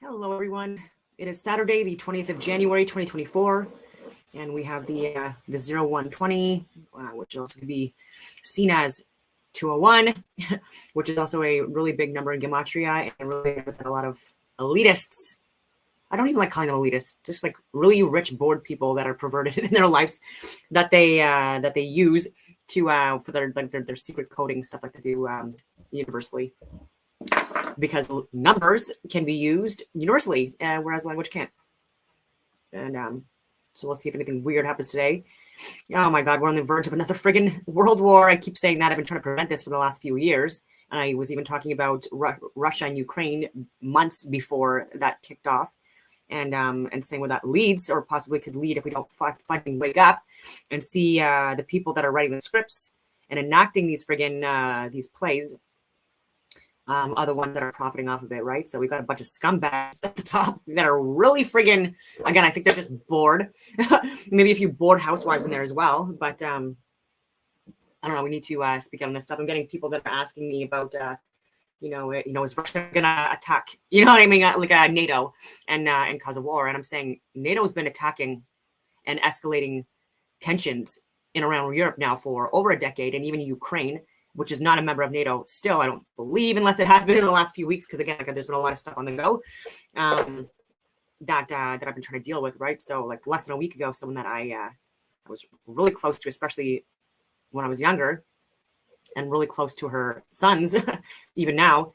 Hello, everyone. It is Saturday, the 20th of January, 2024, and we have the 0120, which also could be seen as 201, which is also a really big number in Gematria and really with a lot of elitists. I don't even like calling them elitists, just like really rich, bored people that are perverted in their lives that they use to for their secret coding stuff like they do universally. Because numbers can be used universally, whereas language can't. And so we'll see if anything weird happens today. Oh my God, we're on the verge of another friggin' world war. I keep saying that. I've been trying to prevent this for the last few years. And I was even talking about Russia and Ukraine months before that kicked off. And saying where that leads, or possibly could lead if we don't fucking wake up and see the people that are writing the scripts and enacting these friggin' these plays are the ones that are profiting off of it, right? So we got a bunch of scumbags at the top that are really friggin', again, I think they're just bored. Maybe a few bored housewives in there as well, but I don't know. We need to speak on this stuff. I'm getting people that are asking me about, is Russia gonna attack? You know what I mean? Like NATO and cause a war. And I'm saying NATO has been attacking and escalating tensions in around Europe now for over a decade, and even Ukraine, which is not a member of NATO still, I don't believe, unless it has been in the last few weeks, because again, there's been a lot of stuff on the go that I've been trying to deal with, right? So like less than a week ago, someone that I was really close to, especially when I was younger, and really close to her sons, even now,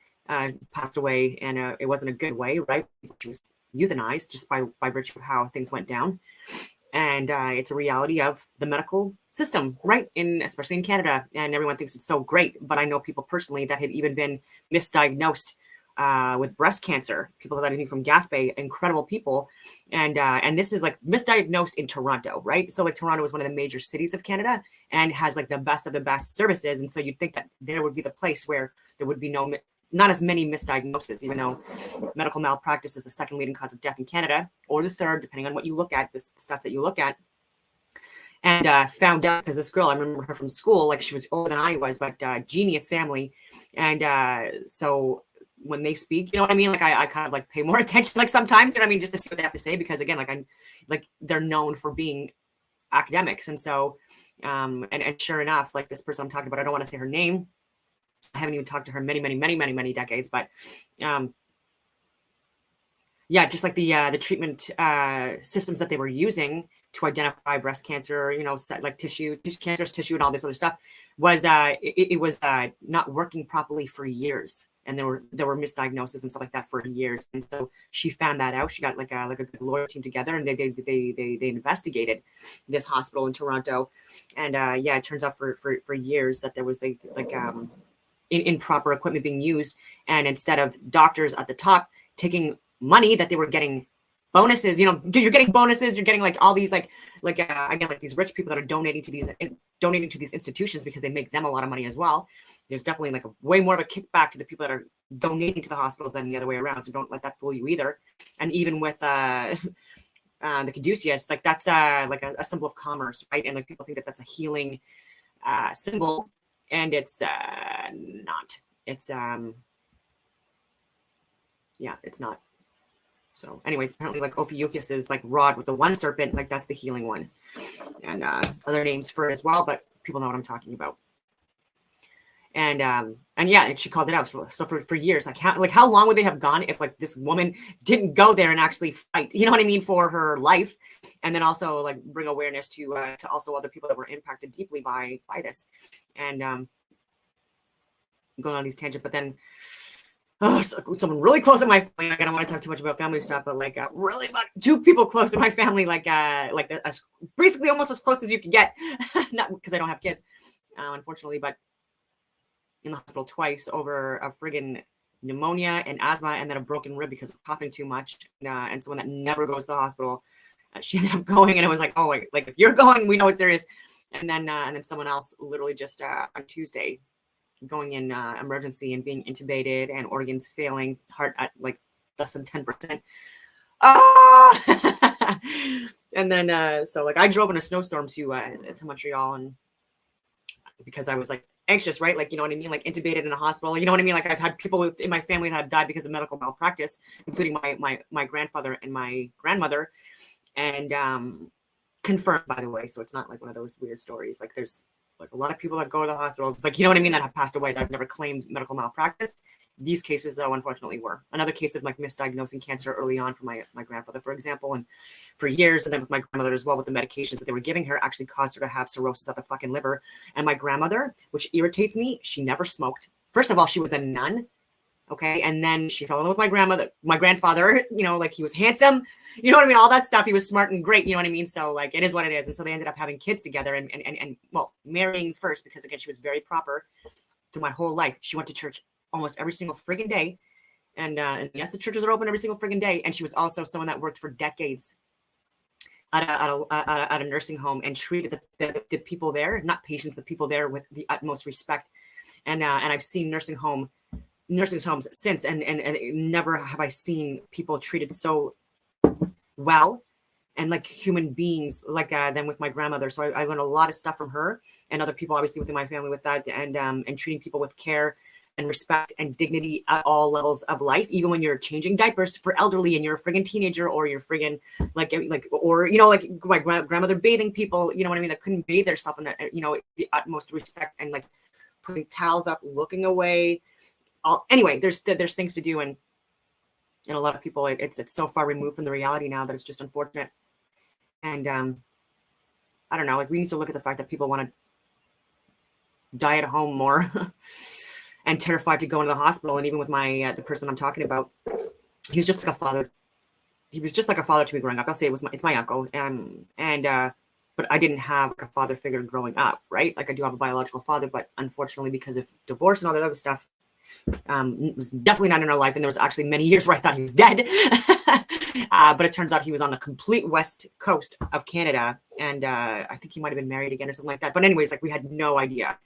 passed away, and it wasn't a good way, right? She was euthanized just by virtue of how things went down. And it's a reality of the medical system, right? Especially in Canada, and everyone thinks it's so great. But I know people personally that have even been misdiagnosed with breast cancer. People that I think from Gaspé, incredible people, and this is like misdiagnosed in Toronto, right? So like Toronto is one of the major cities of Canada and has like the best of the best services, and so you'd think that there would be the place where there would be not as many misdiagnoses, even though medical malpractice is the second leading cause of death in Canada, or the third, depending on what you look at, the stats that you look at. And found out because this girl, I remember her from school, like she was older than I was, but genius family. And so when they speak, you know what I mean? Like I kind of like pay more attention, like sometimes, you know what I mean? Just to see what they have to say, because again, like they're known for being academics. And so, and sure enough, like this person I'm talking about, I don't want to say her name. I haven't even talked to her many decades, but yeah, just like the treatment systems that they were using to identify breast cancer, like cancerous tissue and all this other stuff was it was not working properly for years, and there were misdiagnoses and stuff like that for years. And so she found that out. She got like a good lawyer team together, and they investigated this hospital in Toronto, and it turns out for years that there was improper equipment being used, and instead of doctors at the top taking money that they were getting bonuses, you're getting bonuses, you're getting like all these again, like these rich people that are donating to these institutions because they make them a lot of money as well. There's definitely like a way more of a kickback to the people that are donating to the hospitals than the other way around, so don't let that fool you either. And even with the caduceus, like that's like a symbol of commerce, right? And like people think that that's a healing symbol, and it's not. It's it's not. So anyways, apparently like Ophiuchus is like rod with the one serpent, like that's the healing one, and other names for it as well, but people know what I'm talking about. And and she called it out. So for years, like how long would they have gone if like this woman didn't go there and actually fight, you know what I mean, for her life, and then also like bring awareness to also other people that were impacted deeply by this. And going on these tangents, but then someone really close to my family. Like, I don't want to talk too much about family stuff, but like really about two people close to my family, basically almost as close as you can get. Not because I don't have kids, unfortunately, but in the hospital twice over a friggin' pneumonia and asthma, and then a broken rib because of coughing too much. And someone that never goes to the hospital, she ended up going, and it was like, oh, like if you're going, we know it's serious. And then someone else literally just on Tuesday, going in emergency and being intubated and organs failing, heart at like less than 10%. And then so like I drove in a snowstorm to Montreal, and because I was like anxious, right? Like, you know what I mean? Like intubated in a hospital, you know what I mean? Like I've had people in my family that have died because of medical malpractice, including my grandfather and my grandmother. And confirmed, by the way. So it's not like one of those weird stories. Like there's like a lot of people that go to the hospital, like, you know what I mean, that have passed away that have never claimed medical malpractice. These cases, though, unfortunately were. Another case of like misdiagnosing cancer early on for my grandfather, for example, and for years, and then with my grandmother as well, with the medications that they were giving her actually caused her to have cirrhosis of the fucking liver. And my grandmother, which irritates me, she never smoked. First of all, she was a nun. Okay. And then she fell in love with my grandfather, you know, like he was handsome, you know what I mean? All that stuff. He was smart and great, you know what I mean? So like, it is what it is. And so they ended up having kids together and well, marrying first, because again, she was very proper through my whole life. She went to church almost every single friggin' day. And yes, the churches are open every single friggin' day. And she was also someone that worked for decades at a nursing home and treated the people there, not patients, the people there, with the utmost respect. And I've seen nursing homes since, and never have I seen people treated so well and like human beings like than with my grandmother. So I learned a lot of stuff from her and other people, obviously, within my family with that, and treating people with care and respect and dignity at all levels of life, even when you're changing diapers for elderly and you're a friggin' teenager, or you're friggin' or, you know, like my grandmother bathing people, you know what I mean, that couldn't bathe themselves, and, you know, the utmost respect, and like putting towels up, looking away. Anyway, there's things to do, and a lot of people, it's so far removed from the reality now that it's just unfortunate. And I don't know, like we need to look at the fact that people want to die at home more and terrified to go into the hospital. And even with my the person I'm talking about, he was just like a father. He was just like a father to me growing up. I'll say it's my uncle, but I didn't have a father figure growing up, right? Like I do have a biological father, but unfortunately, because of divorce and all that other stuff, it was definitely not in our life. And there was actually many years where I thought he was dead. But it turns out he was on the complete west coast of Canada. And I think he might have been married again or something like that. But anyways, like we had no idea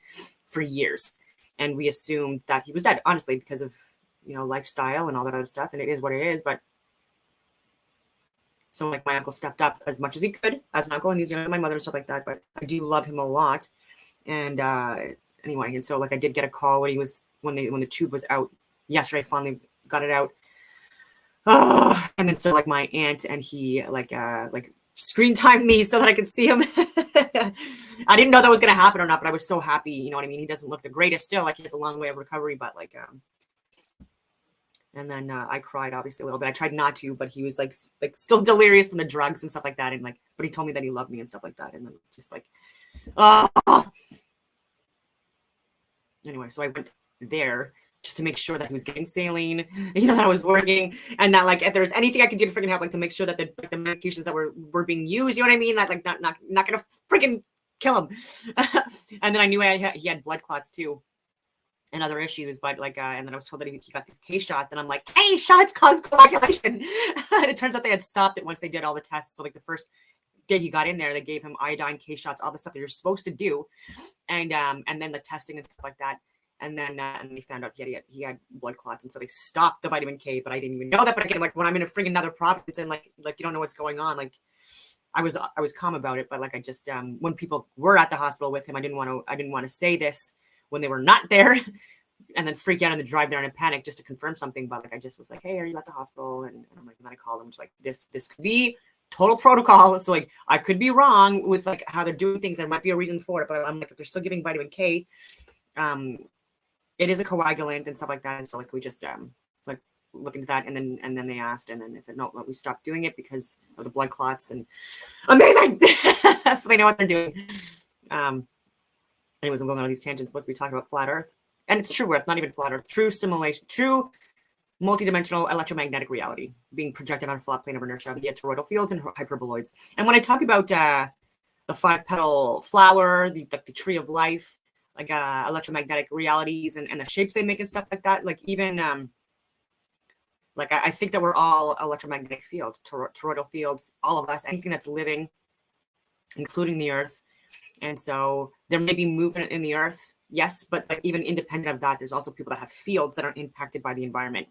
for years. And we assumed that he was dead, honestly, because of, you know, lifestyle and all that other stuff. And it is what it is. But so like my uncle stepped up as much as he could as an uncle, and he's younger than my mother and stuff like that. But I do love him a lot. And anyway, and so like I did get a call when the tube was out yesterday. I finally got it out. Oh, and then so like my aunt and he like screen timed me so that I could see him. I didn't know that was gonna happen or not, but I was so happy. You know what I mean? He doesn't look the greatest still. Like he has a long way of recovery, but like and then I cried obviously a little bit. I tried not to, but he was like still delirious from the drugs and stuff like that. And like, but he told me that he loved me and stuff like that. And then just like, anyway, so I went there just to make sure that he was getting saline, you know, that I was working, and that like if there's anything I could do to freaking help, like to make sure that the medications that were being used, you know what I mean, that like not gonna freaking kill him. And then I knew he had blood clots too and other issues, but like and then I was told that he got this K shot. Then I'm like, K shots cause coagulation. And it turns out they had stopped it once they did all the tests. So like the first day he got in there, they gave him iodine, K shots, all the stuff that you're supposed to do, and then the testing and stuff like that. And then and they found out he had blood clots, and so they stopped the vitamin K. But I didn't even know that. But again, like when I'm in a friggin' another province and like you don't know what's going on, like I was calm about it. But like I just when people were at the hospital with him, I didn't want to say this when they were not there, and then freak out on the drive there in a panic just to confirm something. But like I just was like, hey, are you at the hospital? And I'm like, and then I called them, just like this could be total protocol. So like I could be wrong with like how they're doing things. There might be a reason for it, but I'm like, if they're still giving vitamin K, it is a coagulant and stuff like that. And so like we just like look into that, and then they asked, and then they said no, we stopped doing it because of the blood clots. And amazing. So they know what they're doing. Anyways, I'm going on these tangents. Supposed to be talking about flat Earth, and it's true Earth, not even flat Earth. True simulation, true multidimensional electromagnetic reality being projected on a flat plane of inertia via toroidal fields and hyperboloids. And when I talk about the 5-petal flower, the tree of life, like electromagnetic realities and the shapes they make and stuff like that, like even like I think that we're all electromagnetic fields, toroidal fields, all of us, anything that's living, including the Earth. And so there may be movement in the Earth, yes, but like even independent of that, there's also people that have fields that are impacted by the environment.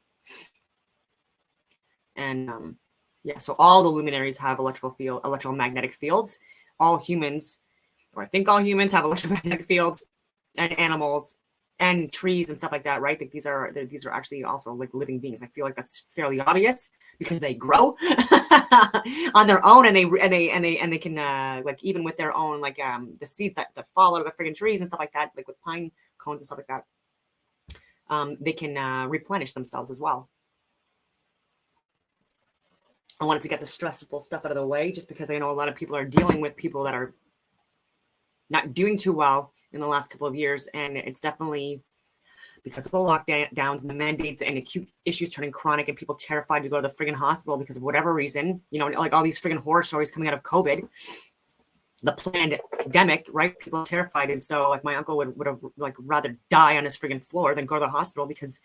And yeah, so all the luminaries have electromagnetic fields. All humans, or I think all humans, have electromagnetic fields. and animals and trees and stuff like that, right? Like these are actually also like living beings. I feel like that's fairly obvious because they grow on their own, and they can like even with their own like the seeds that fall out of the friggin' trees and stuff like that, like with pine cones and stuff like that, they can replenish themselves as well. I wanted to get the stressful stuff out of the way just because I know a lot of people are dealing with people that are not doing too well in the last couple of years, and it's definitely because of the lockdowns and the mandates and acute issues turning chronic and people terrified to go to the friggin' hospital because of whatever reason, you know, like all these friggin' horror stories coming out of COVID, the pandemic, right? People are terrified. And so like my uncle would have like rather die on his friggin' floor than go to the hospital because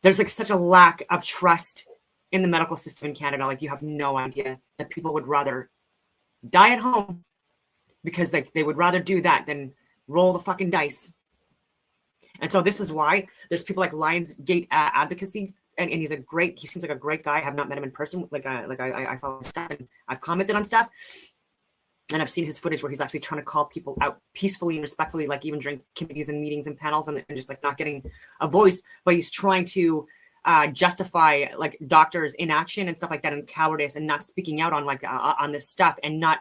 there's like such a lack of trust in the medical system in Canada. Like you have no idea that people would rather die at home because like they would rather do that than roll the fucking dice. And so this is why there's people like Lionsgate Advocacy, and he seems like a great guy. I have not met him in person. I follow his stuff and I've commented on stuff, and I've seen his footage where he's actually trying to call people out peacefully and respectfully, like even during committees and meetings and panels, and just like not getting a voice, but he's trying to justify like doctors' inaction and stuff like that and cowardice and not speaking out on like on this stuff and not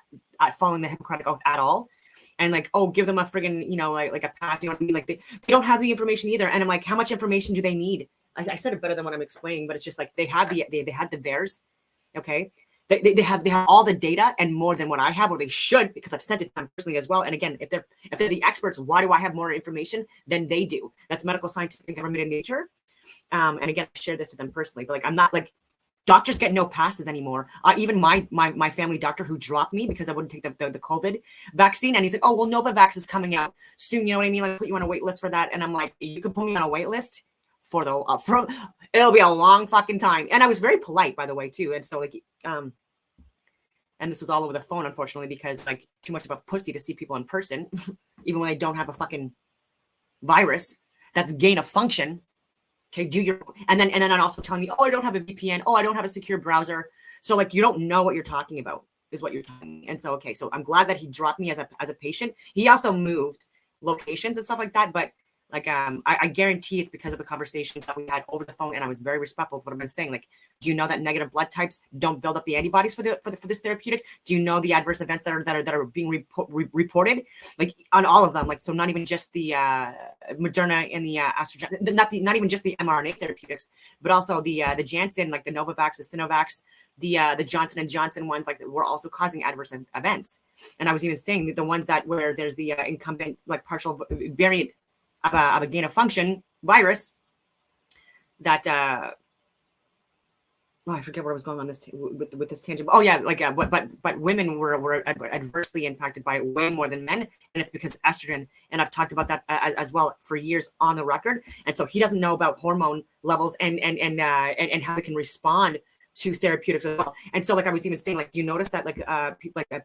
following the Hippocratic Oath at all. And like, oh, give them a friggin', you know, like a pack, you know what I mean? Like they don't have the information either. And I'm like, how much information do they need? I said it better than what I'm explaining, but it's just like they had the theirs, okay? They have all the data and more than what I have, or they should, because I've sent it to them personally as well. And again, if they're the experts, why do I have more information than they do? That's medical, scientific, and government in nature. And again, I share this with them personally, but like I'm not like doctors get no passes anymore. Even my family doctor who dropped me because I wouldn't take the COVID vaccine. And he's like, oh, well, Novavax is coming out soon. You know what I mean? Like put you on a wait list for that. And I'm like, you could put me on a wait list for it'll be a long fucking time. And I was very polite, by the way, too. And so like, and this was all over the phone, unfortunately, because like too much of a pussy to see people in person, even when they don't have a fucking virus. That's gain of function. Okay, and then also telling me, oh, I don't have a VPN. Oh, I don't have a secure browser. So like, you don't know what you're talking about is what you're talking. And so, okay, so I'm glad that he dropped me as a patient. He also moved locations and stuff like that. But like, I guarantee it's because of the conversations that we had over the phone. And I was very respectful of what I've been saying. Like, do you know that negative blood types don't build up the antibodies for this therapeutic? Do you know the adverse events that are being reported? Like on all of them. Like, so not even just the Moderna and the AstraZeneca, not even just the mRNA therapeutics, but also the Janssen, like the Novavax, the Sinovax, the Johnson and Johnson ones, like were also causing adverse events. And I was even saying that the ones that where there's the incumbent like partial variant of a gain of function virus that I forget where I was going on this with this tangent. Oh yeah, like but women were adversely impacted by it way more than men, and it's because of estrogen. And I've talked about that as well for years on the record. And so he doesn't know about hormone levels and how they can respond to therapeutics as well. And so like I was even saying, like, do you notice that like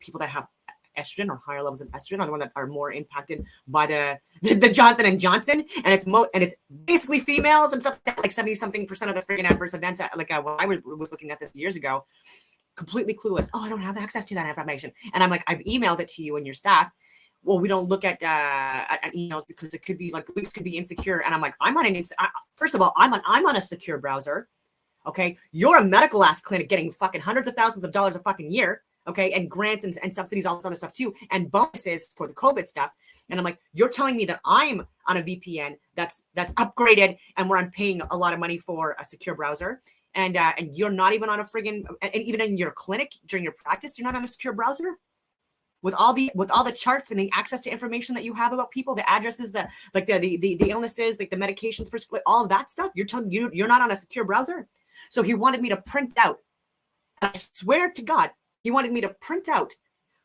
people that have estrogen or higher levels of estrogen are the ones that are more impacted by the Johnson and Johnson, and it's basically females and stuff like 70-something% of the freaking adverse events. Like when I was looking at this years ago, completely clueless. Oh, I don't have access to that information, and I'm like, I've emailed it to you and your staff. Well, we don't look at emails because it could be like links could be insecure, and I'm like, first of all, I'm on a secure browser. Okay, you're a medical ass clinic getting fucking hundreds of thousands of dollars a fucking year. Okay, and grants and subsidies, all this other stuff too, and bonuses for the COVID stuff. And I'm like, you're telling me that I'm on a VPN that's upgraded and where I'm paying a lot of money for a secure browser, and you're not even on a friggin', and even in your clinic during your practice, you're not on a secure browser with all the charts and the access to information that you have about people, the addresses, the illnesses, like the medications, all of that stuff. You're telling you're not on a secure browser. So he wanted me to print out. I swear to God. He wanted me to print out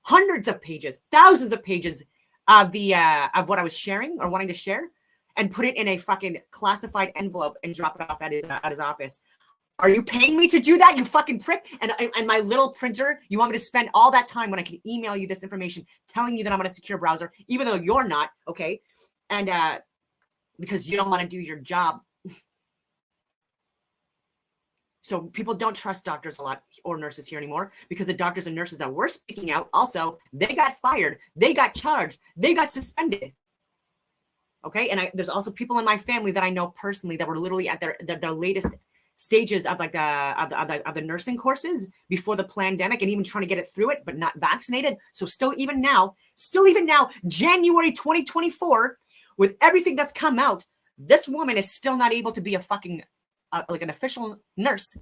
hundreds of pages, thousands of pages of of what I was sharing or wanting to share, and put it in a fucking classified envelope and drop it off at his office. Are you paying me to do that, you fucking prick? And my little printer, you want me to spend all that time when I can email you this information, telling you that I'm on a secure browser, even though you're not, okay? And because you don't want to do your job. So people don't trust doctors a lot or nurses here anymore because the doctors and nurses that were speaking out also, they got fired, they got charged, they got suspended. Okay. And there's also people in my family that I know personally that were literally at their latest stages of like the nursing courses before the pandemic, and even trying to get it through it, but not vaccinated. So still even now, January 2024, with everything that's come out, this woman is still not able to be a fucking like an official nurse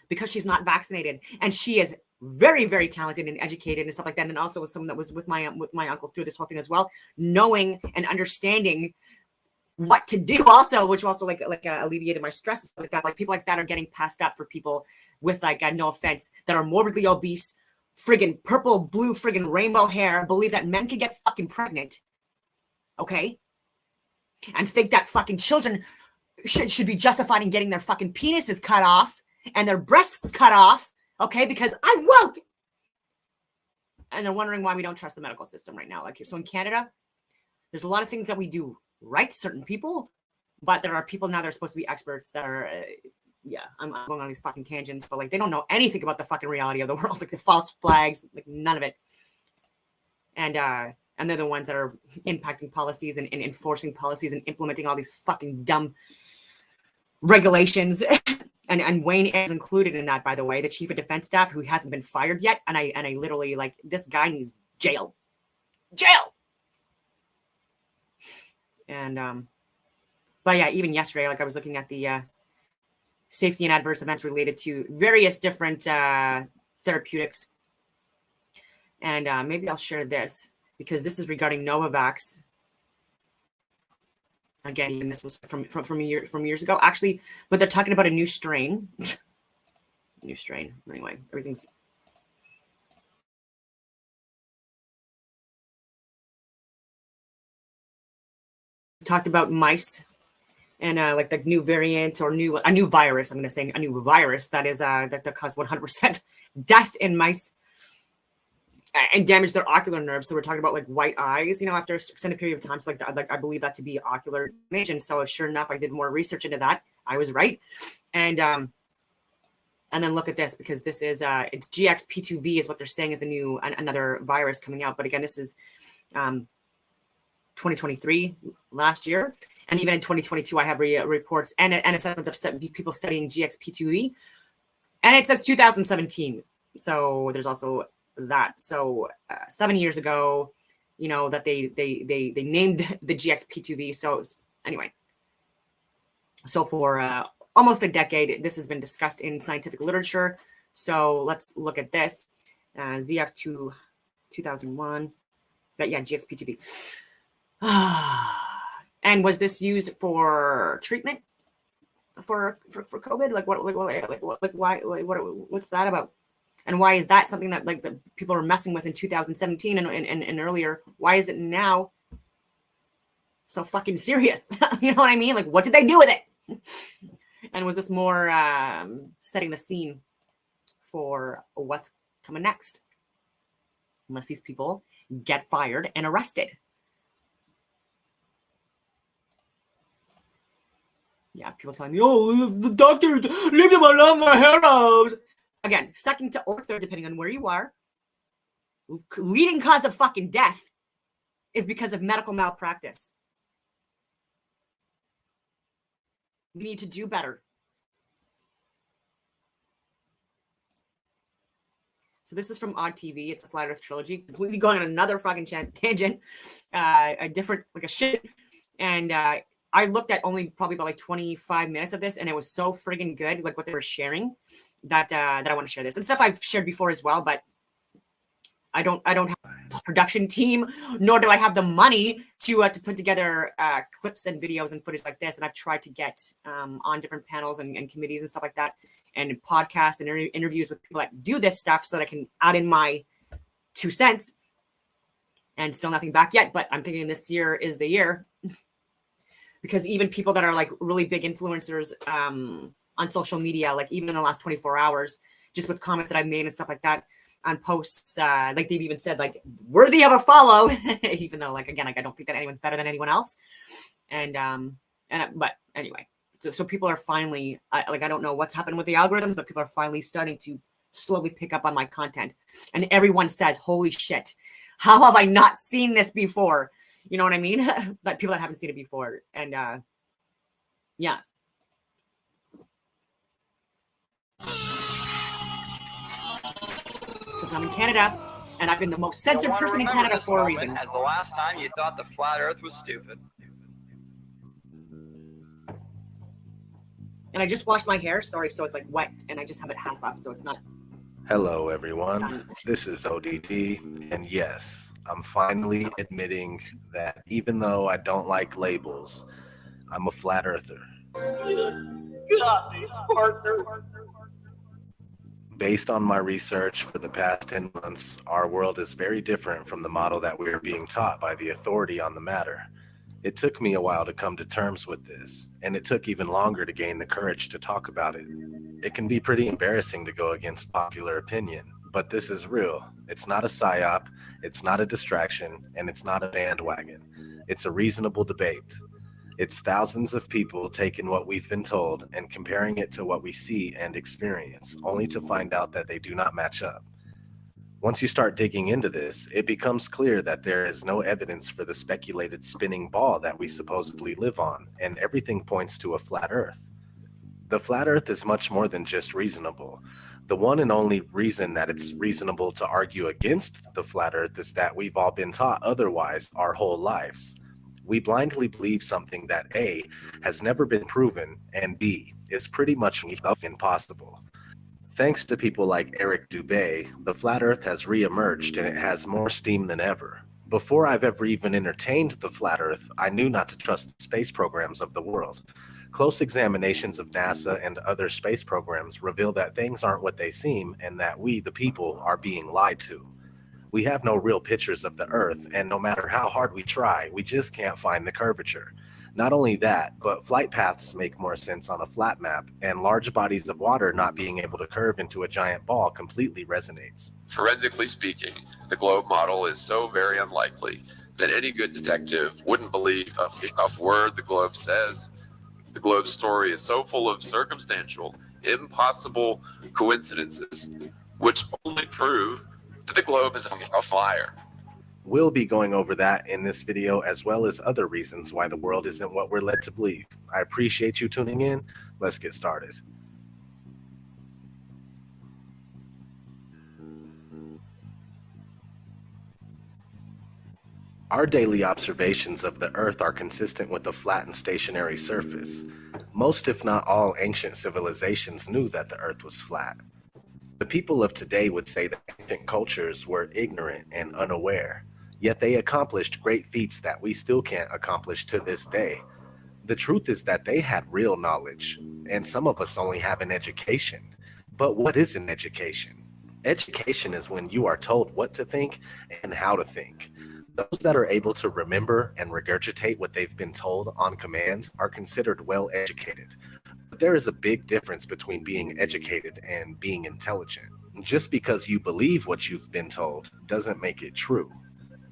because she's not vaccinated. And she is very, very talented and educated and stuff like that. And also was someone that was with my uncle through this whole thing as well, knowing and understanding what to do also, which also like alleviated my stress like that. Like people like that are getting passed up for people with like, no offense, that are morbidly obese, friggin' purple, blue, friggin' rainbow hair, believe that men can get fucking pregnant. Okay. And think that fucking children should be justified in getting their fucking penises cut off and their breasts cut off. Okay. Because I'm woke. And they're wondering why we don't trust the medical system right now. Like here. So in Canada, there's a lot of things that we do right to certain people, but there are people now that are supposed to be experts that are, I'm going on these fucking tangents, but like they don't know anything about the fucking reality of the world, like the false flags, like none of it. And they're the ones that are impacting policies and enforcing policies and implementing all these fucking dumb regulations. and Wayne is included in that, by the way, the chief of defense staff who hasn't been fired yet. And I literally like, this guy needs jail. And, but yeah, even yesterday, like I was looking at the safety and adverse events related to various different therapeutics. And maybe I'll share this because this is regarding Novavax. Again, even this was from years ago, actually, but they're talking about a new strain. Anyway, everything's. Talked about mice and like the new variant or a new virus. I'm going to say a new virus that is that caused 100% death in mice and damage their ocular nerves. So we're talking about like white eyes, after an extended period of time. So like I believe that to be ocular damage. And so sure enough, I did more research into that. I was right. And then look at this, because this is it's GXP2V is what they're saying is another virus coming out. But again, this is 2023, last year, and even in 2022, I have reports and assessments of people studying GXP2E, and it says 2017. So there's also that. So 7 years ago, that they named the GXP2V. So anyway, so for almost a decade, this has been discussed in scientific literature. So let's look at this ZF2 2001. But yeah, GXP2V. And was this used for treatment for COVID? What's that about? And why is that something that like the people were messing with in 2017 and earlier? Why is it now so fucking serious? You know what I mean? Like, what did they do with it? And was this more setting the scene for what's coming next? Unless these people get fired and arrested. Yeah, people telling me, oh, the doctors, leave them alone, my heroes. Again, second to or third, depending on where you are. Leading cause of fucking death is because of medical malpractice. We need to do better. So this is from Odd TV. It's a Flat Earth Trilogy. Completely going on another fucking tangent. A different, like a shit. And I looked at only probably about like 25 minutes of this, and it was so friggin' good, like what they were sharing, that I want to share this. And stuff I've shared before as well, but I don't have a production team, nor do I have the money to put together clips and videos and footage like this. And I've tried to get on different panels and committees and stuff like that, and podcasts and interviews with people that do this stuff so that I can add in my 2 cents. And still nothing back yet, but I'm thinking this year is the year. Because even people that are like really big influencers on social media, like even in the last 24 hours, just with comments that I've made and stuff like that on posts, like they've even said like worthy of a follow, even though like, again, like I don't think that anyone's better than anyone else. But anyway, so people are finally like, I don't know what's happened with the algorithms, but people are finally starting to slowly pick up on my content. And everyone says, holy shit, how have I not seen this before? You know what I mean? That people that haven't seen it before. And yeah. Since I'm in Canada, and I've been the most censored person in Canada for a reason. As the last time you thought the flat Earth was stupid. And I just washed my hair, sorry, so it's like wet, and I just have it half up, so it's not. Hello, everyone. This is ODD, and yes, I'm finally admitting that even though I don't like labels, I'm a flat earther. Got me, partner. Based on my research for the past 10 months, our world is very different from the model that we are being taught by the authority on the matter. It took me a while to come to terms with this, and it took even longer to gain the courage to talk about it. It can be pretty embarrassing to go against popular opinion, but this is real. It's not a psyop, it's not a distraction, and it's not a bandwagon. It's a reasonable debate. It's thousands of people taking what we've been told and comparing it to what we see and experience, only to find out that they do not match up. Once you start digging into this, it becomes clear that there is no evidence for the speculated spinning ball that we supposedly live on, and everything points to a flat Earth. The flat Earth is much more than just reasonable. The one and only reason that it's reasonable to argue against the flat Earth is that we've all been taught otherwise our whole lives. We blindly believe something that A, has never been proven, and B, is pretty much impossible. Thanks to people like Eric Dubé, the flat Earth has re-emerged and it has more steam than ever. Before I've ever even entertained the flat Earth, I knew not to trust the space programs of the world. Close examinations of NASA and other space programs reveal that things aren't what they seem and that we, the people, are being lied to. We have no real pictures of the Earth, and no matter how hard we try, we just can't find the curvature. Not only that, but flight paths make more sense on a flat map, and large bodies of water not being able to curve into a giant ball completely resonates. Forensically speaking, the globe model is so very unlikely that any good detective wouldn't believe a word the globe says. The globe's story is so full of circumstantial, impossible coincidences, which only prove that the globe is on fire. We'll be going over that in this video, as well as other reasons why the world isn't what we're led to believe. I appreciate you tuning in. Let's get started. Our daily observations of the Earth are consistent with a flat and stationary surface. Most, if not all, ancient civilizations knew that the Earth was flat. The people of today would say that ancient cultures were ignorant and unaware, yet they accomplished great feats that we still can't accomplish to this day. The truth is that they had real knowledge, and some of us only have an education. But what is an education? Education is when you are told what to think and how to think. Those that are able to remember and regurgitate what they've been told on command are considered well educated. But there is a big difference between being educated and being intelligent. Just because you believe what you've been told doesn't make it true.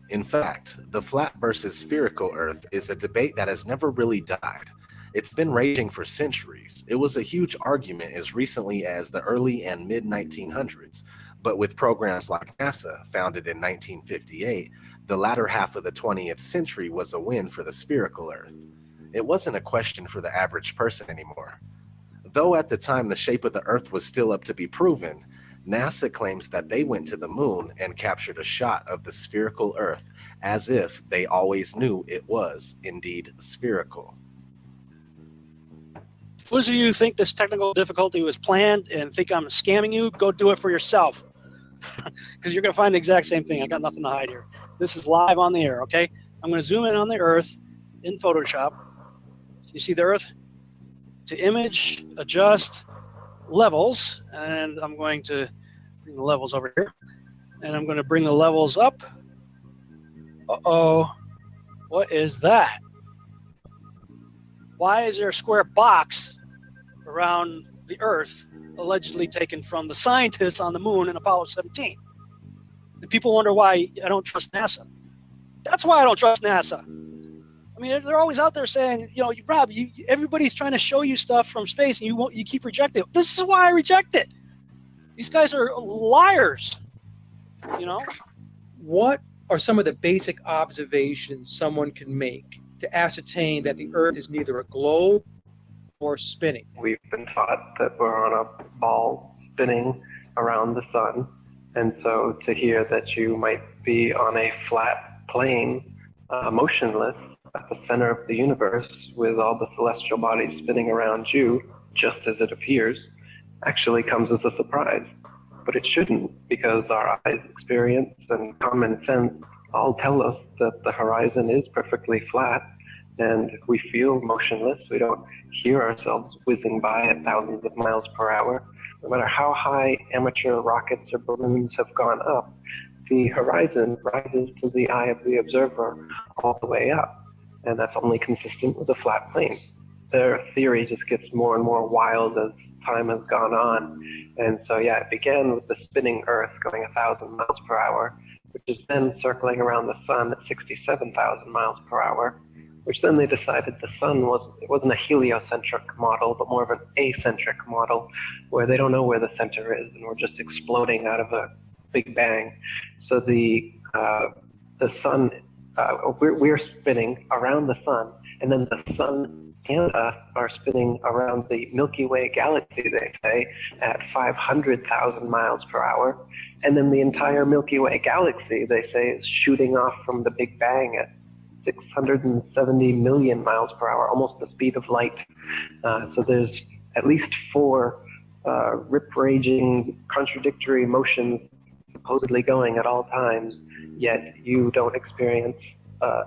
In fact, the flat versus spherical Earth is a debate that has never really died. It's been raging for centuries. It was a huge argument as recently as the early and mid-1900s, but with programs like NASA, founded in 1958, the latter half of the 20th century was a win for the spherical Earth. It wasn't a question for the average person anymore. Though at the time the shape of the Earth was still up to be proven, NASA claims that they went to the moon and captured a shot of the spherical Earth as if they always knew it was indeed spherical. Those of you who think this technical difficulty was planned and think I'm scamming you, go do it for yourself. Because you're going to find the exact same thing. I got nothing to hide here. This is live on the air, okay? I'm going to zoom in on the Earth in Photoshop. You see the Earth? To image, adjust, levels, and I'm going to bring the levels over here. And I'm going to bring the levels up. Uh-oh. What is that? Why is there a square box around the Earth allegedly taken from the scientists on the moon in Apollo 17? And people wonder why I don't trust NASA. That's why I don't trust NASA. I mean, they're always out there saying, you know, Rob, everybody's trying to show you stuff from space, and you keep rejecting it. This is why I reject it. These guys are liars. You know, what are some of the basic observations someone can make to ascertain that the Earth is neither a globe or spinning? We've been taught that we're on a ball spinning around the sun. And so to hear that you might be on a flat plane, motionless at the center of the universe with all the celestial bodies spinning around you, just as it appears, actually comes as a surprise. But it shouldn't, because our eyes, experience, and common sense all tell us that the horizon is perfectly flat, and we feel motionless. We don't hear ourselves whizzing by at thousands of miles per hour. No matter how high amateur rockets or balloons have gone up, the horizon rises to the eye of the observer all the way up, and that's only consistent with a flat plane. Their theory just gets more and more wild as time has gone on. And so, yeah, it began with the spinning Earth going 1,000 miles per hour, which is then circling around the sun at 67,000 miles per hour, which then they decided the sun wasn't a heliocentric model, but more of an acentric model, where they don't know where the center is, and we're just exploding out of a big bang. So the sun, we're spinning around the sun, and then the sun and us are spinning around the Milky Way galaxy, they say, at 500,000 miles per hour. And then the entire Milky Way galaxy, they say, is shooting off from the Big Bang at 670 million miles per hour, almost the speed of light. So there's at least 4 rip-raging, contradictory motions supposedly going at all times, yet you don't experience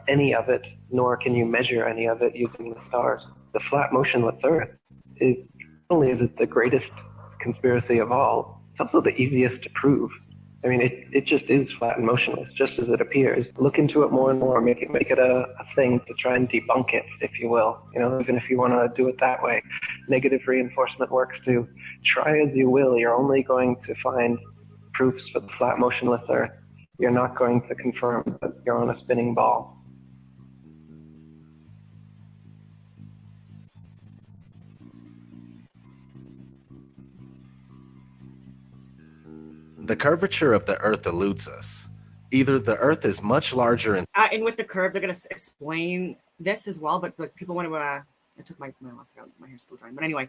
any of it, nor can you measure any of it using the stars. The flat motionless Earth is not only is it the greatest conspiracy of all, it's also the easiest to prove. I mean, it just is flat and motionless, just as it appears. Look into it more and more, make it a thing to try and debunk it, if you will. You know, even if you want to do it that way. Negative reinforcement works too. Try as you will, you're only going to find proofs for the flat motionless Earth. You're not going to confirm that you're on a spinning ball. The curvature of the Earth eludes us. Either the Earth is much larger and with the curve, they're going to explain this as well, but people want to, I took my hair's still drying, but anyway,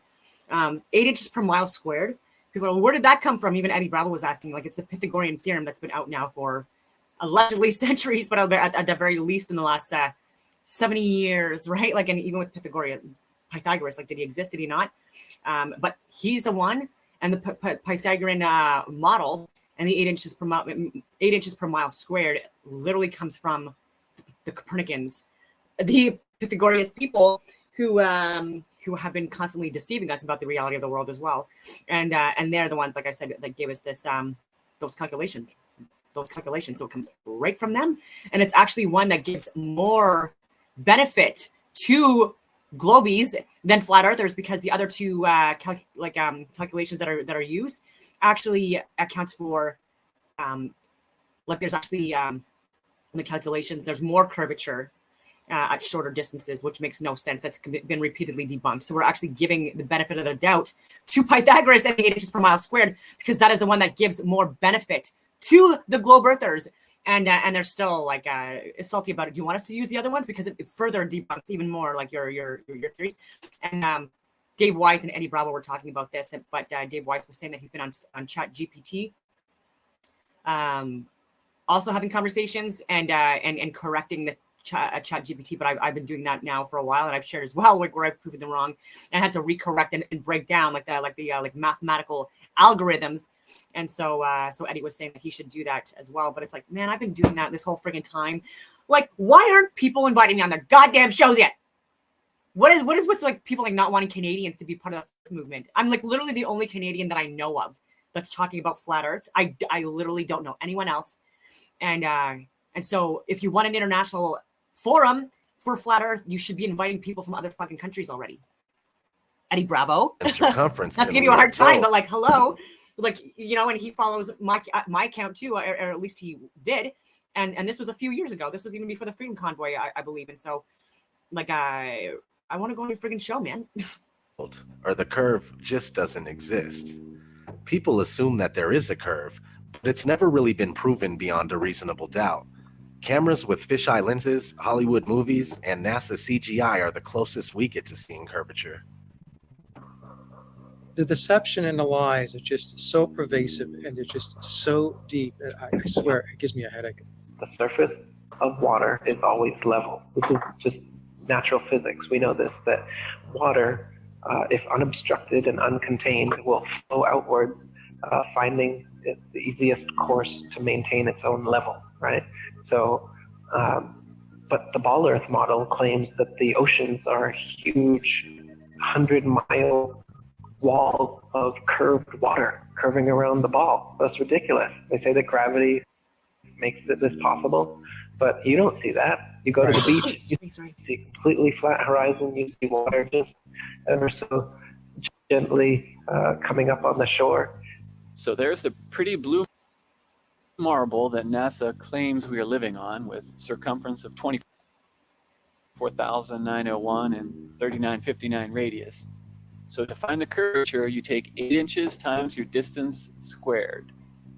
8 inches per mile squared. People are, where did that come from? Even Eddie Bravo was asking, like, it's the Pythagorean theorem that's been out now for allegedly centuries, but at the very least in the last 70 years, right? Like, and even with Pythagoras, like, did he exist? Did he not? But he's the one, and the Pythagorean model and the 8 inches per mile squared literally comes from the Copernicans, the Pythagorean people who have been constantly deceiving us about the reality of the world as well, and they're the ones, like I said, that gave us this those calculations. So it comes right from them, and it's actually one that gives more benefit to globies than flat earthers, because the other two calculations that are used actually accounts for there's actually in the calculations there's more curvature at shorter distances, which makes no sense. That's been repeatedly debunked. So we're actually giving the benefit of the doubt to Pythagoras and 8 inches per mile squared, because that is the one that gives more benefit to the globe earthers. And they're still like salty about it. Do you want us to use the other ones? Because it further debunks even more like your theories. And Dave Weiss and Eddie Bravo were talking about this, but Dave Weiss was saying that he's been on Chat GPT, also having conversations and correcting the Chat GPT. But I've been doing that now for a while, and I've shared as well, like, where I've proven them wrong and had to recorrect and break down like mathematical algorithms. And so Eddie was saying that he should do that as well. But it's like, man, I've been doing that this whole friggin' time. Like, why aren't people inviting me on their goddamn shows yet? What is with like people like not wanting Canadians to be part of the movement? I'm like literally the only Canadian that I know of that's talking about flat Earth. I literally don't know anyone else. And so if you want an international forum for flat Earth, you should be inviting people from other fucking countries already. Eddie Bravo. circumference. Not to give you a hard time, but like, hello, like, you know, and he follows my account too, or at least he did. And this was a few years ago. This was even before the Freedom Convoy, I believe. And so, like, I want to go on your friggin' show, man. Or the curve just doesn't exist. People assume that there is a curve, but it's never really been proven beyond a reasonable doubt. Cameras with fisheye lenses, Hollywood movies, and NASA CGI are the closest we get to seeing curvature. The deception and the lies are just so pervasive, and they're just so deep. I swear, it gives me a headache. The surface of water is always level. This is just natural physics. We know this, that water, if unobstructed and uncontained, will flow outwards, finding it the easiest course to maintain its own level, right? So, but the Ball Earth model claims that the oceans are huge 100-mile walls of curved water curving around the ball. That's ridiculous. They say that gravity makes this possible, but you don't see that. You go to the beach, you see completely flat horizon, you see water just ever so gently coming up on the shore. So there's the pretty blue marble that NASA claims we are living on, with circumference of 24,901 and 3959 radius. So to find the curvature, you take 8 inches times your distance squared.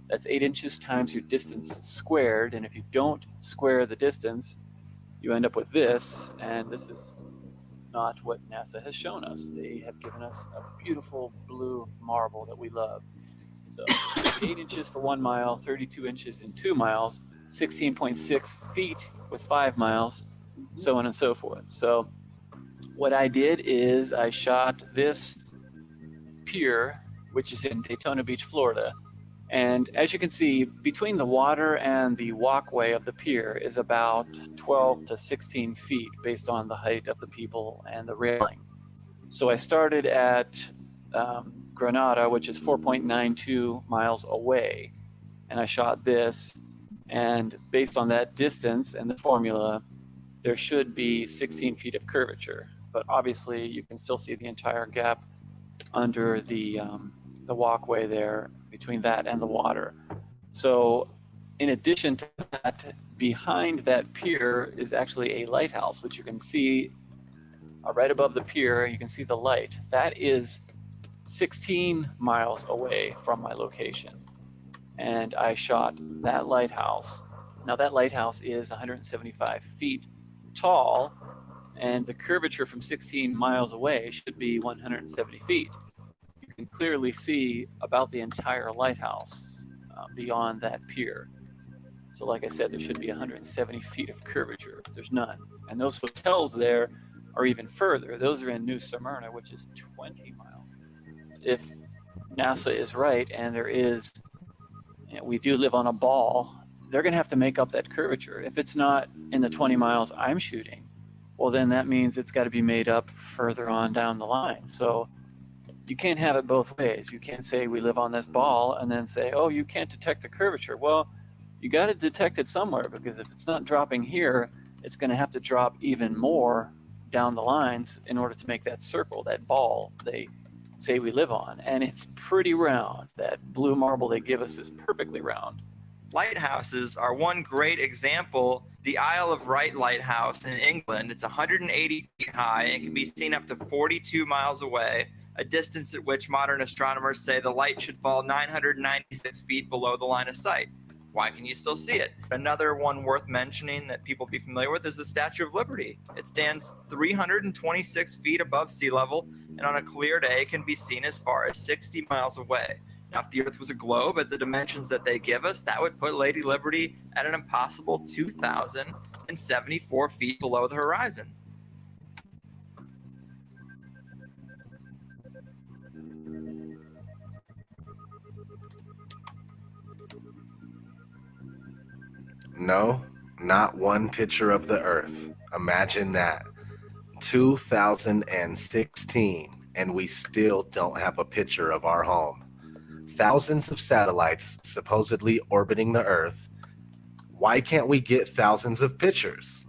That's 8 inches times your distance squared, and if you don't square the distance, you end up with this, and this is not what NASA has shown us. They have given us a beautiful blue marble that we love. So 8 inches for 1 mile, 32 inches in 2 miles, 16.6 feet with 5 miles, so on and so forth. So what I did is I shot this pier, which is in Daytona Beach, Florida. And as you can see, between the water and the walkway of the pier is about 12 to 16 feet based on the height of the people and the railing. So I started at Granada, which is 4.92 miles away, and I shot this, and based on that distance and the formula, there should be 16 feet of curvature, but obviously you can still see the entire gap under the walkway there between that and the water. So in addition to that, behind that pier is actually a lighthouse, which you can see right above the pier. You can see the light. That is 16 miles away from my location, and I shot that lighthouse. Now that lighthouse is 175 feet tall, and the curvature from 16 miles away should be 170 feet. You can clearly see about the entire lighthouse beyond that pier. So like I said, there should be 170 feet of curvature. There's none. And those hotels there are even further. Those are in New Smyrna, which is 20 miles. If NASA is right, and there is, we do live on a ball, they're going to have to make up that curvature. If it's not in the 20 miles I'm shooting, well, then that means it's got to be made up further on down the line. So you can't have it both ways. You can't say we live on this ball and then say, oh, you can't detect the curvature. Well, you got to detect it somewhere, because if it's not dropping here, it's going to have to drop even more down the lines in order to make that circle, that ball they say we live on. And it's pretty round. That blue marble they give us is perfectly round. Lighthouses are one great example. The Isle of Wight Lighthouse in England, it's 180 feet high and can be seen up to 42 miles away, a distance at which modern astronomers say the light should fall 996 feet below the line of sight. Why can you still see it? Another one worth mentioning that people be familiar with is the Statue of Liberty. It stands 326 feet above sea level, and on a clear day can be seen as far as 60 miles away. Now, if the Earth was a globe at the dimensions that they give us, that would put Lady Liberty at an impossible 2,074 feet below the horizon. No, not one picture of the Earth. Imagine that. 2016, and we still don't have a picture of our home. Thousands of satellites supposedly orbiting the Earth. Why can't we get thousands of pictures?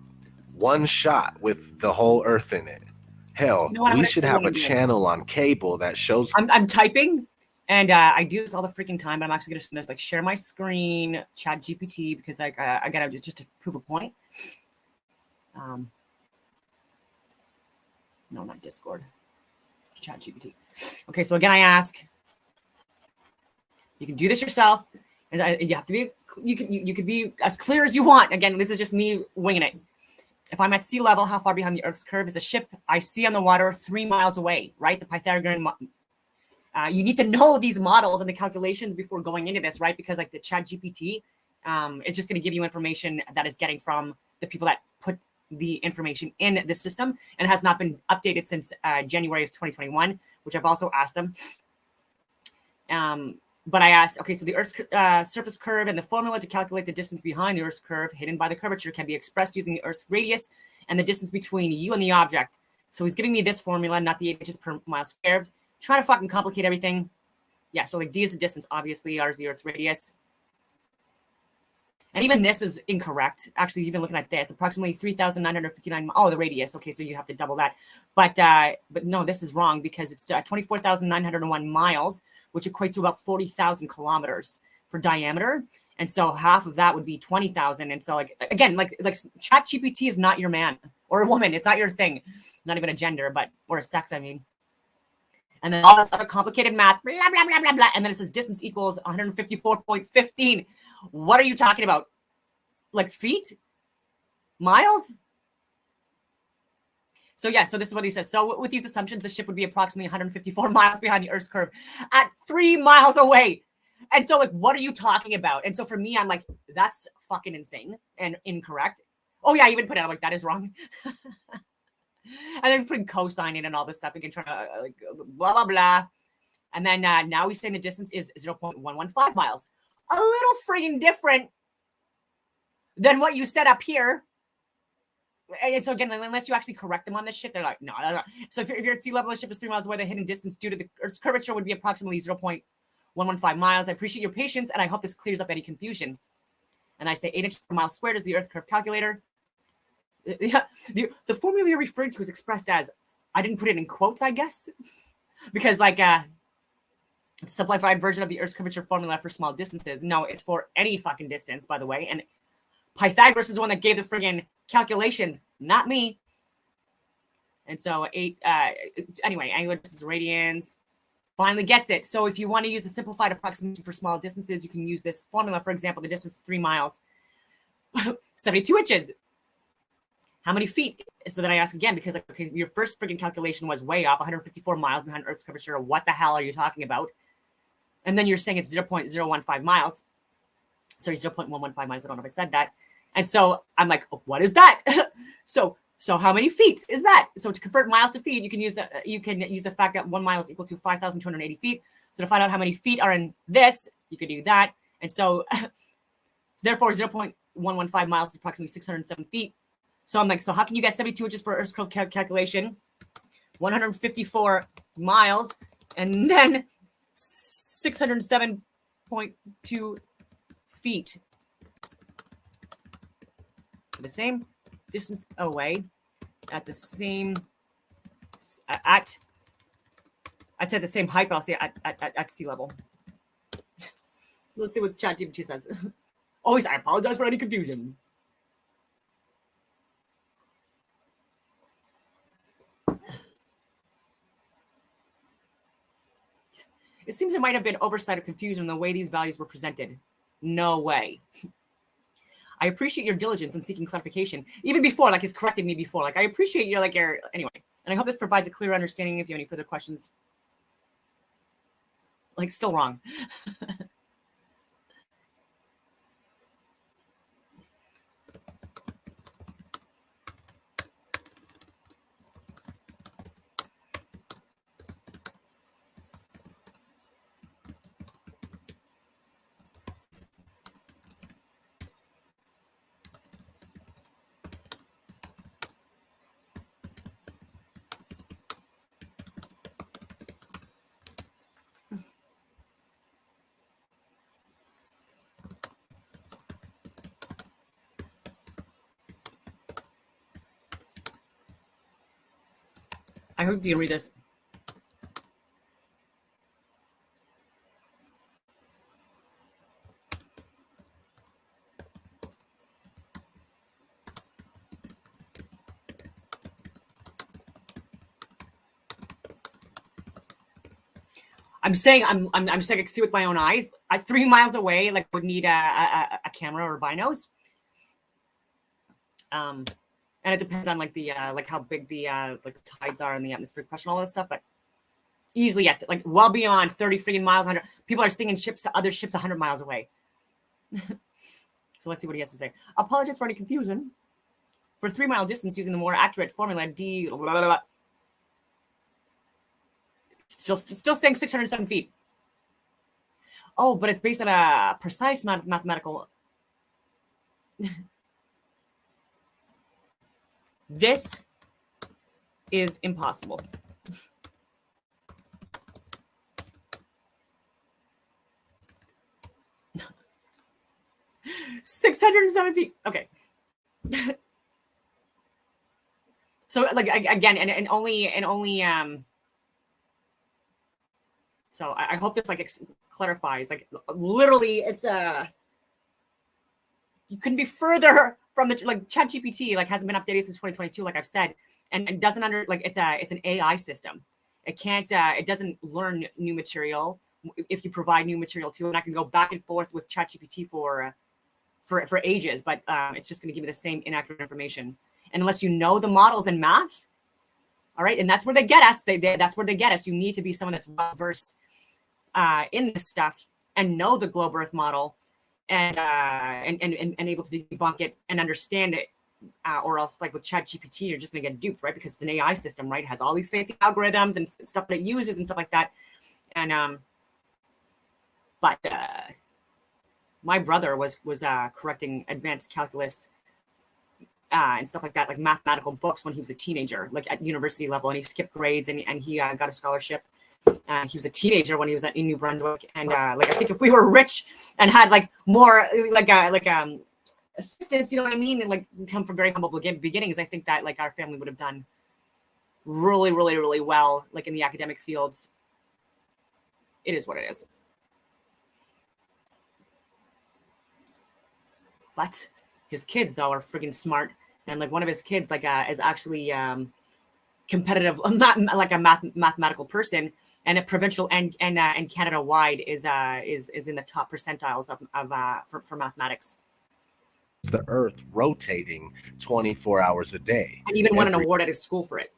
One shot with the whole Earth in it. Hell, You know what I'm we gonna should do have when a I'm doing? channel on cable that shows. I'm typing, and I do this all the freaking time, but I'm actually gonna like share my screen, chat GPT, because like I gotta just to prove a point. No, not Discord. Chat GPT. Okay, so again, I ask. You can do this yourself, And you have to be, you could be as clear as you want. Again, this is just me winging it. If I'm at sea level, how far behind the Earth's curve is a ship I see on the water 3 miles away, right? The Pythagorean, you need to know these models and the calculations before going into this, right? Because like the Chat GPT, it's just going to give you information that is getting from the people that put the information in the system, and has not been updated since January of 2021, which I've also asked them. But I asked, okay, so the Earth's surface curve and the formula to calculate the distance behind the Earth's curve hidden by the curvature can be expressed using the Earth's radius and the distance between you and the object. So he's giving me this formula, not the 8 inches per mile squared. Trying to fucking complicate everything. Yeah, so like D is the distance, obviously. R is the Earth's radius. And even this is incorrect. Actually, even looking at this, approximately 3,959. Oh, the radius. Okay, so you have to double that. But no, this is wrong because it's 24,901 miles, which equates to about 40,000 kilometers for diameter. And so half of that would be 20,000. And so like, again, like Chat GPT is not your man or a woman. It's not your thing. Not even a gender, but, or a sex, I mean. And then all this other complicated math, blah, blah, blah, blah, blah. And then it says distance equals 154.15. What are you talking about? Like feet? Miles? So yeah, so this is what he says. So with these assumptions, the ship would be approximately 154 miles behind the Earth's curve at 3 miles away. And so like, what are you talking about? And so for me, I'm like, that's fucking insane and incorrect. Oh yeah, I even put it out like, that is wrong. And then putting cosine in and all this stuff again, trying to like blah, blah, blah. And then now he's saying the distance is 0.115 miles. A little friggin' different than what you said up here. And so again, unless you actually correct them on this shit, they're like, no. So if you're at sea level, the ship is 3 miles away, the hidden distance due to the Earth's curvature would be approximately 0.115 miles. I appreciate your patience, and I hope this clears up any confusion. And I say 8 inches per mile squared is the Earth curve calculator. The formula you're referring to is expressed as, I didn't put it in quotes, I guess, because like it's a simplified version of the Earth's curvature formula for small distances. No, it's for any fucking distance, by the way. And Pythagoras is the one that gave the friggin' calculations, not me. And so anyway, angular distance radians finally gets it. So if you want to use the simplified approximation for small distances, you can use this formula. For example, the distance is 3 miles, 72 inches. How many feet? So then I ask again, because like, okay, your first friggin' calculation was way off, 154 miles behind Earth's curvature. What the hell are you talking about? And then you're saying it's 0.015 miles. Sorry, 0.115 miles. I don't know if I said that. And so I'm like, oh, what is that? so how many feet is that? So to convert miles to feet, you can use the fact that 1 mile is equal to 5,280 feet. So to find out how many feet are in this, you could do that. And so therefore 0.115 miles is approximately 607 feet. So I'm like, so how can you get 72 inches for Earth's curve calculation? 154 miles, and then 607.2 feet. The same distance away at the same, I'd say the same height, but I'll say at sea level. Let's see what ChatGPT says. Always, I apologize for any confusion. It seems there might have been oversight or confusion in the way these values were presented. No way. I appreciate your diligence in seeking clarification. Even before, like he's corrected me before. Like I appreciate your anyway. And I hope this provides a clear understanding if you have any further questions. Like still wrong. I hope you can read this. I'm saying I'm saying I can see with my own eyes. 3 miles away, like would need a camera or binos. And it depends on like the like how big the like the tides are and the atmospheric pressure and all that stuff. But easily at like well beyond 30 freaking miles. 100 people are singing ships to other ships 100 miles away. So let's see what he has to say. Apologies for any confusion. For 3 mile distance, using the more accurate formula D. Blah, blah, blah. Still saying 607 feet. Oh, but it's based on a precise mathematical. This is impossible. $670. Okay. So like again, and only so I hope this like clarifies. Like literally, it's you couldn't be further from the like ChatGPT like hasn't been updated since 2022, like I've said, and doesn't like it's an AI system. It can't it doesn't learn new material if you provide new material to it. And I can go back and forth with ChatGPT for ages, but it's just going to give me the same inaccurate information. And unless you know the models in math, all right, and that's where they get us. That's where they get us. You need to be someone that's well versed in this stuff and know the globe Earth model, and able to debunk it and understand it, or else like with ChatGPT, you're just going to get duped, right? Because it's an AI system, right? It has all these fancy algorithms and stuff that it uses and stuff like that. And but my brother was correcting advanced calculus and stuff like that, like mathematical books when he was a teenager, like at university level, and he skipped grades and he got a scholarship. He was a teenager when he was in New Brunswick, and like I think if we were rich and had like more like assistance, you know what I mean, and like come from very humble beginnings, I think that like our family would have done really, really, really well, like in the academic fields. It is what it is. But his kids though are freaking smart, and like one of his kids like is actually competitive, like a mathematical person, and a provincial and Canada wide is in the top percentiles of for mathematics. The Earth rotating 24 hours a day, and even won an award at his school for it.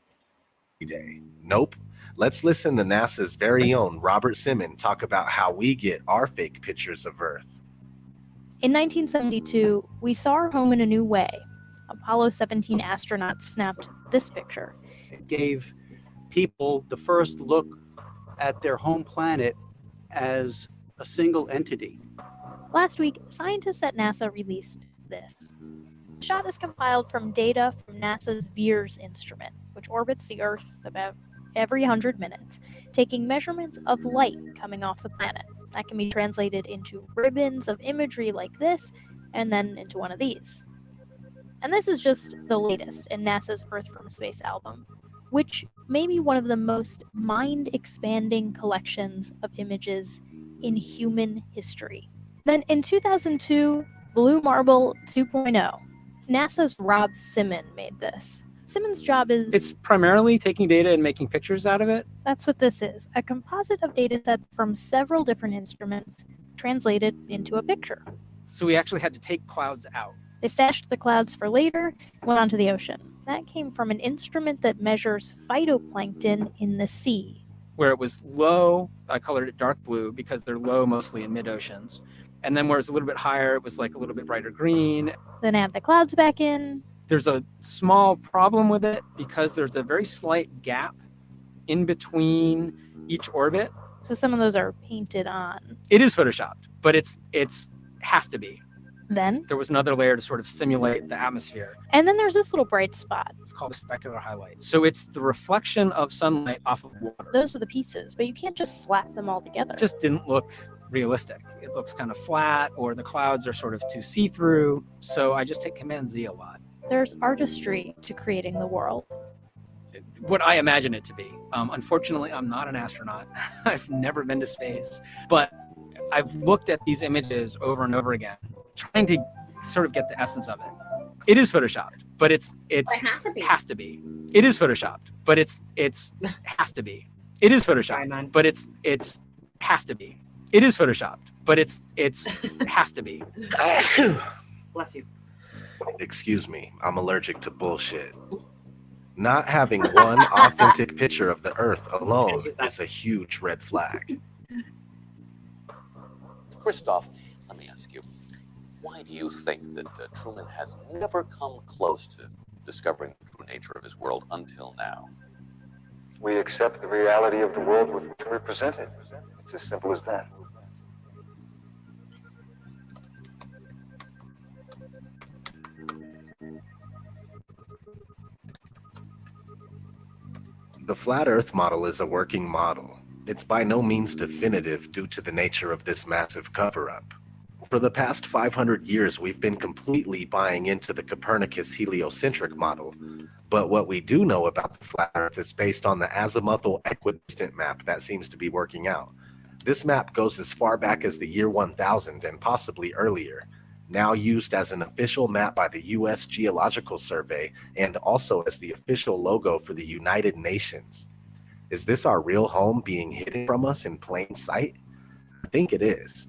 Day. Nope. Let's listen to NASA's very own Robert Simmons talk about how we get our fake pictures of Earth. In 1972, we saw our home in a new way. Apollo 17 astronauts snapped this picture. It gave people the first look at their home planet as a single entity. Last week, scientists at NASA released this. The shot is compiled from data from NASA's VEERS instrument, which orbits the Earth about every 100 minutes, taking measurements of light coming off the planet. That can be translated into ribbons of imagery like this, and then into one of these. And this is just the latest in NASA's Earth from Space album, which may be one of the most mind-expanding collections of images in human history. Then in 2002, Blue Marble 2.0, NASA's Rob Simmons made this. Simmons' job is... It's primarily taking data and making pictures out of it. That's what this is. A composite of data sets from several different instruments translated into a picture. So we actually had to take clouds out. They stashed the clouds for later and went onto the ocean. That came from an instrument that measures phytoplankton in the sea. Where it was low, I colored it dark blue because they're low mostly in mid-oceans. And then where it's a little bit higher, it was like a little bit brighter green. Then add the clouds back in. There's a small problem with it because there's a very slight gap in between each orbit. So some of those are painted on. It is photoshopped, but it's has to be. Then there was another layer to sort of simulate the atmosphere. And then there's this little bright spot. It's called the specular highlight. So it's the reflection of sunlight off of water. Those are the pieces, but you can't just slap them all together. It just didn't look realistic. It looks kind of flat, or the clouds are sort of too see-through. So I just hit Command Z a lot. There's artistry to creating the world. What I imagine it to be. Unfortunately, I'm not an astronaut. I've never been to space, but I've looked at these images over and over again, trying to sort of get the essence of it. It is photoshopped, but it has to be. It is photoshopped, but it has to be. It is photoshopped, but it has to be. It is photoshopped, but it's has to be. Bless you. Excuse me, I'm allergic to bullshit. Not having one authentic picture of the Earth alone is a huge red flag. First off, let me ask you, why do you think that Truman has never come close to discovering the true nature of his world until now? We accept the reality of the world with which we're presented. It's as simple as that. The flat Earth model is a working model. It's by no means definitive due to the nature of this massive cover-up. For the past 500 years, we've been completely buying into the Copernicus heliocentric model. But what we do know about the flat Earth is based on the azimuthal equidistant map that seems to be working out. This map goes as far back as the year 1000 and possibly earlier, now used as an official map by the U.S. Geological Survey and also as the official logo for the United Nations. Is this our real home being hidden from us in plain sight? I think it is.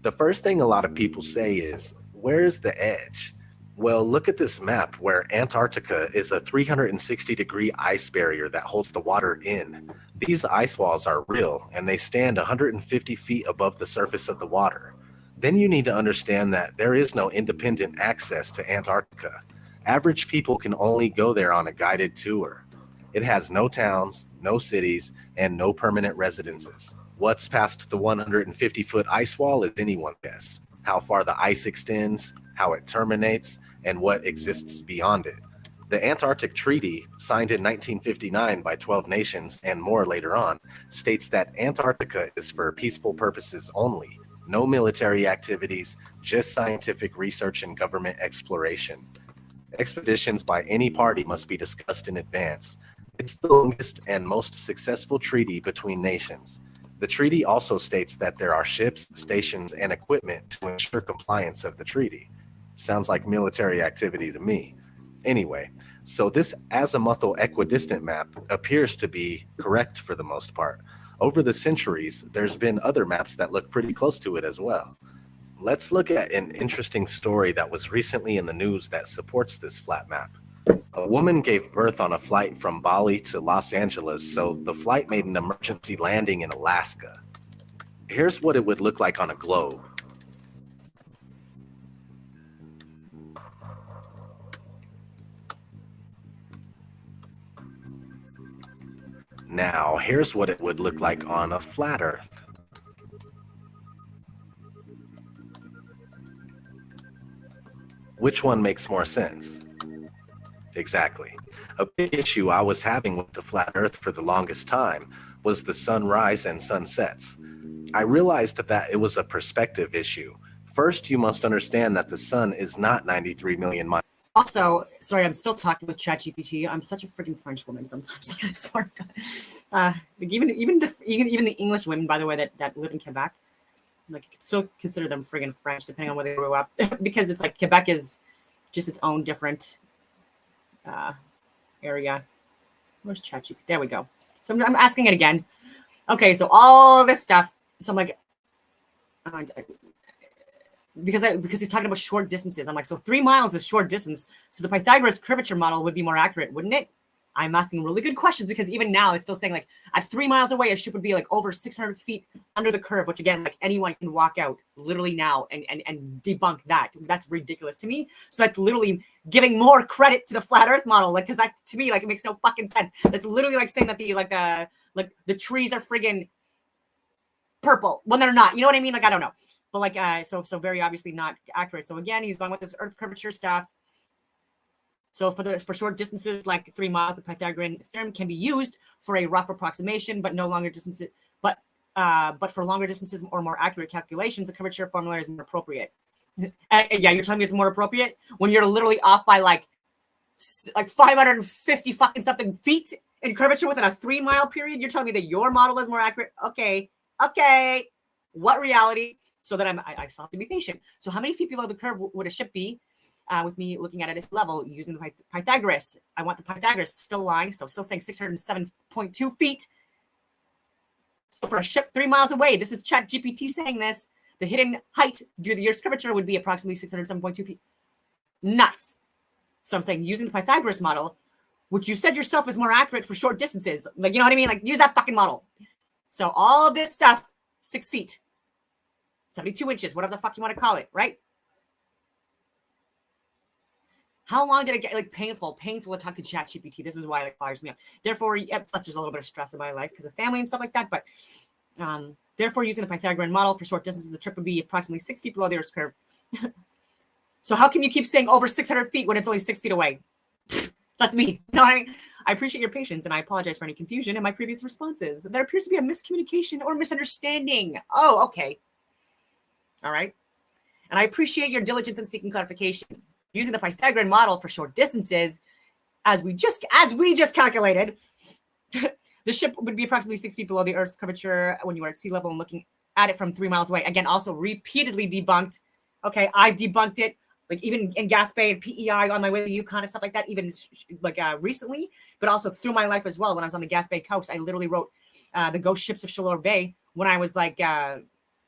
The first thing a lot of people say is, where's the edge? Well, look at this map where Antarctica is a 360-degree ice barrier that holds the water in. These ice walls are real, and they stand 150 feet above the surface of the water. Then you need to understand that there is no independent access to Antarctica. Average people can only go there on a guided tour. It has no towns, no cities, and no permanent residences. What's past the 150-foot ice wall is anyone's guess. How far the ice extends, how it terminates, and what exists beyond it. The Antarctic Treaty, signed in 1959 by 12 nations and more later on, states that Antarctica is for peaceful purposes only. No military activities, just scientific research and government exploration. Expeditions by any party must be discussed in advance. It's the longest and most successful treaty between nations. The treaty also states that there are ships, stations, and equipment to ensure compliance of the treaty. Sounds like military activity to me. Anyway, so this azimuthal equidistant map appears to be correct for the most part. Over the centuries, there's been other maps that look pretty close to it as well. Let's look at an interesting story that was recently in the news that supports this flat map. A woman gave birth on a flight from Bali to Los Angeles, so the flight made an emergency landing in Alaska. Here's what it would look like on a globe. Now, here's what it would look like on a flat Earth. Which one makes more sense? Exactly. A big issue I was having with the flat Earth for the longest time was the sunrise and sunsets. I realized that it was a perspective issue. First, you must understand that the sun is not 93 million miles. Also, sorry, I'm still talking with ChatGPT. I'm such a freaking French woman sometimes. I swear to God. Like even the English women, by the way, that live in Quebec, like you could still consider them friggin' French, depending on where they grew up, because it's like Quebec is just its own different area. Where's ChatGPT? There we go. So I'm asking it again. Okay, so all this stuff. So I'm like, because he's talking about short distances. I'm like, so 3 miles is short distance. So the Pythagoras curvature model would be more accurate, wouldn't it? I'm asking really good questions because even now it's still saying like at 3 miles away, a ship would be like over 600 feet under the curve, which again, like anyone can walk out literally now and debunk that. That's ridiculous to me. So that's literally giving more credit to the flat Earth model, like because that to me like it makes no fucking sense. That's literally like saying that the trees are friggin' purple when they're not. You know what I mean? Like I don't know. But like, so very obviously not accurate. So again, he's going with this Earth curvature stuff. So for short distances, like 3 miles, the Pythagorean theorem can be used for a rough approximation, but no longer distances. But for longer distances or more accurate calculations, the curvature formula is more appropriate. Yeah, you're telling me it's more appropriate when you're literally off by like 550 fucking something feet in curvature within a 3 mile period. You're telling me that your model is more accurate? Okay. What reality? So that I still have to be patient. So how many feet below the curve would a ship be with me looking at it at this level using the Pythagoras? I want the Pythagoras still lying, so still saying 607.2 feet. So for a ship 3 miles away, this is ChatGPT saying this, the hidden height due to the Earth's curvature would be approximately 607.2 feet. Nuts. So I'm saying using the Pythagoras model, which you said yourself is more accurate for short distances. Like, you know what I mean? Like, use that fucking model. So all of this stuff, 6 feet, 72 inches, whatever the fuck you want to call it, right? How long did it get, like, painful to talk to ChatGPT? This is why it fires me up. Therefore, yeah, plus there's a little bit of stress in my life because of family and stuff like that. But therefore, using the Pythagorean model for short distances, the trip would be approximately 6 feet below the Earth's curve. So how can you keep saying over 600 feet when it's only 6 feet away? That's me. You know what I mean? I appreciate your patience, and I apologize for any confusion in my previous responses. There appears to be a miscommunication or misunderstanding. Oh, okay. All right. And I appreciate your diligence in seeking clarification. Using the Pythagorean model for short distances, as we just calculated, the ship would be approximately 6 feet below the Earth's curvature when you are at sea level and looking at it from 3 miles away. Again, also repeatedly debunked. Okay, I've debunked it, like even in Gas Bay and PEI on my way to Yukon and stuff like that, even like recently, but also through my life as well. When I was on the Gas Bay coast, I literally wrote the Ghost Ships of Chaleur Bay when I was like, I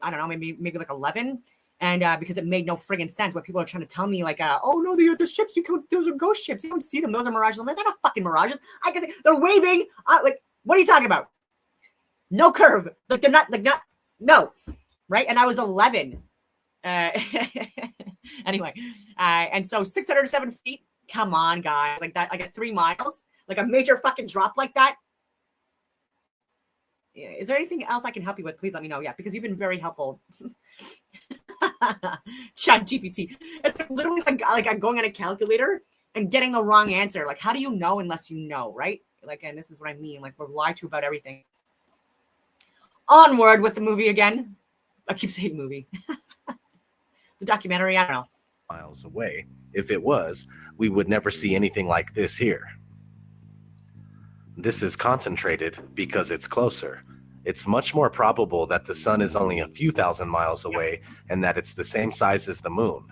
don't know, maybe like 11. And because it made no friggin' sense. What people are trying to tell me, like, oh no, the ships, those are ghost ships. You don't see them. Those are mirages. I'm like, they're not fucking mirages. I guess they're waving. Like, what are you talking about? No curve. Like, they're not, like, not, no. Right? And I was 11. Anyway, and so 607 feet. Come on, guys. Like that, like at 3 miles, like a major fucking drop like that. Is there anything else I can help you with? Please let me know. Yeah, because you've been very helpful. Chat GPT. It's like literally like I'm going on a calculator and getting the wrong answer. Like, how do you know unless you know, right? Like, and this is what I mean. Like, we're lied to about everything. Onward with the movie again. I keep saying movie. The documentary, I don't know. Miles away. If it was, we would never see anything like this here. This is concentrated because it's closer. It's much more probable that the sun is only a few thousand miles away and that it's the same size as the moon.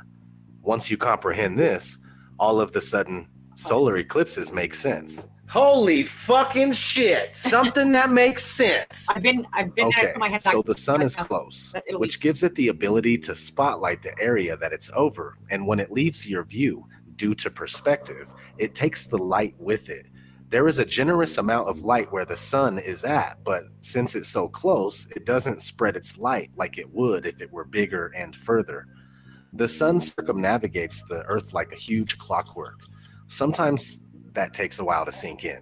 Once you comprehend this, all of the sudden, solar eclipses make sense. Holy fucking shit! Something that makes sense. I've been Okay, there for my head. so the sun is close, which gives it the ability to spotlight the area that it's over, and when it leaves your view, due to perspective, it takes the light with it. There is a generous amount of light where the sun is at, but since it's so close, it doesn't spread its light like it would if it were bigger and further. The sun circumnavigates the Earth like a huge clockwork. Sometimes that takes a while to sink in.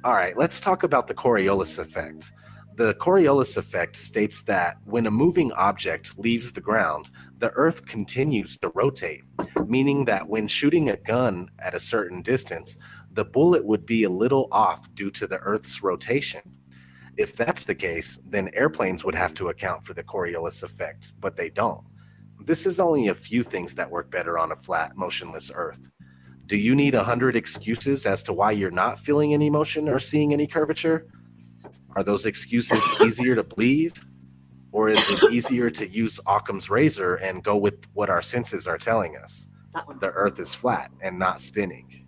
All right, let's talk about the Coriolis effect. The Coriolis effect states that when a moving object leaves the ground, the Earth continues to rotate, meaning that when shooting a gun at a certain distance, the bullet would be a little off due to the Earth's rotation. If that's the case, then airplanes would have to account for the Coriolis effect, but they don't. This is only a few things that work better on a flat, motionless Earth. Do you need 100 excuses as to why you're not feeling any motion or seeing any curvature? Are those excuses easier to believe? Or is it easier to use Occam's razor and go with what our senses are telling us? The Earth is flat and not spinning.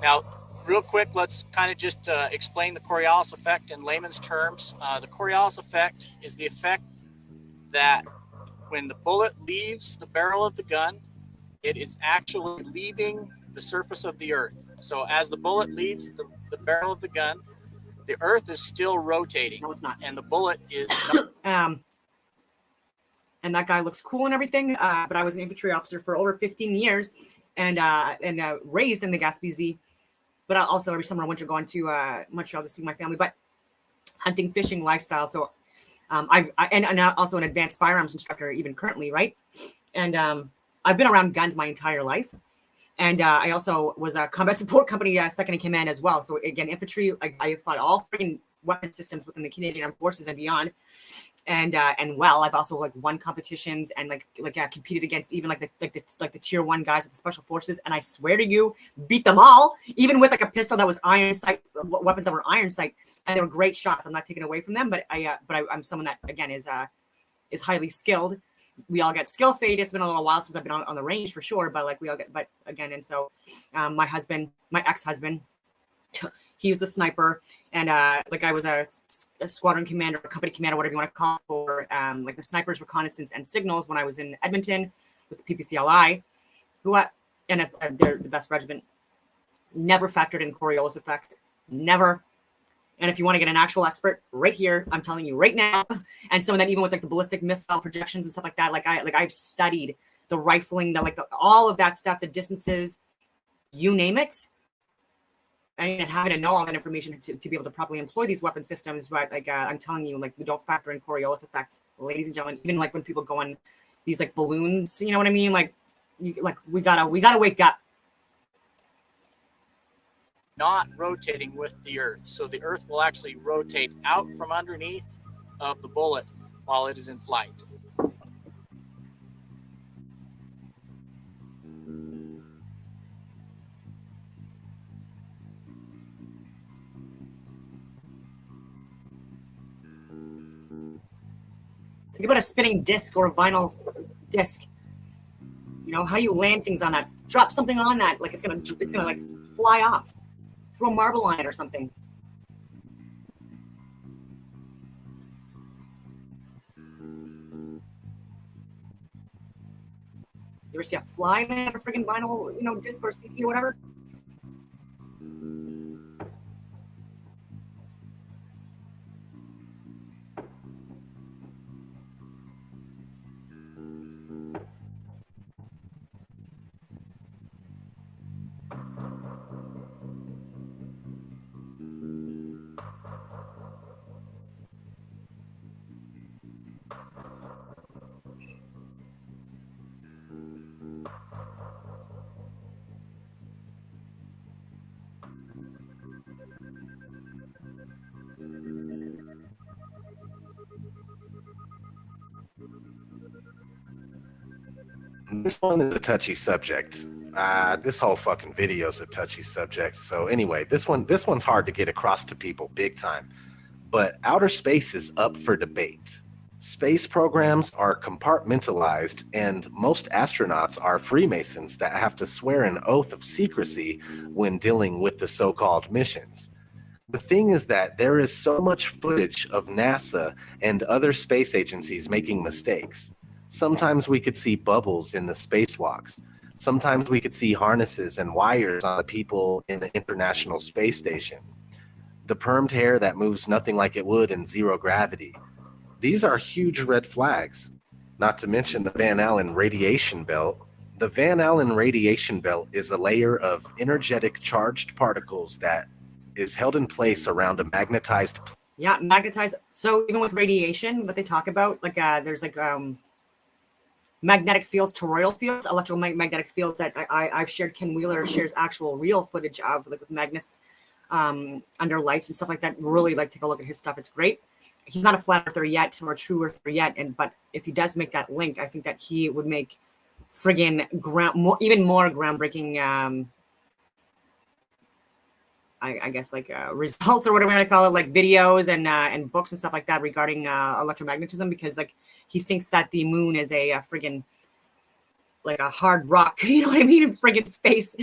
Now, real quick, let's kind of just explain the Coriolis effect in layman's terms. The Coriolis effect is the effect that when the bullet leaves the barrel of the gun, it is actually leaving the surface of the Earth. So as the bullet leaves the barrel of the gun, the Earth is still rotating. No, it's not. And the bullet is... And that guy looks cool and everything, but I was an infantry officer for over 15 years and raised in the Gaspésie. But I also every summer and winter going to Montreal to see my family. But hunting, fishing, lifestyle. So I'm also an advanced firearms instructor even currently, right? And I've been around guns my entire life. And I also was a combat support company second in command as well. So again, infantry, I fought all freaking weapon systems within the Canadian Armed Forces and beyond. And I've also won competitions and competed against even the tier 1 guys at the special forces. And I swear to you, beat them all, even with a pistol that was iron sight, weapons that were iron sight, and they were great shots. I'm not taking away from them, but I'm someone that again is highly skilled. We all get skill fade. It's been a little while since I've been on the range for sure, but we all get, but again, and so my ex-husband, He was a sniper, and like I was a squadron commander, a company commander, whatever you want to call it, for like the snipers, reconnaissance, and signals when I was in Edmonton with the PPCLI, and they're the best regiment. Never factored in Coriolis effect, never. And if you want to get an actual expert, right here, I'm telling you right now, and some of that even with like the ballistic missile projections and stuff like that, I've studied the rifling, all of that stuff, the distances, you name it. And having to know all that information to be able to properly employ these weapon systems, but like I'm telling you, like we don't factor in Coriolis effects, ladies and gentlemen. Even like when people go on these like balloons, you know what I mean? Like, we gotta wake up. Not rotating with the Earth. So the Earth will actually rotate out from underneath of the bullet while it is in flight. Think about a spinning disc or a vinyl disc. You know how you land things on that. Drop something on that, like it's gonna like fly off. Throw a marble on it or something. You ever see a fly land or freaking vinyl, disc or CD or whatever? This one is a touchy subject. This whole fucking video is a touchy subject. So anyway, this one's hard to get across to people big time. But outer space is up for debate. Space programs are compartmentalized, and most astronauts are Freemasons that have to swear an oath of secrecy when dealing with the so-called missions. The thing is that there is so much footage of NASA and other space agencies making mistakes. Sometimes we could see bubbles in the spacewalks. Sometimes we could see harnesses and wires on the people in the International Space Station. The permed hair that moves nothing like it would in zero gravity. These are huge red flags, not to mention the Van Allen radiation belt. The Van Allen radiation belt is a layer of energetic charged particles that is held in place around a magnetized. Yeah, magnetized. So even with radiation, what they talk about, like there's like magnetic fields, toroidal fields, electromagnetic fields that I've shared. Ken Wheeler shares actual real footage of, like with magnets under lights and stuff like that. Really like take a look at his stuff. It's great. He's not a flat earther yet or a true earther yet, but if he does make that link, I think that he would make friggin' even more groundbreaking I guess like results or whatever you want to call it, like videos and books and stuff like that regarding electromagnetism, because like he thinks that the moon is a friggin' like a hard rock, you know what I mean, in friggin' space.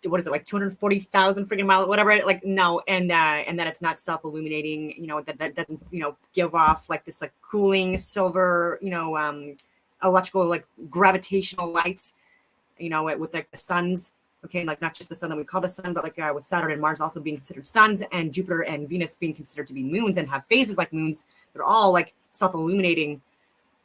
What is it, like 240,000 friggin' miles, whatever? Like no, and that it's not self-illuminating, that doesn't give off like this like cooling silver, electrical like gravitational lights, with like the suns. Okay, like not just the sun that we call the sun, but like with Saturn and Mars also being considered suns, and Jupiter and Venus being considered to be moons and have phases like moons. They're all like self-illuminating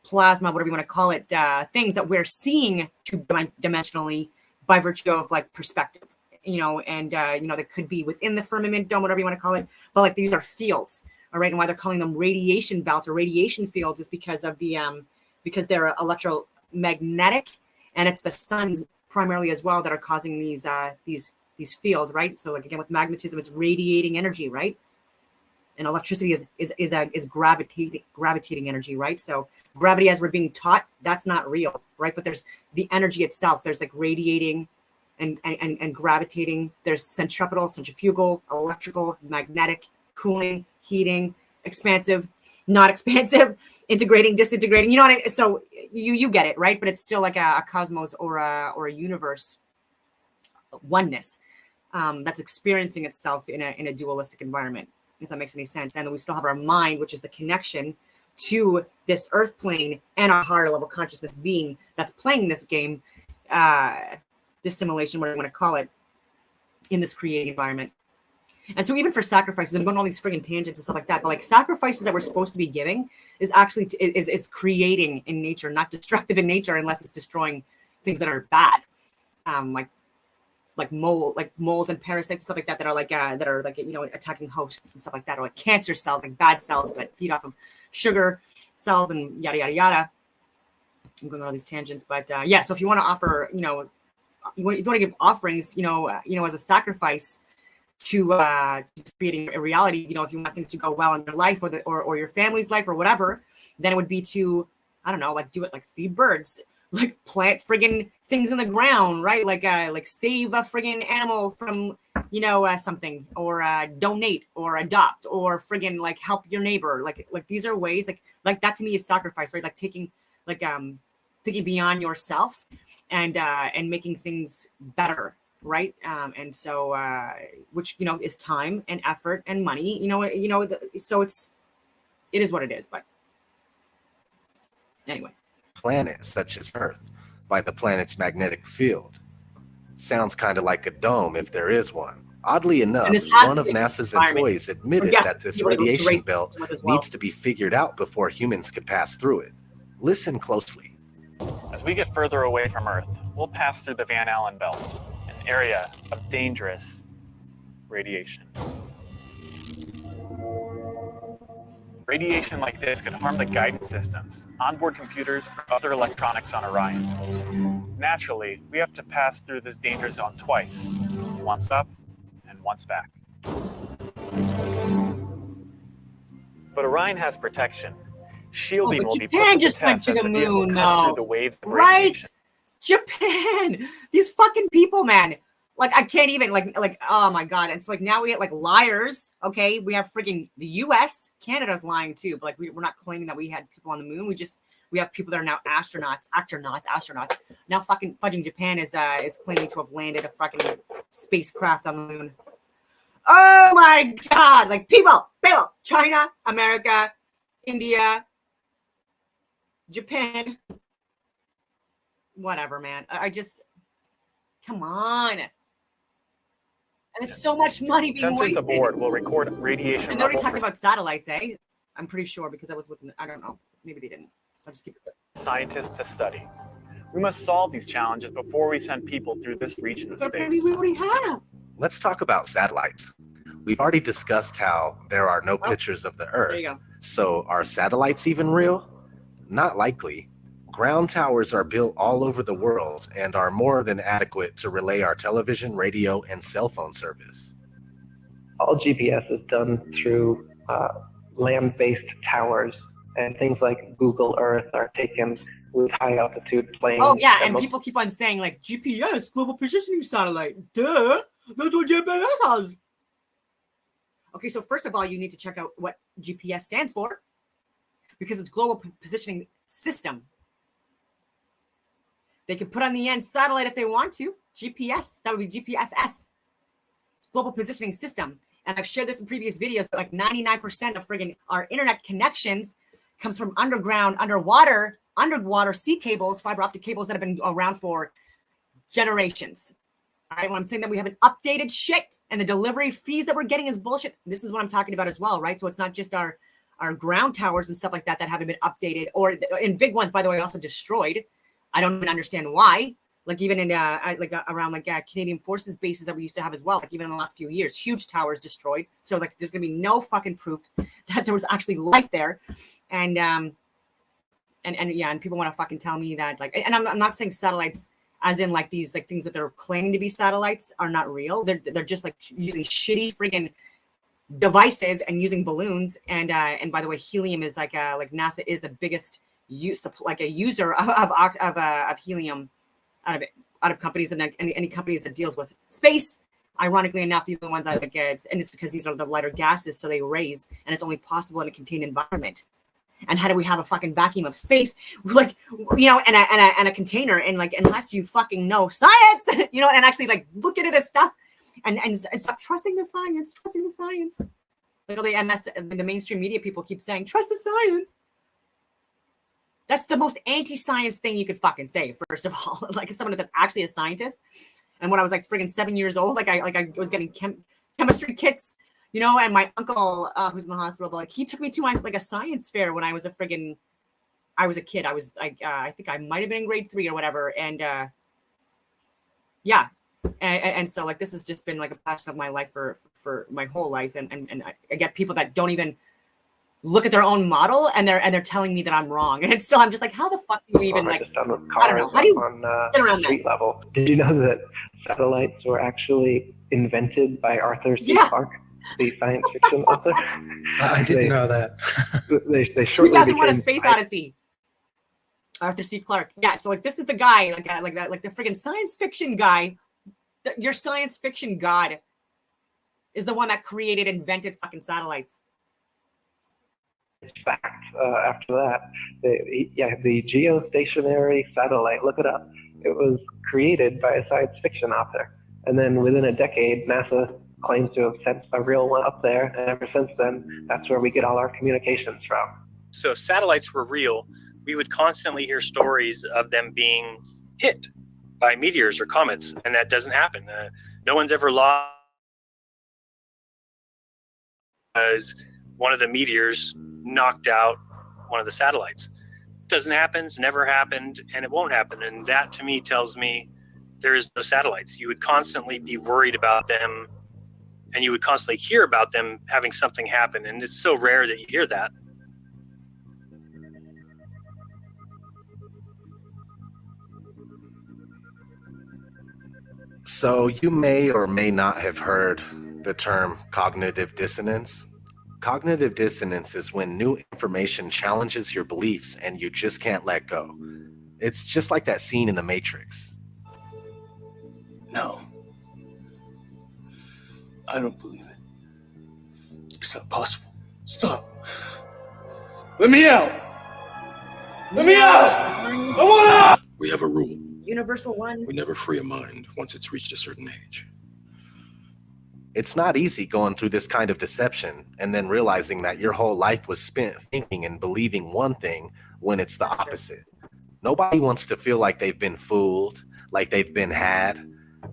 plasma, whatever you want to call it, things that we're seeing two-dimensionally by virtue of like perspective, and that could be within the firmament dome, whatever you want to call it. But like these are fields, all right. And why they're calling them radiation belts or radiation fields is because of the because they're electromagnetic, and it's the sun's primarily as well that are causing these fields, right? So like again with magnetism, it's radiating energy, right? And electricity is gravitating energy, right? So gravity, as we're being taught, that's not real, right? But there's the energy itself. There's like radiating and gravitating. There's centripetal, centrifugal, electrical, magnetic, cooling, heating, expansive, not expansive, integrating, disintegrating. You know what I mean? So you get it, right? But it's still like a cosmos or a universe oneness. that's experiencing itself in a dualistic environment, if that makes any sense. And then we still have our mind, which is the connection to this earth plane and our higher level consciousness being that's playing this game, this simulation, whatever you want to call it, in this creating environment. And so even for sacrifices, I'm going on all these friggin' tangents and stuff like that, but like sacrifices that we're supposed to be giving is actually is creating in nature, not destructive in nature, unless it's destroying things that are bad, like molds and parasites, stuff like that, that are like attacking hosts and stuff like that, or like cancer cells, like bad cells that feed off of sugar cells and yada yada yada. I'm going on all these tangents, but yeah. So if you want to offer, you want to give offerings, as a sacrifice to creating a reality, if you want things to go well in your life or your family's life or whatever, then it would be to, I don't know, like do it, like feed birds, like plant friggin' things in the ground, right? Like save a friggin' animal from, something, or donate or adopt or friggin' like help your neighbor. Like these are ways like that to me is sacrifice, right? Like thinking beyond yourself and making things better. Right. And so, which, is time and effort and money, so it is what it is. But anyway. Planets such as Earth by the planet's magnetic field. Sounds kind of like a dome if there is one. Oddly enough, one of NASA's employees admitted that this radiation belt needs to be figured out before humans could pass through it. Listen closely. As we get further away from Earth, we'll pass through the Van Allen belts, an area of dangerous radiation. Radiation like this could harm the guidance systems, onboard computers, or other electronics on Orion. Naturally, we have to pass through this danger zone twice, once up and once back. But Orion has protection. Shielding will be put Japan to the just went test to as the vehicle moon, cuts though. through the waves of Right? radiation. Japan, these fucking people, man. Like, I can't even, like, oh my God. It's like now we get like liars. Okay. We have freaking the US, Canada's lying too, but like we're not claiming that we had people on the moon. We have people that are now astronauts. Now fucking fudging Japan is claiming to have landed a fucking spacecraft on the moon. Oh my God. Like people, China, America, India, Japan, whatever, man. I just, come on. And there's so much money being Sensors wasted. aboard will record radiation And they already levels talked for about satellites, eh? I'm pretty sure because I was with, I don't know. Maybe they didn't. I'll just keep it. scientists to study. We must solve these challenges before we send people through this region of But space. maybe we already have. Let's talk about satellites. We've already discussed how there are no pictures of the Earth. There you go. So are satellites even real? Not likely. Ground towers are built all over the world and are more than adequate to relay our television, radio, and cell phone service. All GPS is done through land-based towers, and things like Google Earth are taken with high-altitude planes. Oh, yeah, and people keep on saying, like, GPS, Global Positioning Satellite. Duh, that's what GPS has. Okay, so first of all, you need to check out what GPS stands for, because it's Global Positioning System. They can put on the end satellite if they want to. GPS, that would be GPSS. Global Positioning System. And I've shared this in previous videos, but like 99% of friggin' our internet connections comes from underwater sea cables, fiber optic cables that have been around for generations. All right, when I'm saying that we haven't updated shit and the delivery fees that we're getting is bullshit, this is what I'm talking about as well, right? So it's not just our ground towers and stuff like that that haven't been updated, or in big ones, by the way, also destroyed. I don't even understand why. Like even in around Canadian Forces bases that we used to have as well. Like even in the last few years, huge towers destroyed. So like there's gonna be no fucking proof that there was actually life there, and people want to fucking tell me that like, and I'm not saying satellites as in like these like things that they're claiming to be satellites are not real. They're just like using shitty freaking devices and using balloons. And by the way, helium is like NASA is the biggest user of helium out of companies, and then any companies that deals with space. Ironically enough, these are the ones that get, and it's because these are the lighter gases, so they raise, and it's only possible in a contained environment. And how do we have a fucking vacuum of space, like and a container, and like unless you fucking know science, and actually like look into this stuff, and stop trusting the science, trusting the science. Like all the MS, the mainstream media people keep saying, trust the science. That's the most anti-science thing you could fucking say, first of all. Like someone that's actually a scientist. And when I was like friggin' 7 years old, I was getting chemistry kits, you know, and my uncle who's in the hospital, like he took me to like a science fair when I was a kid. I was like, I think I might've been in grade 3 or whatever. And yeah. And so like, this has just been like a passion of my life for my whole life. And I get people that don't even look at their own model and they're telling me that I'm wrong. And it's still, I'm just like, how the fuck do you even like, just done with I don't know. cars How do you on get around street level. Did you know that satellites were actually invented by Arthur C. Clarke, the science fiction author? I didn't know that. They shortly 2001: A became Space Odyssey. Arthur C. Clarke. Yeah, so like this is the guy, like that, like the friggin' science fiction guy. Your science fiction god is the one that invented fucking satellites. fact after that. The geostationary satellite, look it up. It was created by a science fiction author. And then within a decade, NASA claims to have sent a real one up there. And ever since then, that's where we get all our communications from. So if satellites were real, we would constantly hear stories of them being hit by meteors or comets, and that doesn't happen. No one's ever lost because one of the meteors knocked out one of the satellites. It doesn't happen, it's never happened, and it won't happen. And that to me tells me there is no satellites. You would constantly be worried about them, and you would constantly hear about them having something happen. And it's so rare that you hear that. So you may or may not have heard the term cognitive dissonance. Cognitive dissonance is when new information challenges your beliefs and you just can't let go. It's just like that scene in The Matrix. No. I don't believe it. It's not possible. Stop. Let me out! Let me out! I want out! We have a rule. Universal one. We never free a mind once it's reached a certain age. It's not easy going through this kind of deception and then realizing that your whole life was spent thinking and believing one thing when it's the opposite. Nobody wants to feel like they've been fooled, like they've been had.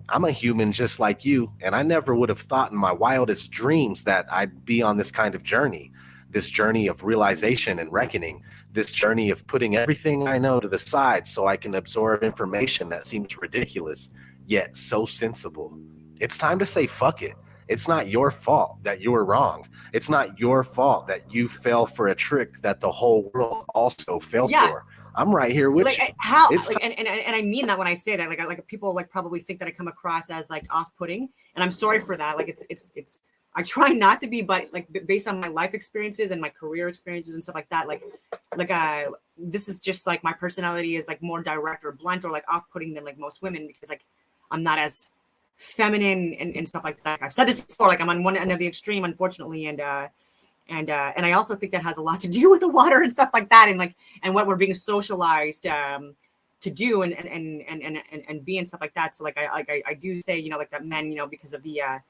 I'm a human just like you, and I never would have thought in my wildest dreams that I'd be on this kind of journey, this journey of realization and reckoning, this journey of putting everything I know to the side so I can absorb information that seems ridiculous, yet so sensible. It's time to say fuck it. It's not your fault that you were wrong. It's not your fault that you fell for a trick that the whole world also fell for. I'm right here with like, you. How? Like, and I mean that when I say that, like people like probably think that I come across as like off-putting, and I'm sorry for that. Like it's. I try not to be, but like based on my life experiences and my career experiences and stuff like that, this is just like my personality is like more direct or blunt or like off-putting than like most women, because like I'm not as feminine and stuff like that. I've said this before, like I'm on one end of the extreme, unfortunately, and I also think that has a lot to do with the water and stuff like that, and what we're being socialized to do and be and stuff like that. So like I do say, you know, like that men, you know, because of the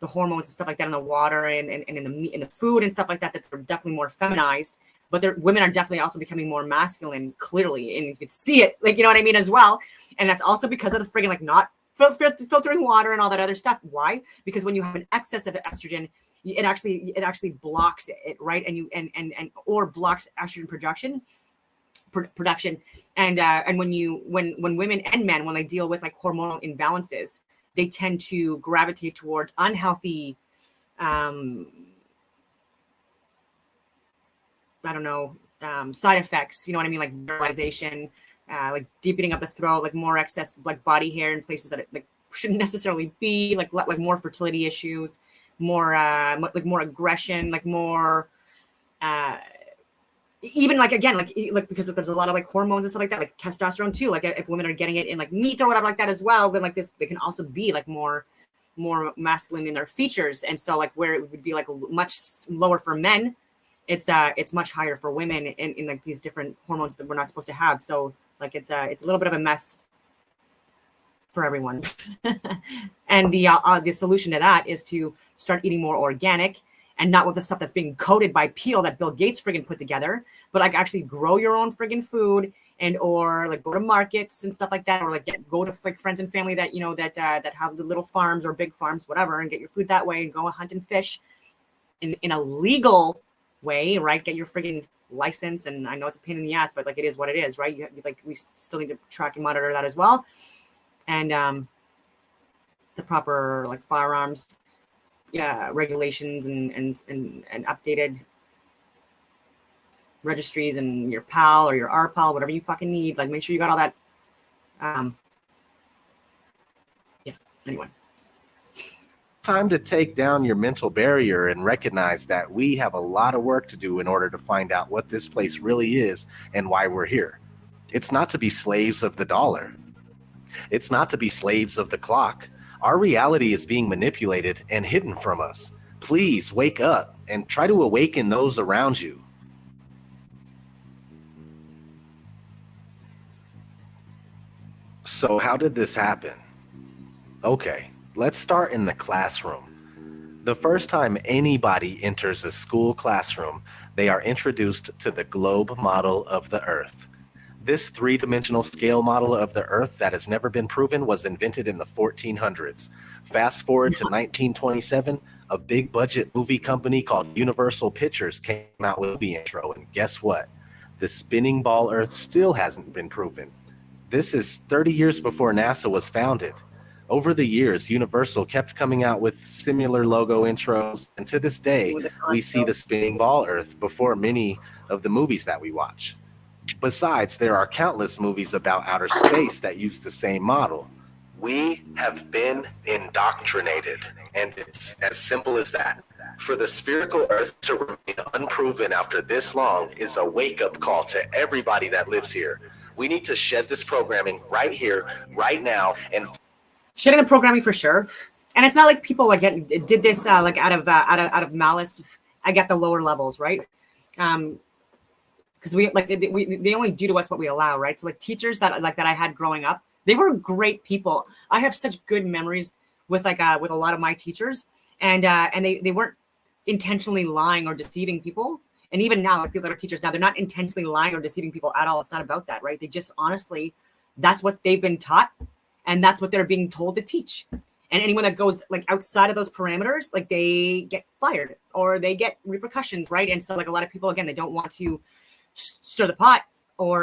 hormones and stuff like that in the water and in the food and stuff like that, that they're definitely more feminized, but women are definitely also becoming more masculine, clearly, and you could see it, like, you know what I mean, as well. And that's also because of the friggin' like not filtering water and all that other stuff. Why? Because when you have an excess of estrogen, it actually blocks it, right? And you or blocks estrogen production. And when women and men, when they deal with like hormonal imbalances, they tend to gravitate towards unhealthy, side effects, you know what I mean? Like virilization, like deepening of the throat, like more excess like body hair in places that it like shouldn't necessarily be, like more fertility issues, more aggression, like more, even like, again, like because there's a lot of like hormones and stuff like that, like testosterone too. Like if women are getting it in like meat or whatever like that as well, then like this, they can also be like more masculine in their features. And so like where it would be like much lower for men, it's much higher for women in like these different hormones that we're not supposed to have. So like it's a little bit of a mess. for everyone. And the solution to that is to start eating more organic and not with the stuff that's being coated by peel that Bill Gates friggin' put together, but like actually grow your own friggin' food and or like go to markets and stuff like that, or like go to like friends and family that that have the little farms or big farms, whatever, and get your food that way and go hunt and fish in a legal way, right? Get your friggin' license. And I know it's a pain in the ass, but like it is what it is, right? Like we still need to track and monitor that as well, and the proper like firearms regulations and updated registries and your PAL or your RPAL, whatever you fucking need. Like make sure you got all that. Anyway. Time to take down your mental barrier and recognize that we have a lot of work to do in order to find out what this place really is and why we're here. It's not to be slaves of the dollar. It's not to be slaves of the clock. Our reality is being manipulated and hidden from us. Please wake up and try to awaken those around you. So how did this happen? Okay, let's start in the classroom. The first time anybody enters a school classroom, they are introduced to the globe model of the Earth. This three-dimensional scale model of the Earth that has never been proven was invented in the 1400s. Fast forward to 1927, a big budget movie company called Universal Pictures came out with the intro, and guess what? The spinning ball Earth still hasn't been proven. This is 30 years before NASA was founded. Over the years, Universal kept coming out with similar logo intros, and to this day, we see the spinning ball Earth before many of the movies that we watch. Besides, there are countless movies about outer space that use the same model. We have been indoctrinated, and it's as simple as that. For the spherical Earth to remain unproven after this long is a wake-up call to everybody that lives here. We need to shed this programming right here, right now, and shedding the programming for sure. And it's not like people like did this like out of malice. I get the lower levels, right? Because they only do to us what we allow, right? So like teachers that I had growing up, they were great people. I have such good memories with a lot of my teachers, and they weren't intentionally lying or deceiving people. And even now, like people that are teachers now, they're not intentionally lying or deceiving people at all. It's not about that, right? They just honestly, that's what they've been taught, and that's what they're being told to teach. And anyone that goes like outside of those parameters, like they get fired or they get repercussions, right? And so like a lot of people, again, they don't want to stir the pot or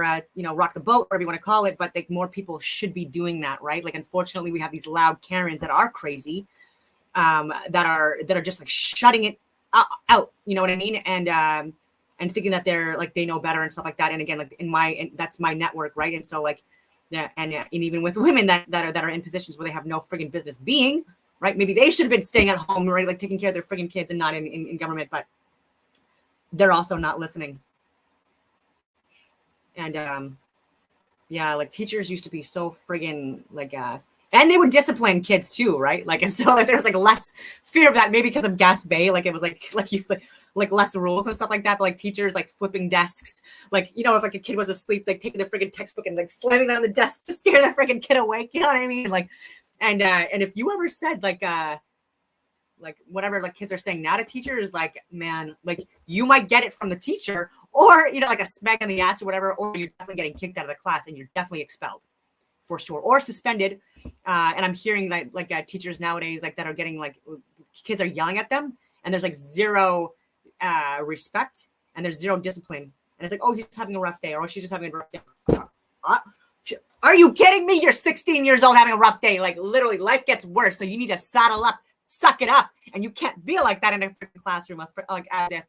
rock the boat, whatever you want to call it, but like more people should be doing that, right? Like unfortunately we have these loud Karens that are crazy, that are just like shutting it out, you know what I mean? And thinking that they're like they know better and stuff like that. And again, like that's my network, right? And so like and even with women that are in positions where they have no friggin' business being, right? Maybe they should have been staying at home, right? Like taking care of their friggin' kids and not in government, but they're also not listening. And like teachers used to be so friggin' like and they would discipline kids too, right? Like, and so like there's like less fear of that, maybe because of Gas Bay, like it was like less rules and stuff like that. But like teachers like flipping desks, like if like a kid was asleep, like taking the friggin' textbook and like slamming it on the desk to scare the friggin' kid awake. You know what I mean? Like, and if you ever said like whatever like kids are saying now to teachers, like man, like you might get it from the teacher, or like a smack in the ass or whatever, or you're definitely getting kicked out of the class and you're definitely expelled for sure, or suspended. And I'm hearing like teachers nowadays like that are getting like kids are yelling at them and there's like zero respect and there's zero discipline, and it's like, oh, he's just having a rough day, or oh, she's just having a rough day. Are you kidding me? You're 16 years old having a rough day. Like literally life gets worse, so you need to saddle up, suck it up, and you can't be like that in a classroom, like as if,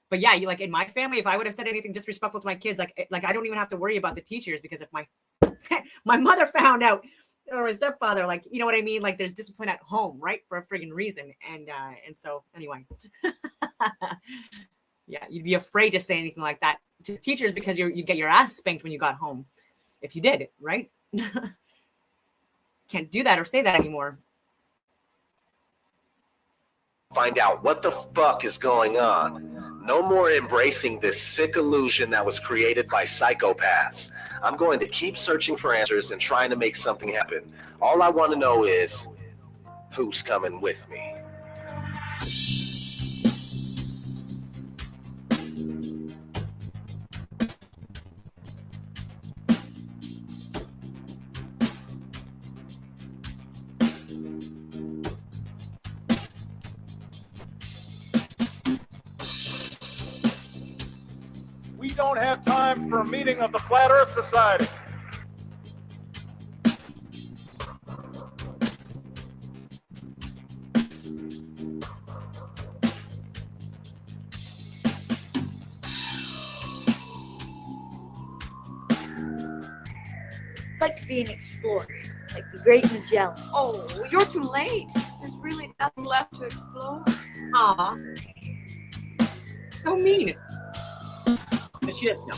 but yeah, you like in my family, if I would have said anything disrespectful to my kids, like I don't even have to worry about the teachers, because if my mother found out, or my stepfather, like, you know what I mean? Like there's discipline at home, right? For a friggin' reason. And so anyway, yeah, you'd be afraid to say anything like that to teachers because you get your ass spanked when you got home. If you did, right? Can't do that or say that anymore. Find out what the fuck is going on. No more embracing this sick illusion that was created by psychopaths. I'm going to keep searching for answers and trying to make something happen. All I want to know is, who's coming with me? We don't have time for a meeting of the Flat Earth Society. I'd like to be an explorer, like the Great Magellan. Oh, you're too late. There's really nothing left to explore. Aw. So mean. But she doesn't know.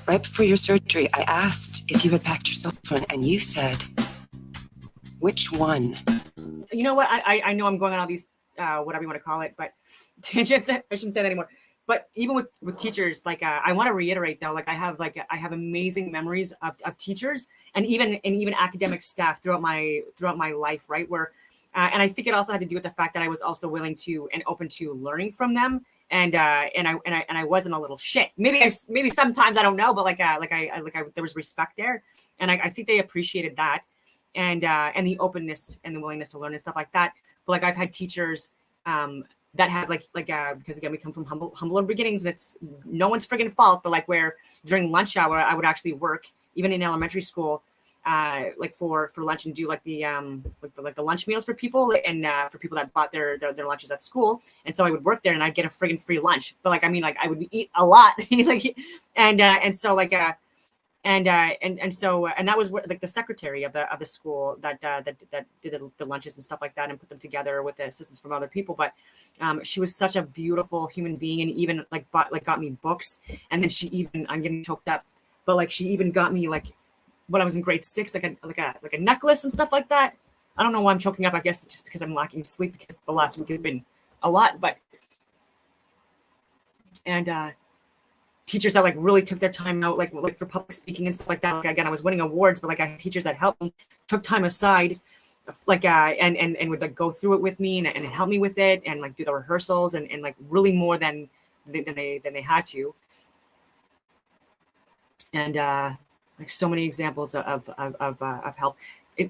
Right before your surgery, I asked if you had packed your cell phone, and you said, which one? You know what? I know I'm going on all these, whatever you want to call it, but tangents. I shouldn't say that anymore. But even with teachers, like I want to reiterate though, I have amazing memories of teachers and even academic staff throughout my life, right? Where, and I think it also had to do with the fact that I was also willing to and open to learning from them. And I wasn't a little shit. Maybe sometimes I don't know, but there was respect there, and I think they appreciated that, and the openness and the willingness to learn and stuff like that. But I've had teachers that have because again we come from humbler beginnings, and it's no one's friggin' fault. But where during lunch hour I would actually work even in elementary school, for lunch and do the lunch meals for people and for people that bought their lunches at school. And so I would work there and I'd get a friggin' free lunch. But I would eat a lot, and that was the secretary of the school that did the lunches and stuff like that and put them together with the assistance from other people. But she was such a beautiful human being, and even got me books. And then I'm getting choked up, but she even got me when I was in grade 6, like a necklace and stuff like that. I don't know why I'm choking up. I guess it's just because I'm lacking sleep because the last week has been a lot. But teachers that really took their time out, for public speaking and stuff like that. Again, I was winning awards, but I had teachers that helped me, took time aside, and would go through it with me and help me with it and do the rehearsals and really more than they had to. And so many examples of help,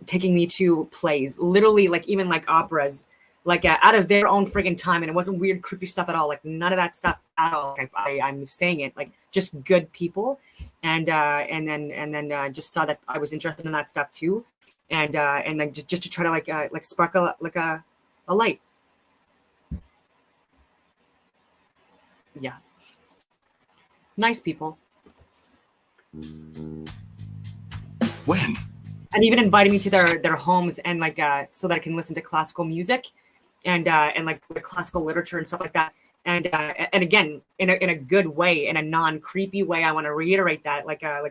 taking me to plays, literally even operas, out of their own friggin' time, and it wasn't weird, creepy stuff at all. None of that stuff at all. I'm saying it just good people, and then just saw that I was interested in that stuff too, and then just to try to spark a light. Yeah, nice people. When? And even invited me to their homes and so that I can listen to classical music and classical literature and stuff like that. And again, in a good way, in a non-creepy way. I want to reiterate that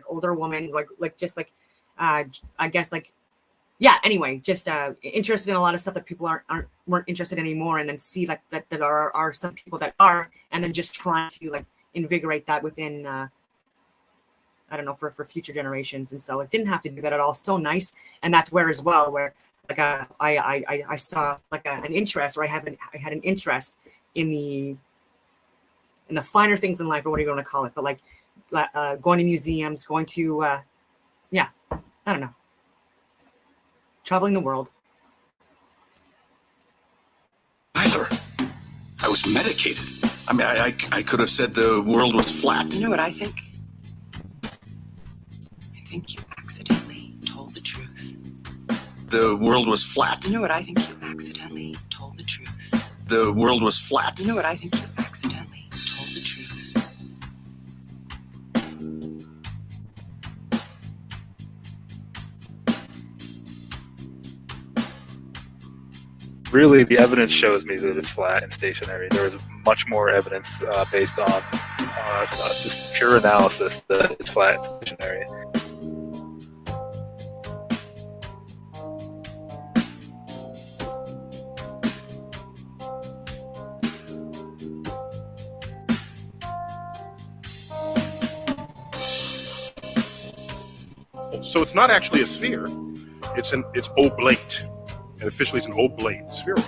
older woman, I guess yeah, anyway, just interested in a lot of stuff that people weren't interested in anymore, and then see that there are some people that are, and then just trying to invigorate that within I don't know, for future generations. And so it didn't have to do that at all. So nice. And that's where as well, where I saw an interest, or I had an interest in the finer things in life, or what are you going to call it? But going to museums, going to yeah, I don't know. Traveling the world. Tyler, I was medicated. I mean, I could have said the world was flat. You know what I think? I think you accidentally told the truth. The world was flat. You know what I think? You accidentally told the truth. The world was flat. You know what I think? You accidentally told the truth. Really, the evidence shows me that it's flat and stationary. There is much more evidence based on just pure analysis that it's flat and stationary. So it's not actually a sphere. It's oblate. And officially it's an oblate spheroid.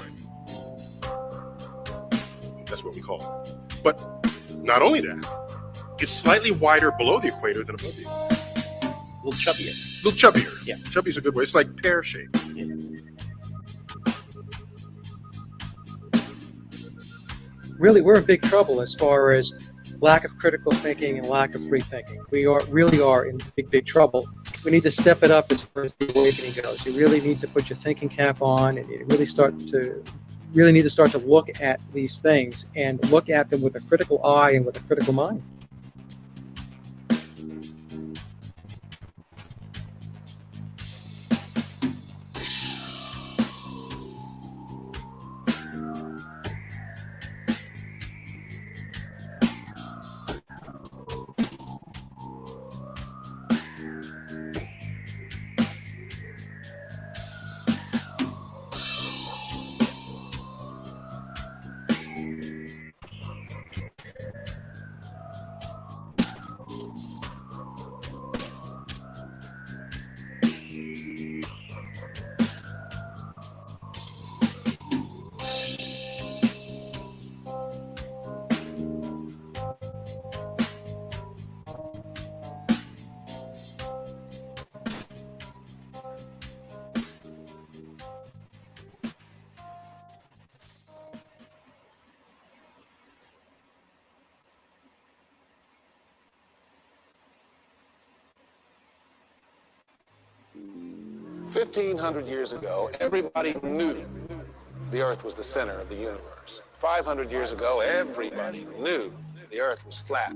That's what we call it. But not only that, it's slightly wider below the equator than above the equator. A little chubbier. A little chubbier. Yeah. Chubby is a good way. It's like pear-shaped. Yeah. Really, we're in big trouble as far as lack of critical thinking and lack of free thinking. We really are in big trouble. We need to step it up as far as the awakening goes. You really need to put your thinking cap on, and you really need to start to look at these things and look at them with a critical eye and with a critical mind. – 1,500 years ago, everybody knew the Earth was the center of the universe. 500 years ago, everybody knew the Earth was flat.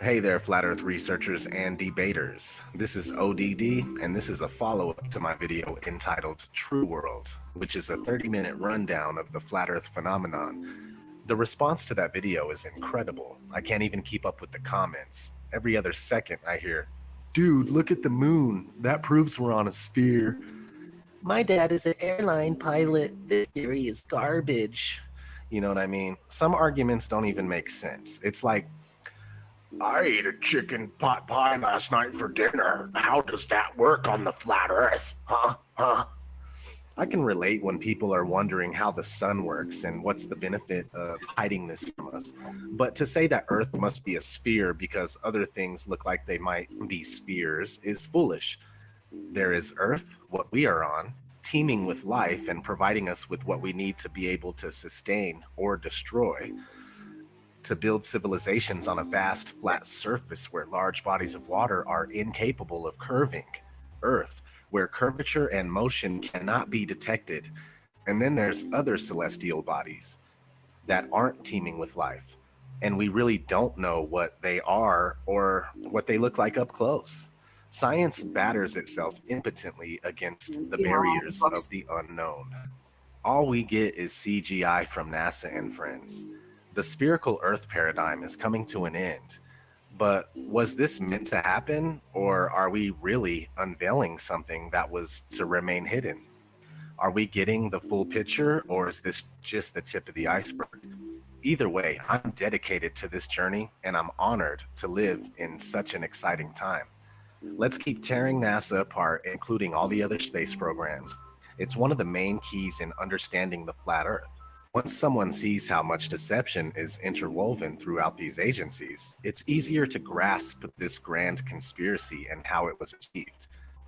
Hey there, Flat Earth researchers and debaters. This is ODD, and this is a follow-up to my video entitled True World, which is a 30-minute rundown of the Flat Earth phenomenon. The response to that video is incredible. I can't even keep up with the comments. Every other second I hear, "Dude, look at the moon. That proves we're on a sphere." "My dad is an airline pilot. This theory is garbage." You know what I mean? Some arguments don't even make sense. It's like, "I ate a chicken pot pie last night for dinner. How does that work on the flat Earth? Huh? I can relate when people are wondering how the sun works and what's the benefit of hiding this from us. But to say that Earth must be a sphere because other things look like they might be spheres is foolish. There is Earth, what we are on, teeming with life and providing us with what we need to be able to sustain or destroy. To build civilizations on a vast flat surface where large bodies of water are incapable of curving. Earth, where curvature and motion cannot be detected. And then there's other celestial bodies that aren't teeming with life. And we really don't know what they are or what they look like up close. Science batters itself impotently against the barriers of the unknown. All we get is CGI from NASA and friends. The spherical Earth paradigm is coming to an end. But was this meant to happen, or are we really unveiling something that was to remain hidden? Are we getting the full picture, or is this just the tip of the iceberg? Either way, I'm dedicated to this journey, and I'm honored to live in such an exciting time. Let's keep tearing NASA apart, including all the other space programs. It's one of the main keys in understanding the flat Earth. Once someone sees how much deception is interwoven throughout these agencies, it's easier to grasp this grand conspiracy and how it was achieved.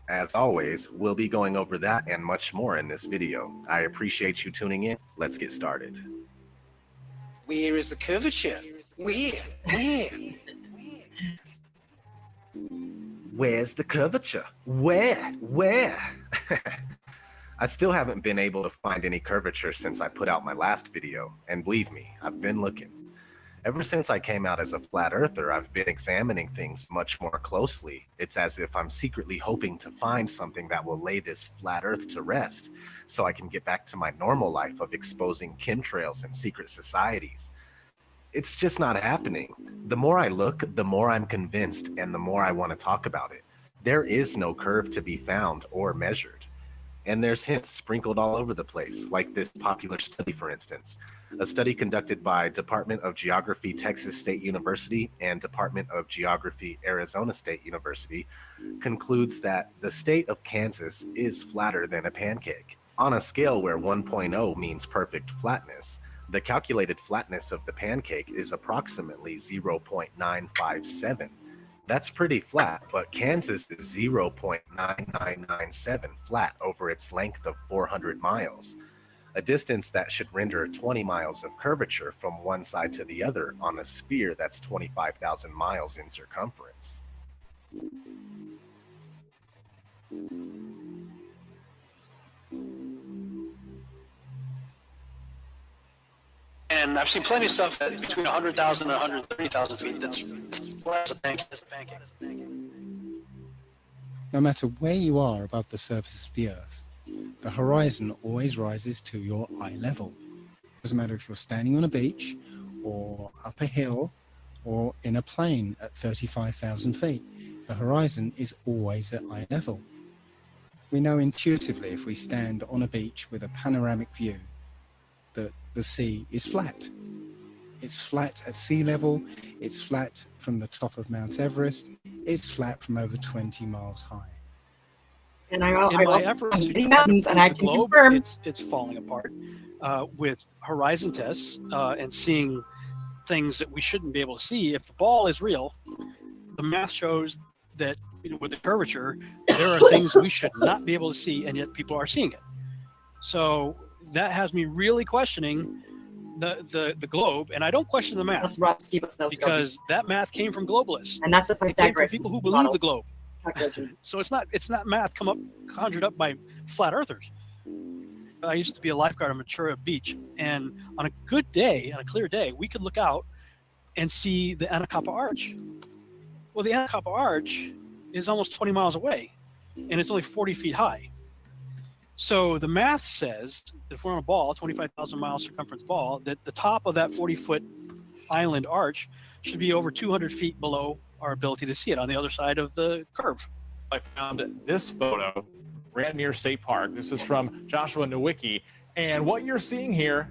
As always, we'll be going over that and much more in this video. I appreciate you tuning in. Let's get started. Where is the curvature? Where? Where's the curvature? Where? I still haven't been able to find any curvature since I put out my last video, and believe me, I've been looking. Ever since I came out as a flat earther, I've been examining things much more closely. It's as if I'm secretly hoping to find something that will lay this flat earth to rest, so I can get back to my normal life of exposing chemtrails and secret societies. It's just not happening. The more I look, the more I'm convinced, and the more I want to talk about it. There is no curve to be found or measured. And there's hints sprinkled all over the place, like this popular study, for instance. A study conducted by Department of Geography, Texas State University, and Department of Geography, Arizona State University, concludes that the state of Kansas is flatter than a pancake. On a scale where 1.0 means perfect flatness, the calculated flatness of the pancake is approximately 0.957. That's pretty flat, but Kansas is 0.9997 flat over its length of 400 miles, a distance that should render 20 miles of curvature from one side to the other on a sphere that's 25,000 miles in circumference. And I've seen plenty of stuff at between 100,000 and 130,000 feet that's flat as a pancake. No matter where you are above the surface of the Earth, the horizon always rises to your eye level. Doesn't matter if you're standing on a beach, or up a hill, or in a plane at 35,000 feet. The horizon is always at eye level. We know intuitively if we stand on a beach with a panoramic view that the sea is flat. It's flat at sea level, it's flat from the top of Mount Everest, it's flat from over 20 miles high. And I In my also efforts found to many try to mountains, and prove I the can globe, confirm it's falling apart with horizon tests and seeing things that we shouldn't be able to see. If the ball is real, the math shows that with the curvature, there are things we should not be able to see, and yet people are seeing it. So that has me really questioning the globe, and I don't question the math because that math came from globalists, and that's the it came from Pythagoras people who believe model the globe. calculations. So it's not math conjured up by flat earthers. I used to be a lifeguard on Ventura Beach, and on a good day, on a clear day, we could look out and see the Anacapa Arch. Well, the Anacapa Arch is almost 20 miles away, and it's only 40 feet high. So the math says that if we're on a ball, 25,000 mile circumference ball, that the top of that 40-foot island arch should be over 200 feet below our ability to see it on the other side of the curve. I found this photo ran near State Park. This is from Joshua Nowicki, and what you're seeing here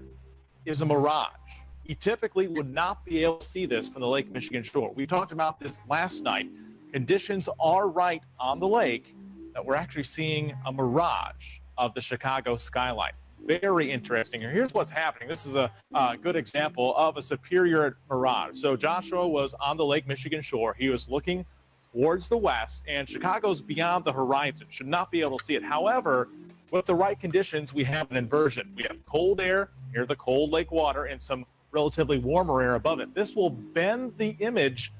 is a mirage. You typically would not be able to see this from the Lake Michigan shore. We talked about this last night. Conditions are right on the lake that we're actually seeing a mirage of the Chicago skyline. Very interesting. Here's what's happening. This is a good example of a superior mirage. So Joshua was on the Lake Michigan shore. He was looking towards the west, and Chicago's beyond the horizon. Should not be able to see it. However, with the right conditions, we have an inversion. We have cold air near the cold lake water and some relatively warmer air above it. This will bend the image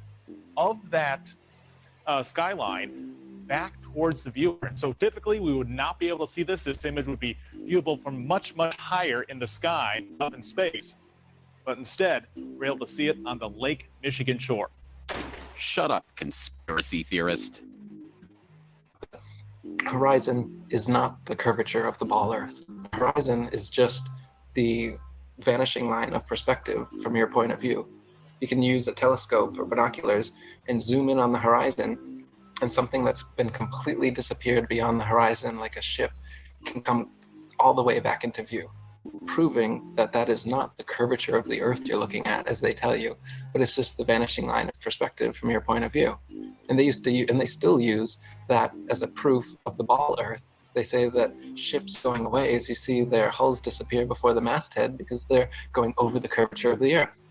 of that skyline back towards the viewer. And so typically we would not be able to see this. This image would be viewable from much, much higher in the sky, up in space. But instead, we're able to see it on the Lake Michigan shore. Shut up, conspiracy theorist. Horizon is not the curvature of the ball Earth. Horizon is just the vanishing line of perspective from your point of view. You can use a telescope or binoculars and zoom in on the horizon, and something that's been completely disappeared beyond the horizon, like a ship, can come all the way back into view, proving that that is not the curvature of the Earth you're looking at, as they tell you, but it's just the vanishing line of perspective from your point of view. And they used to, and they still use that as a proof of the ball Earth. They say that ships going away as you see their hulls disappear before the masthead because they're going over the curvature of the Earth.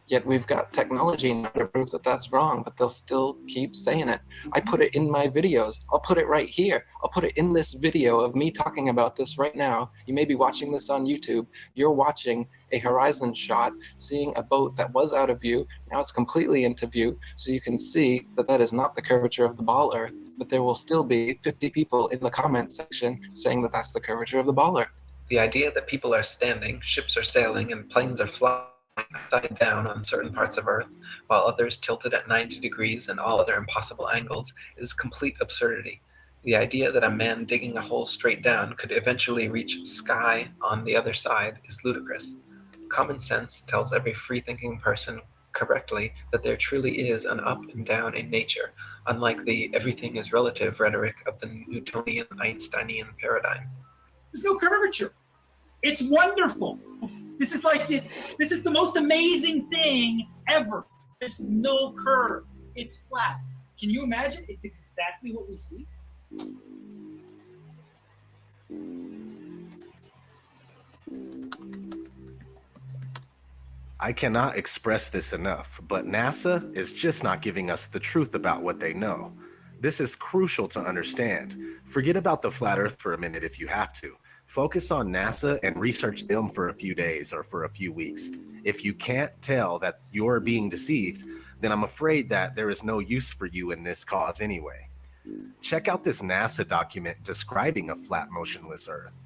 Yet we've got technology now to prove that that's wrong, but they'll still keep saying it. I put it in my videos. I'll put it right here. I'll put it in this video of me talking about this right now. You may be watching this on YouTube. You're watching a horizon shot, seeing a boat that was out of view. Now it's completely into view, so you can see that that is not the curvature of the ball Earth, but there will still be 50 people in the comment section saying that that's the curvature of the ball Earth. The idea that people are standing, ships are sailing, and planes are flying upside down on certain parts of Earth, while others tilted at 90 degrees and all other impossible angles, is complete absurdity. The idea that a man digging a hole straight down could eventually reach sky on the other side is ludicrous. Common sense tells every free-thinking person correctly that there truly is an up and down in nature, unlike the everything is relative rhetoric of the Newtonian Einsteinian paradigm. There's no curvature. It's wonderful. This is like this is the most amazing thing ever. There's no curve. It's flat. Can you imagine? It's exactly what we see. I cannot express this enough, but NASA is just not giving us the truth about what they know. This is crucial to understand. Forget about the flat Earth for a minute if you have to. Focus on NASA and research them for a few days or for a few weeks. If you can't tell that you're being deceived, then I'm afraid that there is no use for you in this cause anyway. Check out this NASA document describing a flat, motionless Earth.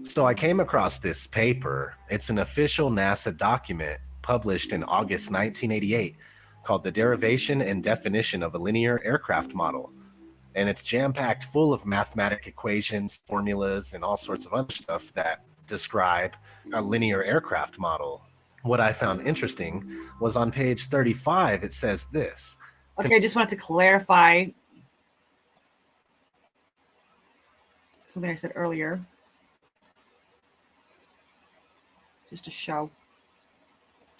So I came across this paper. It's an official NASA document published in August 1988 called The Derivation and Definition of a Linear Aircraft Model. And it's jam-packed full of mathematic equations, formulas, and all sorts of other stuff that describe a linear aircraft model. What I found interesting was on page 35, it says this. Okay, I just wanted to clarify something I said earlier. Just to show.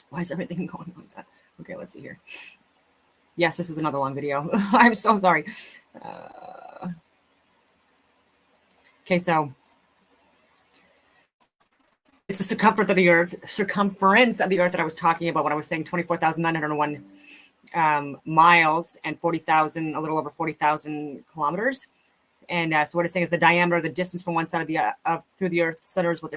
Why is everything going like that? Okay, let's see here. Yes, this is another long video. I'm so sorry. Okay, so it's the circumference of the Earth that I was talking about when I was saying 24,901 miles and 40,000, a little over 40,000 kilometers. And so what it's saying is the diameter, the distance from one side of the through the Earth's center is what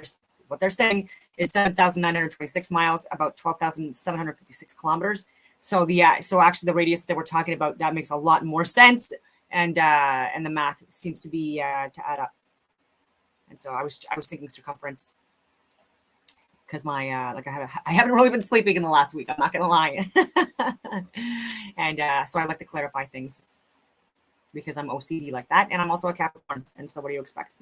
they're saying is 7,926 miles, about 12,756 kilometers. So so actually the radius that we're talking about, that makes a lot more sense, and the math seems to be to add up. And so I was thinking circumference, because my I haven't really been sleeping in the last week. I'm not gonna lie, and so I like to clarify things because I'm OCD like that, and I'm also a Capricorn. And so what do you expect?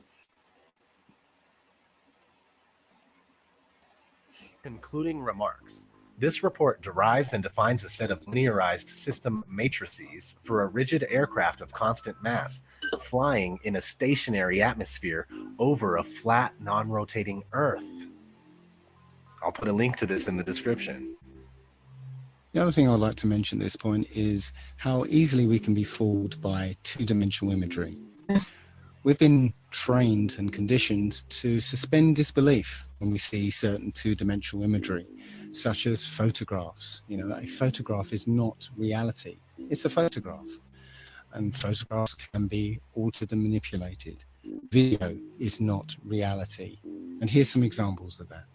Concluding remarks. This report derives and defines a set of linearized system matrices for a rigid aircraft of constant mass flying in a stationary atmosphere over a flat, non-rotating Earth. I'll put a link to this in the description. The other thing I'd like to mention at this point is how easily we can be fooled by two-dimensional imagery. We've been trained and conditioned to suspend disbelief when we see certain two-dimensional imagery, such as photographs. You know, a photograph is not reality. It's a photograph. And photographs can be altered and manipulated. Video is not reality. And here's some examples of that.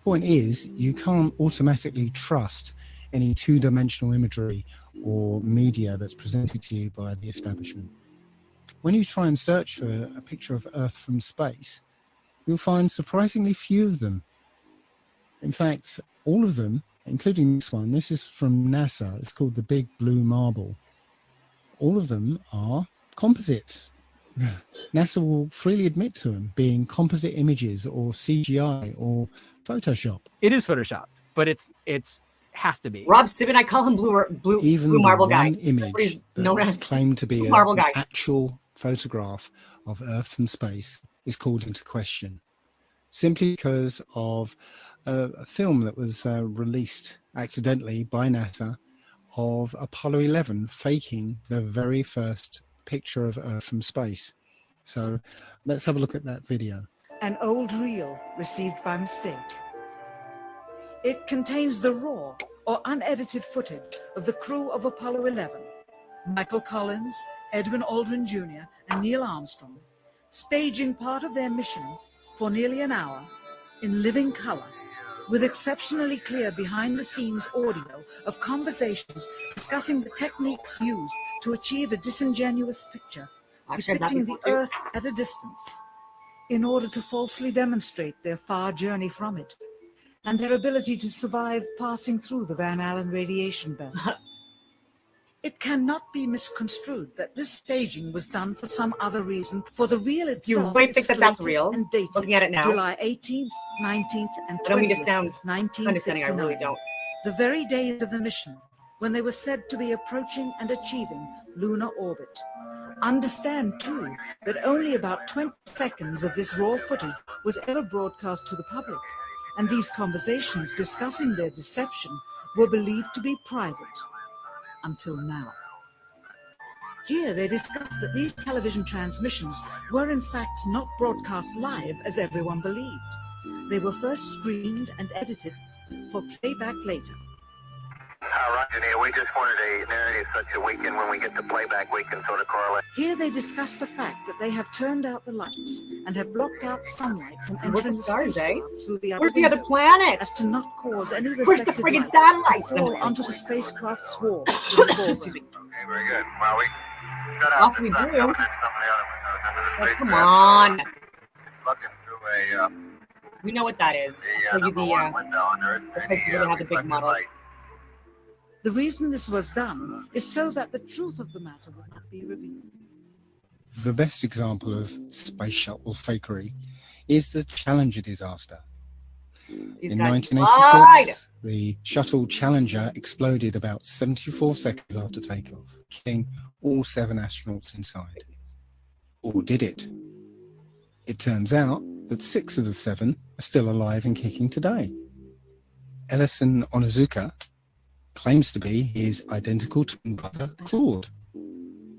Point is, you can't automatically trust any two-dimensional imagery or media that's presented to you by the establishment. When you try and search for a picture of Earth from space, you'll find surprisingly few of them. In fact, all of them, including this one, this is from NASA, it's called the Big Blue Marble. All of them are composites. NASA will freely admit to them being composite images or CGI or Photoshop. It is Photoshop, but it's has to be. Rob Sibin, I call him blue marble guy. Even the one image known that as is claimed to be blue marble an guy. actual photograph of Earth from space is called into question, simply because of a film that was released accidentally by NASA of Apollo 11 faking the very first picture of Earth from space. So let's have a look at that video. An old reel received by mistake. It contains the raw or unedited footage of the crew of Apollo 11, Michael Collins, Edwin Aldrin Jr., and Neil Armstrong, staging part of their mission for nearly an hour in living color, with exceptionally clear behind-the-scenes audio of conversations discussing the techniques used to achieve a disingenuous picture depicting the Earth at a distance, in order to falsely demonstrate their far journey from it, and their ability to survive passing through the Van Allen radiation belts. It cannot be misconstrued that this staging was done for some other reason, for the reel itself You really think that that's slated real? and dated Looking at it now, July 18th, 19th, and 20th, I don't mean to sound 1969, condescending. I really don't. the very days of the mission, when they were said to be approaching and achieving lunar orbit. Understand, too, that only about 20 seconds of this raw footage was ever broadcast to the public, and these conversations discussing their deception were believed to be private. Until now. Here they discuss that these television transmissions were in fact not broadcast live as everyone believed. They were first screened and edited for playback later. Roger, Neil, we just wanted a narrative such that we can, when we get the playback, we can sort of correlate. Here they discuss the fact that they have turned out the lights and have blocked out sunlight from entering the spacecraft through the Where's the other planet? as to not cause any Where's the reflected friggin' light satellites? to fall onto the spacecraft's wall. Excuse me. Okay, very good. Well, we shut out Awfully the sun blue. coming in some of the other windows into the Oh, spacecraft. come on. Looking through a We know what that is. I'll show you number one window under it. the places where they have the big models. The reason this was done is so that the truth of the matter would not be revealed. The best example of space shuttle fakery is the Challenger disaster. These In guys 1986, the shuttle Challenger exploded about 74 seconds after takeoff, killing all 7 astronauts inside. Or did it? It turns out that 6 of the 7 are still alive and kicking today. Ellison Onizuka claims to be his identical twin brother, Claude.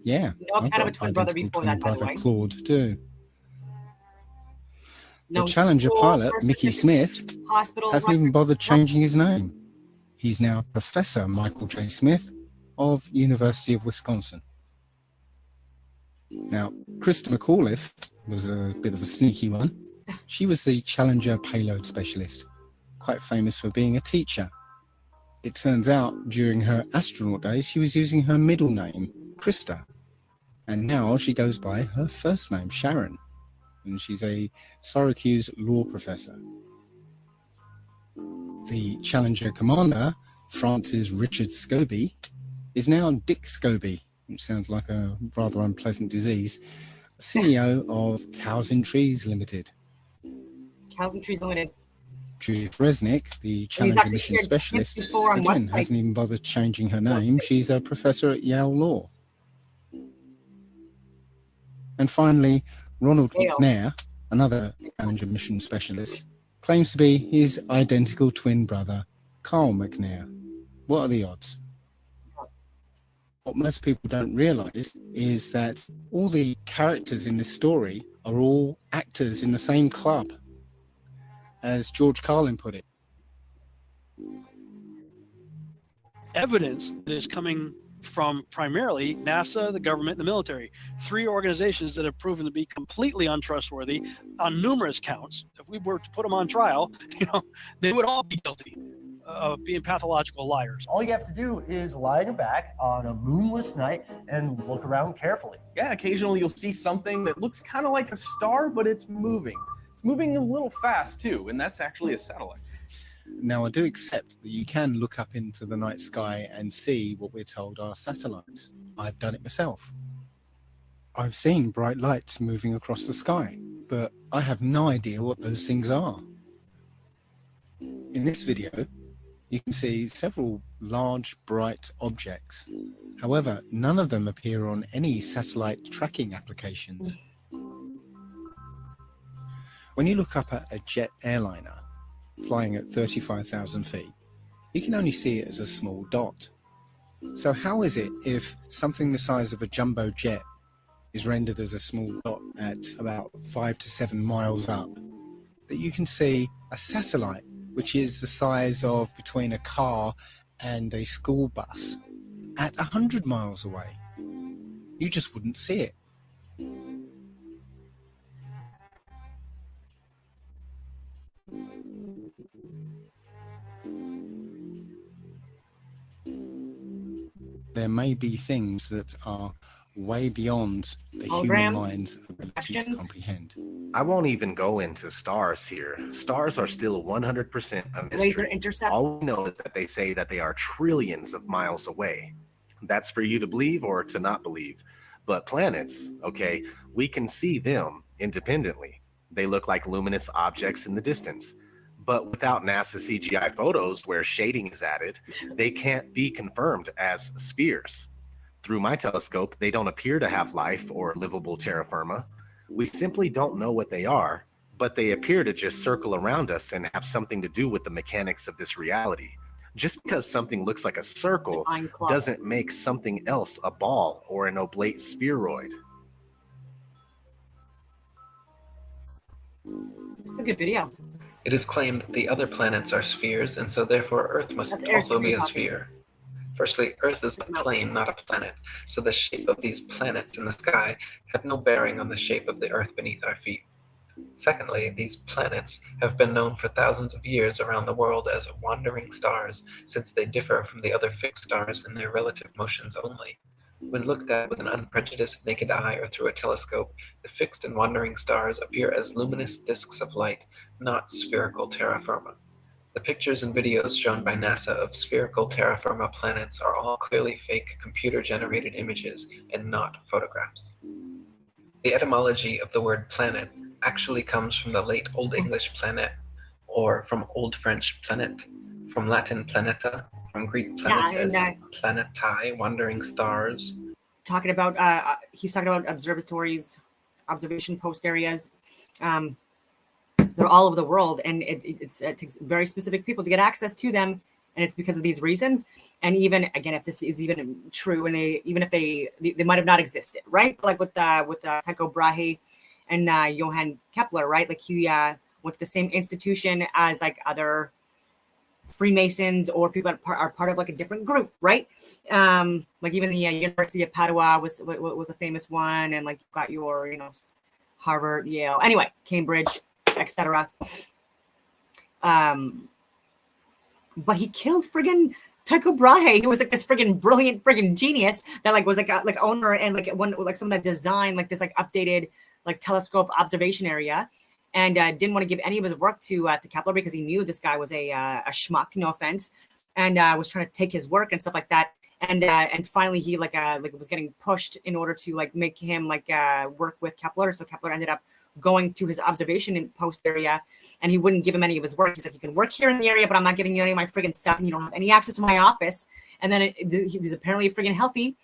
Yeah, No, I've had a twin brother before that, by the way. Claude too. No, The Challenger school, pilot, birth Mickey certificate, Smith, hospital, hasn't even bothered changing his name. He's now Professor Michael J. Smith of University of Wisconsin. Now, Krista McAuliffe was a bit of a sneaky one. She was the Challenger payload specialist, quite famous for being a teacher. It turns out during her astronaut days, she was using her middle name, Krista. And now she goes by her first name, Sharon. And she's a Syracuse law professor. The Challenger commander, Francis Richard Scobie, is now Dick Scobie, which sounds like a rather unpleasant disease, CEO of Cows and Trees Limited. Cows and Trees Limited. Judith Resnick, the And he's Challenger actually mission shared specialist, tips before on again, websites. hasn't even bothered changing her name. She's a professor at Yale Law. And finally, Ronald Yale. McNair, another Challenger mission specialist, claims to be his identical twin brother, Carl McNair. What are the odds? What most people don't realize is that all the characters in this story are all actors in the same club, as George Carlin put it. Evidence that is coming from primarily NASA, the government, and the military. 3 organizations that have proven to be completely untrustworthy on numerous counts. If we were to put them on trial, they would all be guilty of being pathological liars. All you have to do is lie in your back on a moonless night and look around carefully. Yeah, occasionally you'll see something that looks kind of like a star, but it's moving. It's moving a little fast too, and that's actually a satellite. Now, I do accept that you can look up into the night sky and see what we're told are satellites. I've done it myself. I've seen bright lights moving across the sky, but I have no idea what those things are. In this video, you can see several large, bright objects. However, none of them appear on any satellite tracking applications. When you look up at a jet airliner flying at 35,000 feet, you can only see it as a small dot. So how is it if something the size of a jumbo jet is rendered as a small dot at about 5 to 7 miles up, that you can see a satellite, which is the size of between a car and a school bus, at 100 miles away. You just wouldn't see it. There may be things that are way beyond the human Holograms? mind's ability to Questions? comprehend. I won't even go into stars here. Stars are still 100% a Laser mystery. intercepts? All we know is that they say that they are trillions of miles away. That's for you to believe or to not believe. But planets, okay, we can see them independently. They look like luminous objects in the distance. But without NASA CGI photos where shading is added, they can't be confirmed as spheres. Through my telescope, they don't appear to have life or livable terra firma. We simply don't know what they are, but they appear to just circle around us and have something to do with the mechanics of this reality. Just because something looks like a circle doesn't make something else a ball or an oblate spheroid. It's a good video. It is claimed that the other planets are spheres, and so therefore Earth must That's Eric also be a talking. sphere. Firstly, Earth is a plane, not a planet, so the shape of these planets in the sky have no bearing on the shape of the Earth beneath our feet. Secondly, these planets have been known for thousands of years around the world as wandering stars, since they differ from the other fixed stars in their relative motions only. When looked at with an unprejudiced naked eye or through a telescope, the fixed and wandering stars appear as luminous disks of light, not spherical terra firma. The pictures and videos shown by NASA of spherical terra firma planets are all clearly fake computer-generated images and not photographs. The etymology of the word planet actually comes from the late Old English planet, or from Old French planet, from Latin planeta, from Greek planet as planetae, wandering stars. Talking about, he's talking about observatories, observation post areas. They're all over the world, and it takes very specific people to get access to them, and it's because of these reasons. And even again, if this is even true, and they might have not existed, right? Like with Tycho Brahe and Johann Kepler, right? Like he went to the same institution as like other Freemasons or people that are part of like a different group, right? Like even the University of Padua was a famous one, and like you've got your Harvard, Yale, anyway, Cambridge, etc. But he killed friggin' Tycho Brahe. He was like this friggin' brilliant friggin' genius that like was like owner and like someone that designed like this like updated like telescope observation area, and didn't want to give any of his work to Kepler because he knew this guy was a schmuck, no offense, and was trying to take his work and stuff like that. And finally he like was getting pushed in order to like make him like work with Kepler. So Kepler ended up going to his observation post area, and he wouldn't give him any of his work. He's like, you can work here in the area, but I'm not giving you any of my friggin' stuff, and you don't have any access to my office. And then he was apparently a friggin' healthy,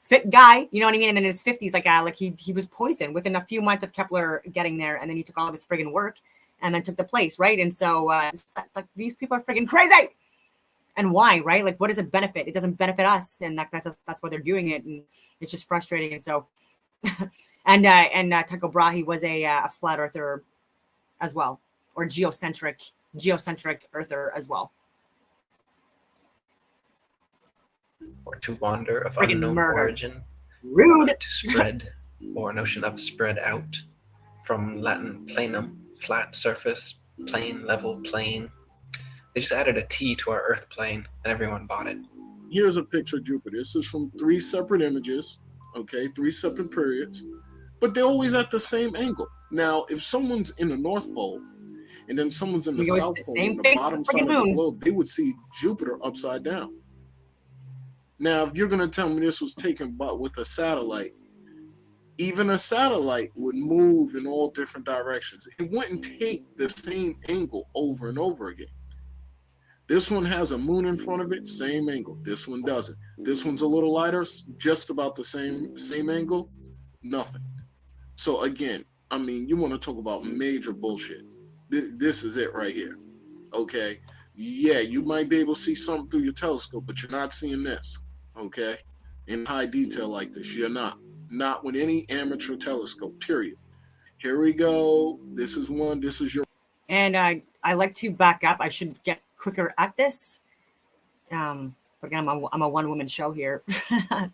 fit guy, you know what I mean? And then in his 50s, like he was poisoned within a few months of Kepler getting there, and then he took all of his friggin' work and then took the place, right? And so like these people are friggin' crazy. And why, right? Like, what does it benefit? It doesn't benefit us, and that's why they're doing it, and it's just frustrating. And so, and Tycho Brahe was a flat earther as well, or geocentric earther as well. Or to wander of Friggin' unknown murder. origin. Rude. To spread, or notion of spread out, from Latin planum, flat surface, plane, level, plane. They just added a T to our Earth plane, and everyone bought it. Here's a picture of Jupiter. This is from 3 separate images, okay, 3 separate periods, but they're always at the same angle. Now, if someone's in the North Pole and then someone's in the South Pole, on the bottom side of the globe, they would see Jupiter upside down. Now, if you're going to tell me this was taken with a satellite, even a satellite would move in all different directions. It wouldn't take the same angle over and over again. This one has a moon in front of it, same angle. This one doesn't. This one's a little lighter, just about the same angle, nothing. So again, I mean, you want to talk about major bullshit. This is it right here, okay? Yeah, you might be able to see something through your telescope, but you're not seeing this, okay? In high detail like this, you're not. not with any amateur telescope, period. Here we go. This is one. This is your. And I like to back up. I should get quicker at this. But again, I'm a one-woman show here.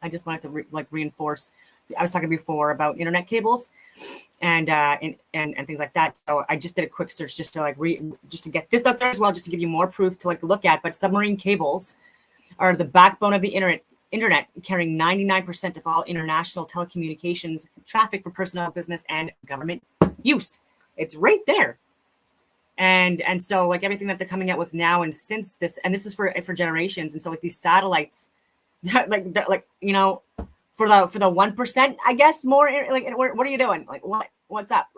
I just wanted to reinforce. I was talking before about internet cables and things like that. So I just did a quick search just to just to get this out there as well, just to give you more proof to look at. But submarine cables are the backbone of the internet, carrying 99% of all international telecommunications traffic for personal, business, and government use. It's right there. And so everything that they're coming out with now and since this, and this is for generations. And so these satellites, for the 1%, I guess more what are you doing? What's up?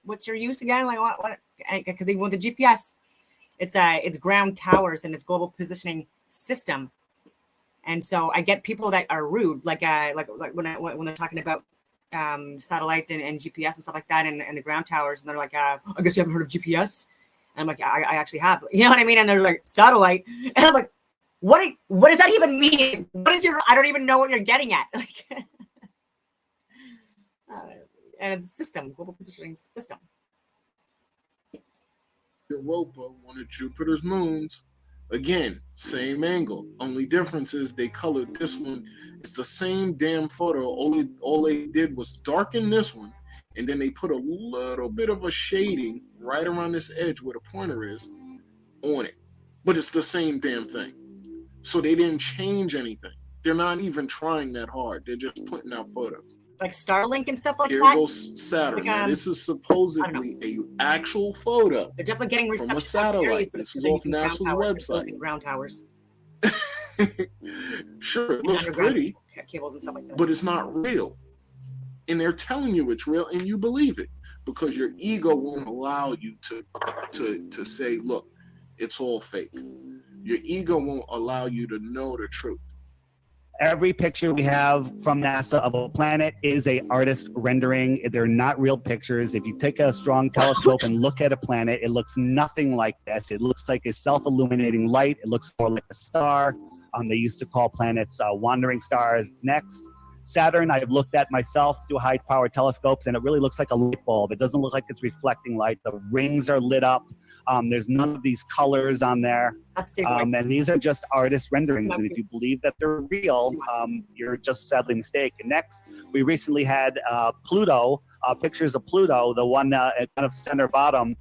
What's your use again? What? Because even with the GPS, it's ground towers and it's global positioning system. And so I get people that are rude, like when they're talking about satellite and GPS and stuff like that, and the ground towers, and they're like, I guess you haven't heard of GPS. And I'm like, I actually have, you know what I mean? And they're like, satellite, and I'm like, what does that even mean? What is I don't even know what you're getting at. And it's a system, global positioning system. Europa, one of Jupiter's moons. Again, same angle. Only difference is they colored this one. It's the same damn photo. All they did was darken this one, and then they put a little bit of a shading right around this edge where the pointer is on it. But it's the same damn thing. So they didn't change anything. They're not even trying that hard. They're just putting out photos. Like Starlink and stuff like Here that. Here goes Saturn. Now, this is supposedly a actual photo. They're definitely getting from a satellite. This is off NASA's website. Ground towers. Sure, it looks pretty, cables and stuff like that. but it's not real. And they're telling you it's real, and you believe it because your ego won't allow you to say, "Look, it's all fake." Your ego won't allow you to know the truth. Every picture we have from NASA of a planet is a artist rendering. They're not real pictures. If you take a strong telescope and look at a planet, it looks nothing like this. It looks like a self-illuminating light. It looks more like a star. They used to call planets wandering stars. Next, Saturn, I've looked at myself through high-power telescopes, and it really looks like a light bulb. It doesn't look like it's reflecting light. The rings are lit up. There's none of these colors on there. And these are just artist renderings. And if you believe that they're real, you're just sadly mistaken. Next, we recently had Pluto, pictures of Pluto. The one at kind of center bottom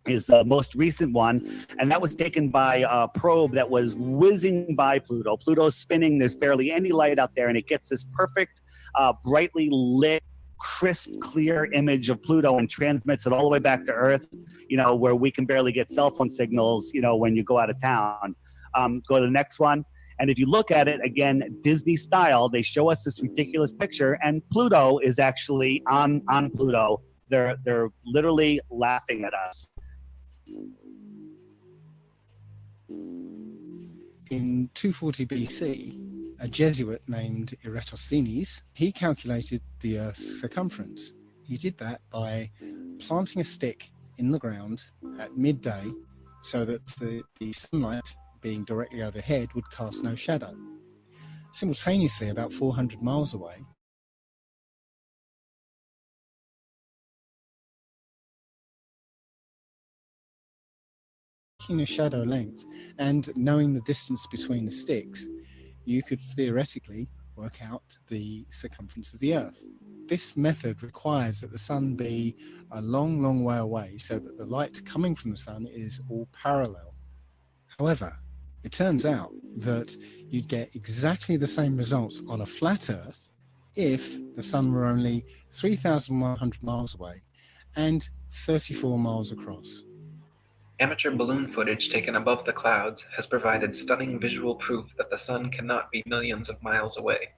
is the most recent one. And that was taken by a probe that was whizzing by Pluto. Pluto's spinning. There's barely any light out there. And it gets this perfect, brightly lit, crisp, clear image of Pluto and transmits it all the way back to Earth, where we can barely get cell phone signals, when you go out of town. Go to the next one. And if you look at it, again, Disney style, they show us this ridiculous picture, and Pluto is actually on Pluto. They're literally laughing at us. In 240 BC, a Jesuit named Eratosthenes, he calculated the Earth's circumference. He did that by planting a stick in the ground at midday so that the sunlight being directly overhead would cast no shadow. Simultaneously, about 400 miles away, a shadow length, and knowing the distance between the sticks, you could theoretically work out the circumference of the Earth. This method requires that the sun be a long, long way away so that the light coming from the sun is all parallel. However, it turns out that you'd get exactly the same results on a flat Earth if the sun were only 3,100 miles away and 34 miles across. Amateur balloon footage taken above the clouds has provided stunning visual proof that the sun cannot be millions of miles away.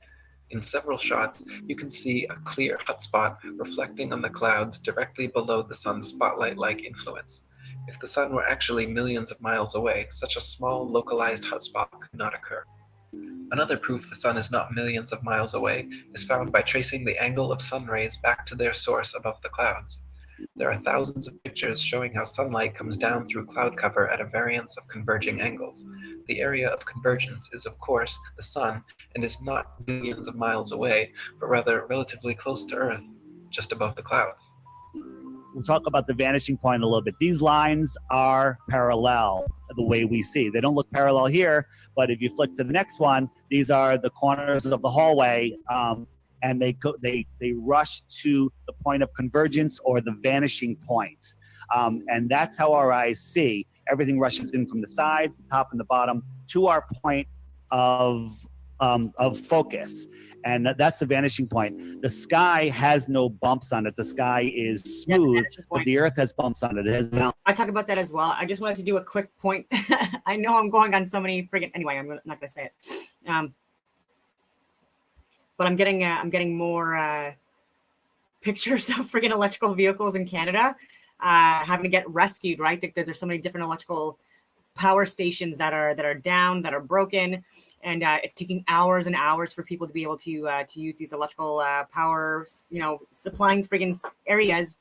In several shots, you can see a clear hotspot reflecting on the clouds directly below the sun's spotlight-like influence. If the sun were actually millions of miles away, such a small localized hotspot could not occur. Another proof the sun is not millions of miles away is found by tracing the angle of sun rays back to their source above the clouds. There are thousands of pictures showing how sunlight comes down through cloud cover at a variance of converging angles. The area of convergence is, of course, the Sun, and is not millions of miles away, but rather relatively close to Earth, just above the clouds. We'll talk about the vanishing point a little bit. These lines are parallel the way we see. They don't look parallel here, but if you flick to the next one, these are the corners of the hallway, and they rush to the point of convergence or the vanishing point. And that's how our eyes see. Everything rushes in from the sides, the top and the bottom, to our point of focus. And that's the vanishing point. The sky has no bumps on it. The sky is smooth, but the Earth has bumps on it. It has I talk about that as well. I just wanted to do a quick point. I know I'm going on so many friggin' anyway. I'm not going to say it. But I'm getting more pictures of friggin' electrical vehicles in Canada having to get rescued. Right? There's so many different electrical power stations that are down, that are broken. And it's taking hours and hours for people to be able to use these electrical power, supplying friggin' areas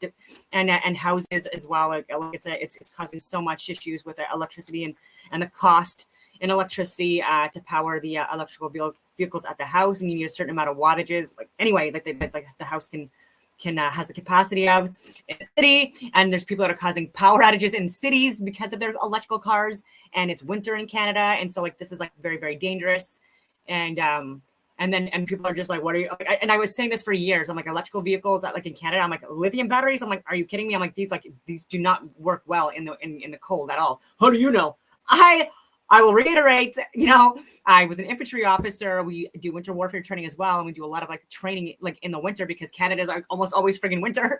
and houses as well. It's causing so much issues with the electricity and the cost in electricity to power the electrical vehicles at the house. And you need a certain amount of wattages. The house has the capacity of in the city, and there's people that are causing power outages in cities because of their electrical cars, and it's winter in Canada, and so this is very, very dangerous, and people are just like, what are you, and I was saying this for years, I'm like, electrical vehicles in Canada, I'm like, lithium batteries, I'm like, are you kidding me? I'm like, these do not work well in the cold at all. How do you know? I will reiterate, I was an infantry officer. We do winter warfare training as well. And we do a lot of training in the winter because Canada's almost always friggin' winter.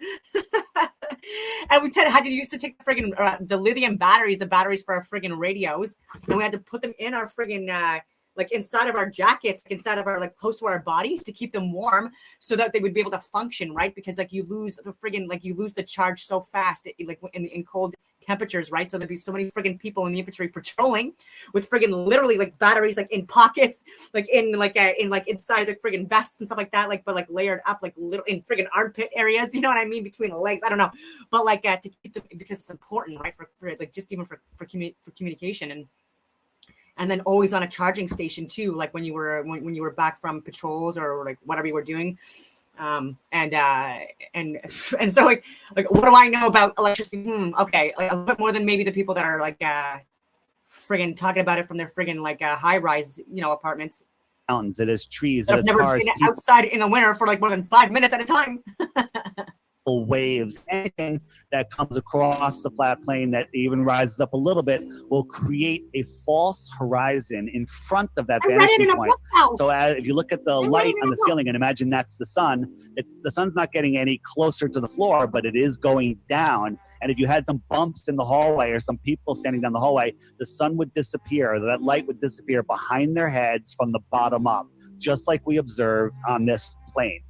And we had to used to take the lithium batteries, the batteries for our friggin' radios. And we had to put them in our friggin' inside of our jackets, inside of our close to our bodies to keep them warm so that they would be able to function, right? Because you lose the friggin' you lose the charge so fast in cold temperatures, right? So there'd be so many friggin' people in the infantry patrolling with friggin' literally batteries in pockets, inside the friggin' vests and stuff like that, but layered up little in friggin' armpit areas, you know what I mean, between the legs. I don't know, but to keep them, because it's important, right? For just even for communication and then always on a charging station too, when you were back from patrols or whatever you were doing. And so what do I know about electricity? Okay, a little bit more than maybe the people that are friggin' talking about it from their friggin' high rise apartments. Mountains, it is trees, it I've is never cars, been outside in the winter for more than 5 minutes at a time. Waves, anything that comes across the flat plane that even rises up a little bit will create a false horizon in front of that vanishing point. So if you look at the light on the ceiling and imagine that's the sun, the sun's not getting any closer to the floor, but it is going down. And if you had some bumps in the hallway or some people standing down the hallway, the sun would disappear, that light would disappear behind their heads from the bottom up, just like we observe on this plane.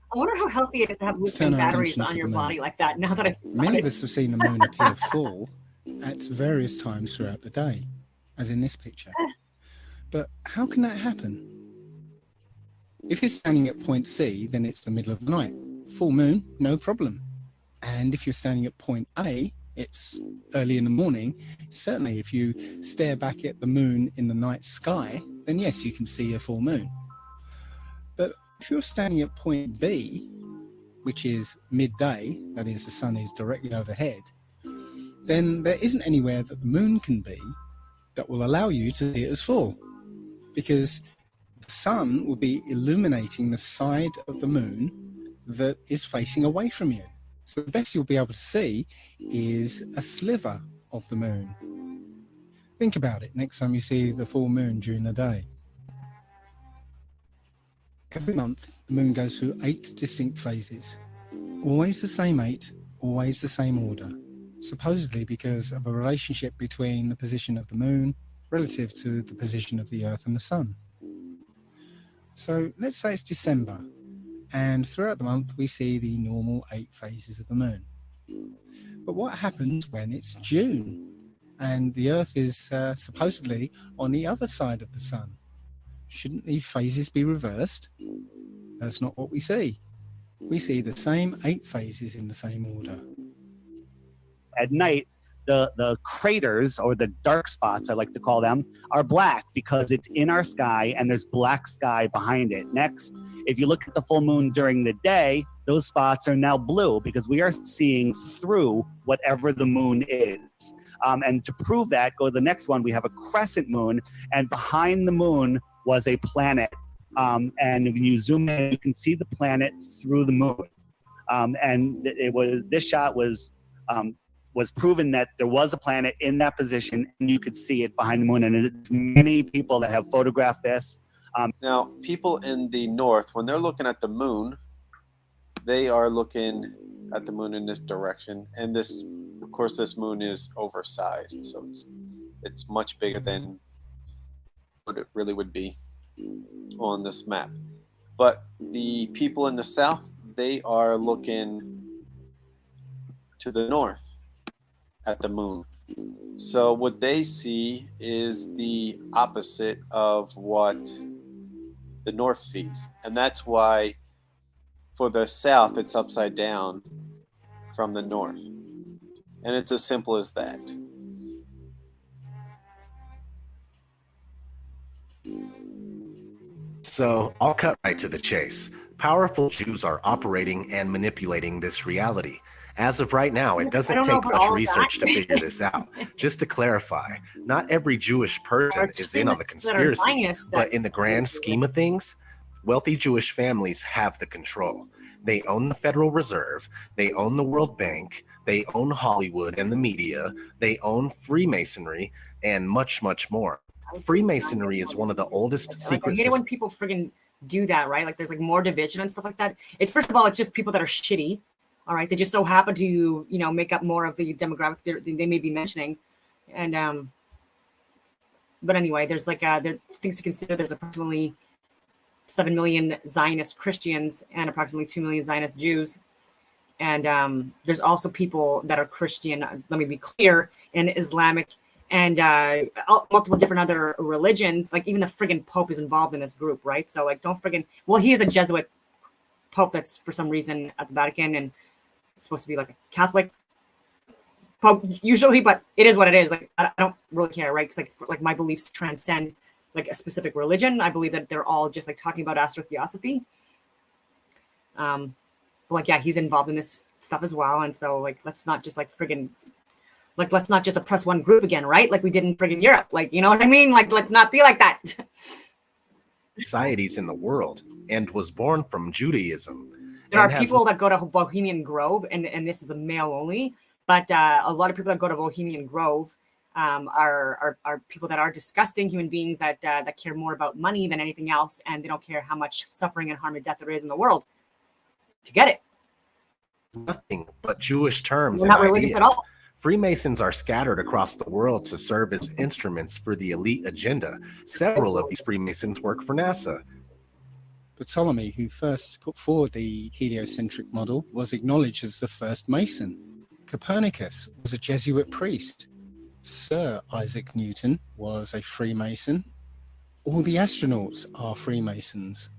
I wonder how healthy it is to have lithium batteries on your body like that. Now that Many of us have seen the moon appear full at various times throughout the day, as in this picture. But how can that happen? If you're standing at point C, then it's the middle of the night. Full moon, no problem. And if you're standing at point A, it's early in the morning. Certainly, if you stare back at the moon in the night sky, then yes, you can see a full moon. But if you're standing at point B, which is midday, that is, the sun is directly overhead, then there isn't anywhere that the moon can be that will allow you to see it as full, because the sun will be illuminating the side of the moon that is facing away from you. So the best you'll be able to see is a sliver of the moon. Think about it next time you see the full moon during the day. Every month, the moon goes through 8 distinct phases. Always the same 8, always the same order. Supposedly because of a relationship between the position of the moon relative to the position of the Earth and the Sun. So let's say it's December, and throughout the month we see the normal 8 phases of the moon. But what happens when it's June and the Earth is supposedly on the other side of the sun? Shouldn't these phases be reversed? That's not what we see. We see the same 8 phases in the same order. At night, the craters, or the dark spots, I like to call them, are black because it's in our sky and there's black sky behind it. Next, if you look at the full moon during the day, those spots are now blue because we are seeing through whatever the moon is. And to prove that, go to the next one. We have a crescent moon, and behind the moon was a planet. And when you zoom in, you can see the planet through the moon. And this shot was proven that there was a planet in that position, and you could see it behind the moon. And there's many people that have photographed this. Now, people in the north, when they're looking at the moon, they are looking at the moon in this direction. And this, of course, this moon is oversized, so it's much bigger than what it really would be on this map. But the people in the south, they are looking to the north at the moon. So what they see is the opposite of what the north sees. And that's why for the south, it's upside down from the north. And it's as simple as that. So I'll cut right to the chase. Powerful Jews are operating and manipulating this reality. As of right now, it doesn't take much research to figure this out. Just to clarify, not every Jewish person is in on the conspiracy, but in the grand scheme of things, wealthy Jewish families have the control. They own the Federal Reserve, they own the World Bank, they own Hollywood and the media, they own Freemasonry, and much, much more. Freemasonry is one of the oldest secret I hate it when people friggin' do that, right? Like there's like more division and stuff like that. It's first of all, it's just people that are shitty. All right, they just so happen to, you know, make up more of the demographic they may be mentioning, and but anyway, there's like there things to consider. There's approximately 7 million Zionist Christians and approximately 2 million Zionist Jews, and there's also people that are Christian. Let me be clear, in Islamic and multiple different other religions. Like even the friggin' Pope is involved in this group, right? So like, don't friggin' well, he is a Jesuit Pope that's for some reason at the Vatican, and it's supposed to be like a Catholic Pope usually, but it is what it is. Like I don't really care, right? Because like my beliefs transcend like a specific religion. I believe that they're all just like talking about astrotheosophy. But like yeah, he's involved in this stuff as well, and so like let's not just like friggin' like let's not just oppress one group again, right? Like we did in friggin' Europe. Like you know what I mean? Like let's not be like that. societies in the world and was born from Judaism. There are people that go to Bohemian Grove, and this is a male only, but a lot of people that go to Bohemian Grove are people that are disgusting human beings that care more about money than anything else, and they don't care how much suffering and harm and death there is in the world to get it. Nothing but Jewish terms We're and not religious ideas. at all. Freemasons are scattered across the world to serve as instruments for the elite agenda. Several of these Freemasons work for NASA. Ptolemy, who first put forward the heliocentric model, was acknowledged as the first Mason. Copernicus was a Jesuit priest. Sir Isaac Newton was a Freemason. All the astronauts are Freemasons.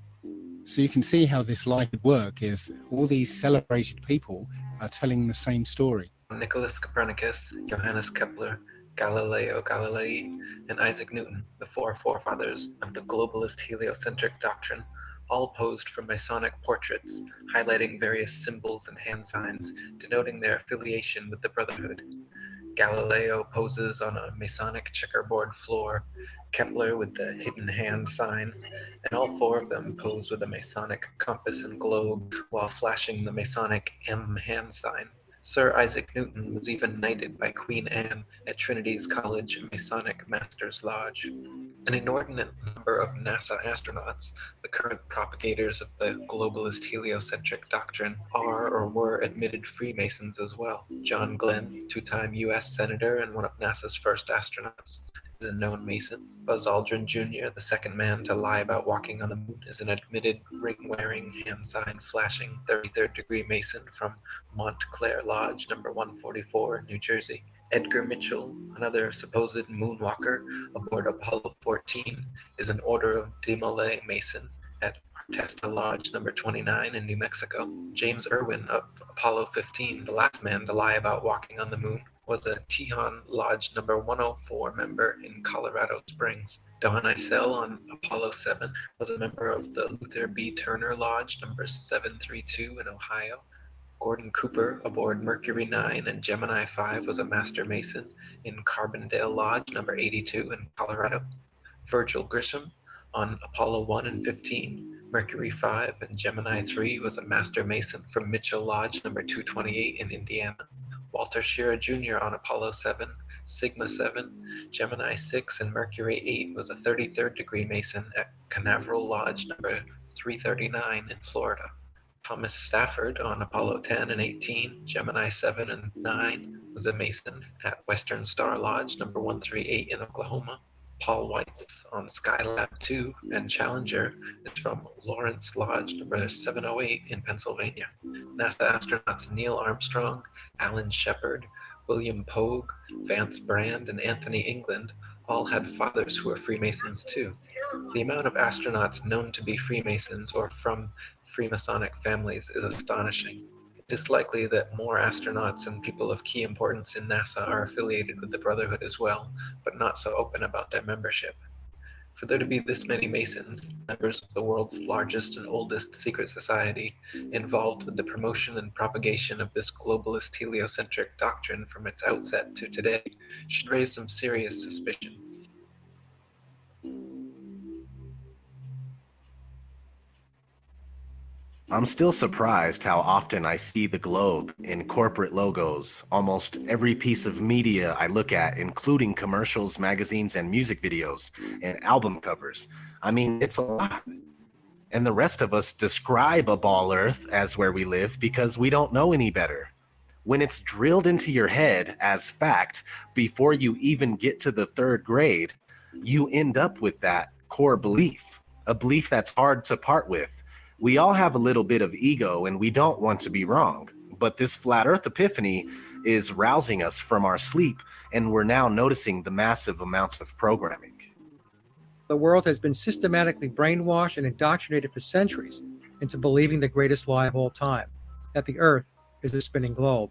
So you can see how this lie could work if all these celebrated people are telling the same story. Nicholas Copernicus, Johannes Kepler, Galileo Galilei, and Isaac Newton, the four forefathers of the globalist heliocentric doctrine, all posed for Masonic portraits, highlighting various symbols and hand signs, denoting their affiliation with the Brotherhood. Galileo poses on a Masonic checkerboard floor, Kepler with the hidden hand sign, and all four of them pose with a Masonic compass and globe while flashing the Masonic M hand sign. Sir Isaac Newton was even knighted by Queen Anne at Trinity's College Masonic Masters Lodge. An inordinate number of NASA astronauts, the current propagators of the globalist heliocentric doctrine, are or were admitted Freemasons as well. John Glenn, two-time U.S. Senator and one of NASA's first astronauts. is a known Mason. Buzz Aldrin Jr., the second man to lie about walking on the moon, is an admitted ring-wearing, hand-sign flashing 33rd degree Mason from Montclair Lodge, number 144, New Jersey. Edgar Mitchell, another supposed moonwalker aboard Apollo 14, is an Order of Demolay Mason at Artesta Lodge number 29 in New Mexico. James Irwin of Apollo 15, the last man to lie about walking on the moon, was a Tejon Lodge number 104 member in Colorado Springs. Don Eisel on Apollo 7 was a member of the Luther B. Turner Lodge number 732 in Ohio. Gordon Cooper aboard Mercury 9 and Gemini 5 was a Master Mason in Carbondale Lodge number 82 in Colorado. Virgil Grisham on Apollo 1 and 15, Mercury 5 and Gemini 3 was a Master Mason from Mitchell Lodge number 228 in Indiana. Walter Schirra Jr. on Apollo 7, Sigma 7, Gemini 6 and Mercury 8 was a 33rd degree Mason at Canaveral Lodge number 339 in Florida. Thomas Stafford on Apollo 10 and 18, Gemini 7 and 9 was a Mason at Western Star Lodge number 138 in Oklahoma. Paul Weitz on Skylab 2 and Challenger is from Lawrence Lodge number 708 in Pennsylvania. NASA astronauts Neil Armstrong, Alan Shepard, William Pogue, Vance Brand, and Anthony England all had fathers who were Freemasons too. The amount of astronauts known to be Freemasons or from Freemasonic families is astonishing. It is likely that more astronauts and people of key importance in NASA are affiliated with the Brotherhood as well, but not so open about their membership. For there to be this many Masons, members of the world's largest and oldest secret society, involved with the promotion and propagation of this globalist heliocentric doctrine from its outset to today, should raise some serious suspicion. I'm still surprised how often I see the globe in corporate logos, almost every piece of media I look at, including commercials, magazines, and music videos, and album covers. I mean, it's a lot. And the rest of us describe a ball Earth as where we live because we don't know any better. When it's drilled into your head as fact before you even get to the third grade, you end up with that core belief, a belief that's hard to part with. We all have a little bit of ego and we don't want to be wrong, but this flat earth epiphany is rousing us from our sleep and we're now noticing the massive amounts of programming. The world has been systematically brainwashed and indoctrinated for centuries into believing the greatest lie of all time, that the earth is a spinning globe.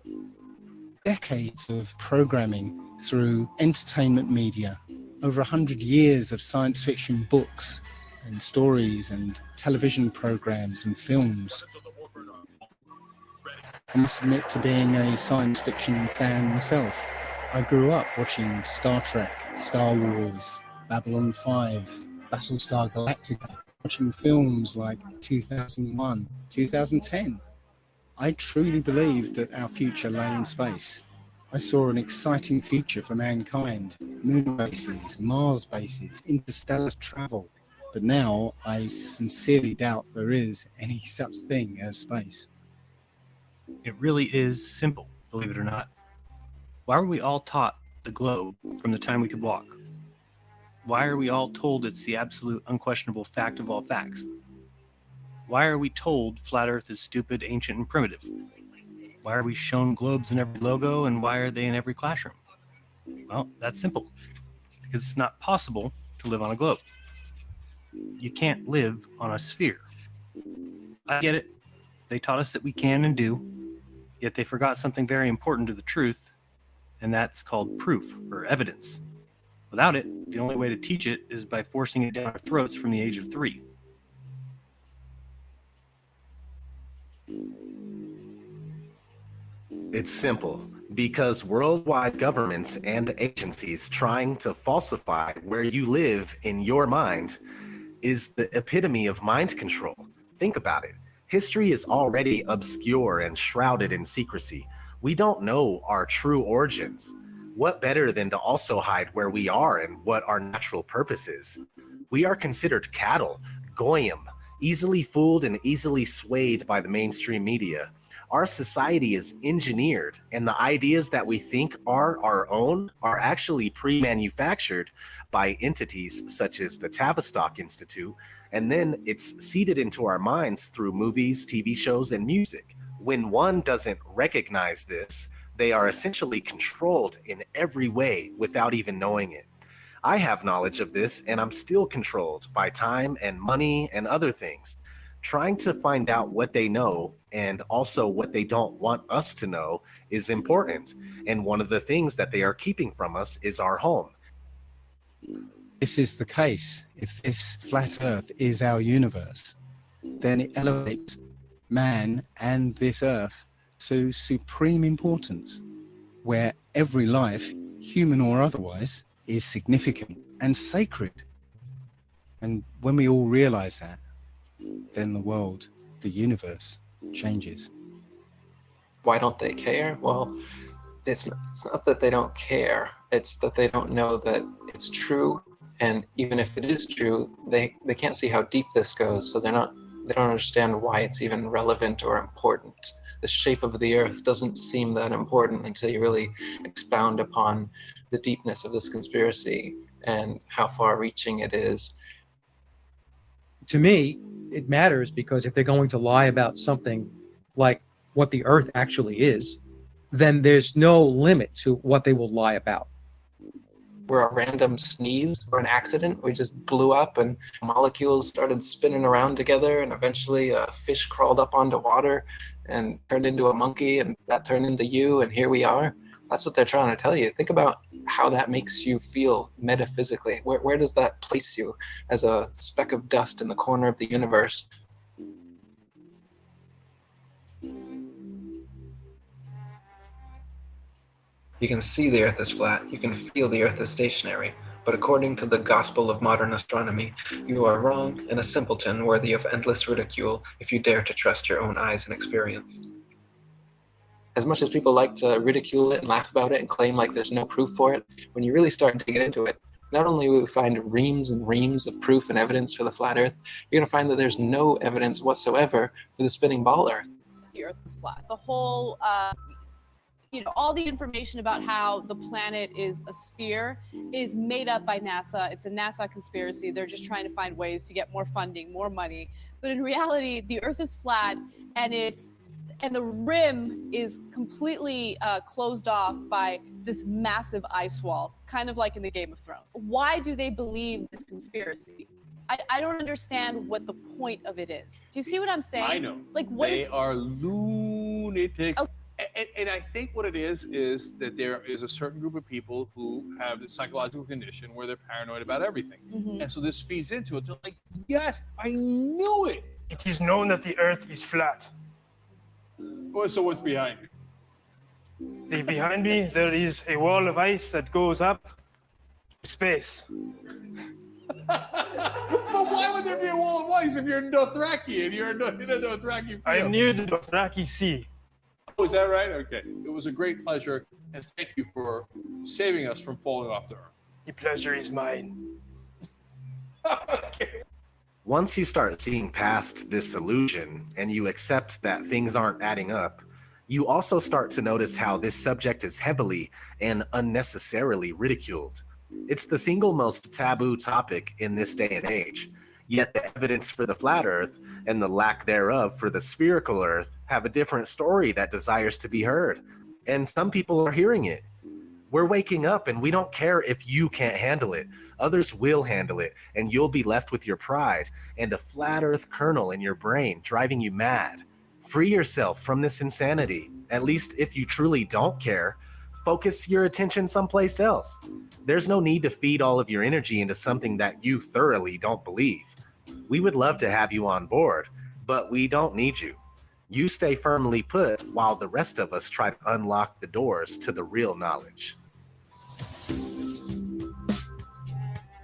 Decades of programming through entertainment media, over 100 years of science fiction books and stories and television programs and films. I must admit to being a science fiction fan myself. I grew up watching Star Trek, Star Wars, Babylon 5, Battlestar Galactica, watching films like 2001, 2010. I truly believed that our future lay in space. I saw an exciting future for mankind, moon bases, Mars bases, interstellar travel. But now I sincerely doubt there is any such thing as space. It really is simple, believe it or not. Why were we all taught the globe from the time we could walk? Why are we all told it's the absolute unquestionable fact of all facts? Why are we told flat Earth is stupid, ancient, and primitive? Why are we shown globes in every logo, and why are they in every classroom? Well, that's simple. Because it's not possible to live on a globe. You can't live on a sphere. I get it. They taught us that we can and do, yet they forgot something very important to the truth, and that's called proof or evidence. Without it, the only way to teach it is by forcing it down our throats from the age of 3. It's simple. Because worldwide governments and agencies trying to falsify where you live in your mind is the epitome of mind control. Think about it. History is already obscure and shrouded in secrecy. We don't know our true origins. What better than to also hide where we are and what our natural purpose is? We are considered cattle, goyim, easily fooled and easily swayed by the mainstream media. Our society is engineered, and the ideas that we think are our own are actually pre-manufactured by entities such as the Tavistock Institute, and then it's seeded into our minds through movies, TV shows, and music. When one doesn't recognize this, they are essentially controlled in every way without even knowing it. I have knowledge of this, and I'm still controlled by time and money and other things. Trying to find out what they know and also what they don't want us to know is important. And one of the things that they are keeping from us is our home. This is the case. If this flat Earth is our universe, then it elevates man and this Earth to supreme importance, where every life, human or otherwise, is significant and sacred. And when we all realize that, then the world, the universe, changes. Why don't they care? Well, it's not that they don't care. It's that they don't know that it's true. And even if it is true, they can't see how deep this goes. So they don't understand why it's even relevant or important. The shape of the Earth doesn't seem that important until you really expound upon the deepness of this conspiracy and how far-reaching it is. To me, it matters because if they're going to lie about something like what the Earth actually is, then there's no limit to what they will lie about. We're a random sneeze or an accident. We just blew up and molecules started spinning around together, and eventually a fish crawled up onto water and turned into a monkey, and that turned into you, and here we are. That's what they're trying to tell you. Think about how that makes you feel metaphysically. Where does that place you as a speck of dust in the corner of the universe? You can see the Earth is flat. You can feel the Earth is stationary. But according to the gospel of modern astronomy, you are wrong and a simpleton worthy of endless ridicule if you dare to trust your own eyes and experience. As much as people like to ridicule it and laugh about it and claim like there's no proof for it, when you really start to get into it, not only will you find reams and reams of proof and evidence for the flat Earth, you're going to find that there's no evidence whatsoever for the spinning ball Earth. The Earth is flat. The whole, all the information about how the planet is a sphere is made up by NASA. It's a NASA conspiracy. They're just trying to find ways to get more funding, more money. But in reality, the Earth is flat, and the rim is completely closed off by this massive ice wall, kind of like in the Game of Thrones. Why do they believe this conspiracy? I don't understand what the point of it is. Do you see what I'm saying? I know. Like, what they is... are lunatics. Oh. And I think what it is that there is a certain group of people who have a psychological condition where they're paranoid about everything. Mhm. And so this feeds into it. They're like, yes, I knew it. It is known that the Earth is flat. Oh, so what's behind you? Behind me, there is a wall of ice that goes up to space. But why would there be a wall of ice if you're in Dothraki and you're in a Dothraki field? I am near the Dothraki Sea. Oh, is that right? Okay. It was a great pleasure, and thank you for saving us from falling off the Earth. The pleasure is mine. Okay. Once you start seeing past this illusion and you accept that things aren't adding up, you also start to notice how this subject is heavily and unnecessarily ridiculed. It's the single most taboo topic in this day and age, yet the evidence for the flat Earth and the lack thereof for the spherical Earth have a different story that desires to be heard, and some people are hearing it. We're waking up and we don't care if you can't handle it. Others will handle it, and you'll be left with your pride and a flat Earth kernel in your brain driving you mad. Free yourself from this insanity. At least if you truly don't care, focus your attention someplace else. There's no need to feed all of your energy into something that you thoroughly don't believe. We would love to have you on board, but we don't need you. You stay firmly put while the rest of us try to unlock the doors to the real knowledge.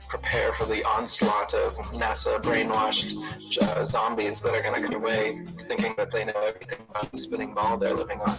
Prepare for the onslaught of NASA brainwashed zombies that are going to come your way thinking that they know everything about the spinning ball they're living on.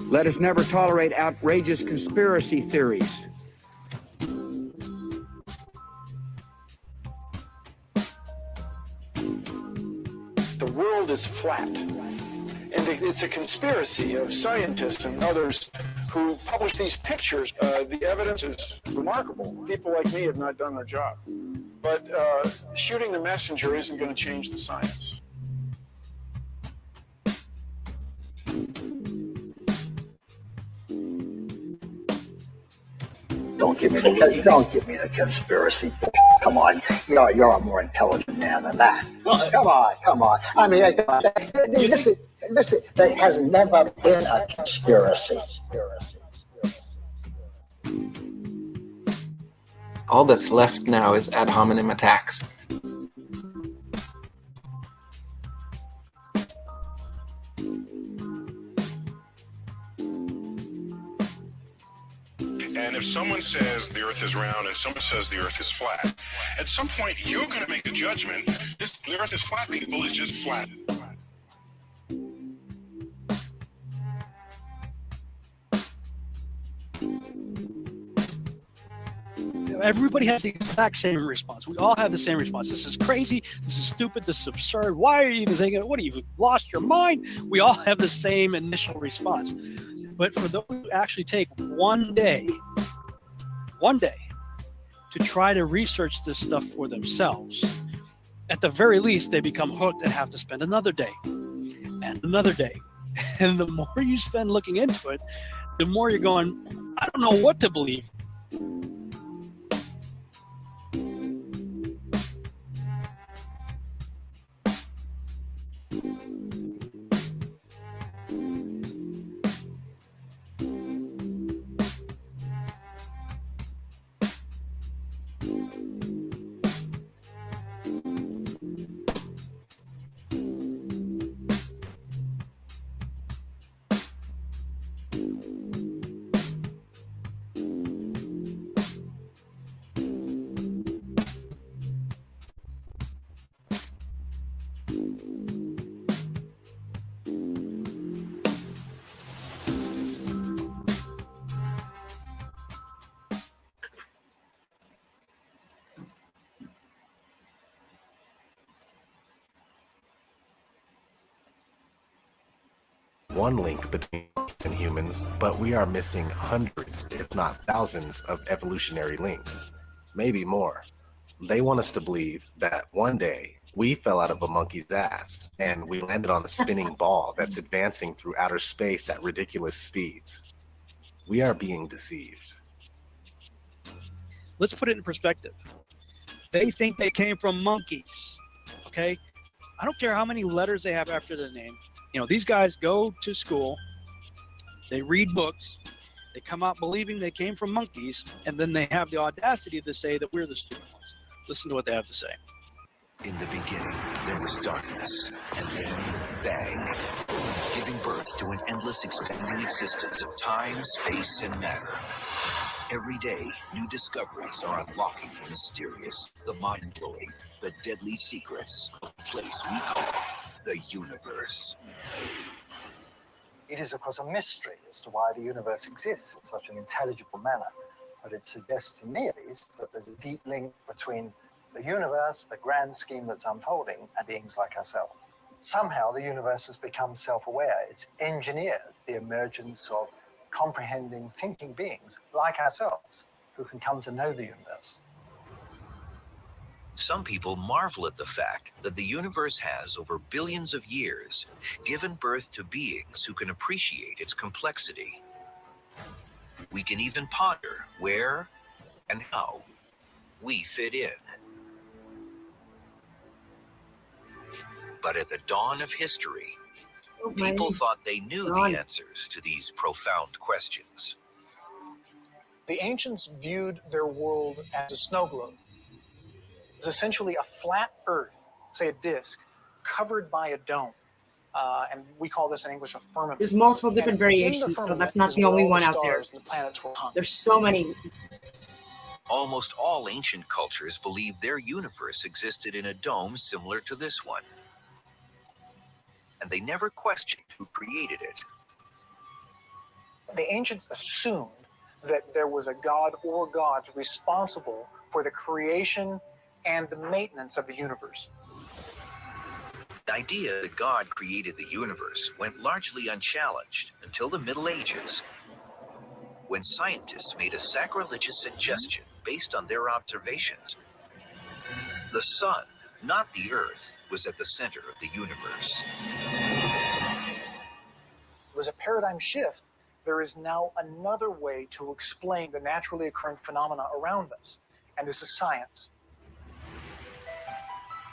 Let us never tolerate outrageous conspiracy theories. The world is flat. And it's a conspiracy of scientists and others who publish these pictures. The evidence is remarkable. People like me have not done their job. But shooting the messenger isn't going to change the science. Don't give me the conspiracy. Come on, you're a more intelligent man than that. Come on. I mean, listen. There has never been a conspiracy. All that's left now is ad hominem attacks. And if someone says the earth is round and someone says the earth is flat, at some point you're going to make a judgment. The earth is flat, people, is just flat. Everybody has the exact same response. We all have the same response. This is crazy. This is stupid. This is absurd. Why are you even thinking? What, have you lost your mind? We all have the same initial response. But for those who actually take one day to try to research this stuff for themselves, at the very least, they become hooked and have to spend another day and another day. And the more you spend looking into it, the more you're going, I don't know what to believe. One link between monkeys and humans, but we are missing hundreds, if not thousands, of evolutionary links, maybe more. They want us to believe that one day we fell out of a monkey's ass and we landed on a spinning ball that's advancing through outer space at ridiculous speeds. We are being deceived. Let's put it in perspective. They think they came from monkeys, okay? I don't care how many letters they have after their name. You know, these guys go to school, they read books, they come out believing they came from monkeys, and then they have the audacity to say that we're the stupid ones. Listen to what they have to say. In the beginning, there was darkness, and then bang, giving birth to an endless expanding existence of time, space, and matter. Every day, new discoveries are unlocking the mysterious, the mind-blowing, the deadly secrets of a place we call the universe. It is, of course, a mystery as to why the universe exists in such an intelligible manner. But it suggests to me, at least, that there's a deep link between the universe, the grand scheme that's unfolding, and beings like ourselves. Somehow, the universe has become self-aware. It's engineered the emergence of comprehending, thinking beings like ourselves who can come to know the universe. Some people marvel at the fact that the universe has, over billions of years, given birth to beings who can appreciate its complexity. We can even ponder where and how we fit in. But at the dawn of history, people thought they knew the answers to these profound questions. The ancients viewed their world as a snow globe. It's essentially a flat Earth, say a disk, covered by a dome. And we call this in English a firmament. There's multiple different And in the variations, so firmament that's not is the where only all one the out there. stars and the planets were hung. There's so many. Almost all ancient cultures believed their universe existed in a dome similar to this one. And they never questioned who created it. The ancients assumed that there was a god or gods responsible for the creation and the maintenance of the universe. The idea that God created the universe went largely unchallenged until the Middle Ages, when scientists made a sacrilegious suggestion based on their observations. The sun, not the earth, was at the center of the universe. It was a paradigm shift. There is now another way to explain the naturally occurring phenomena around us, and this is science.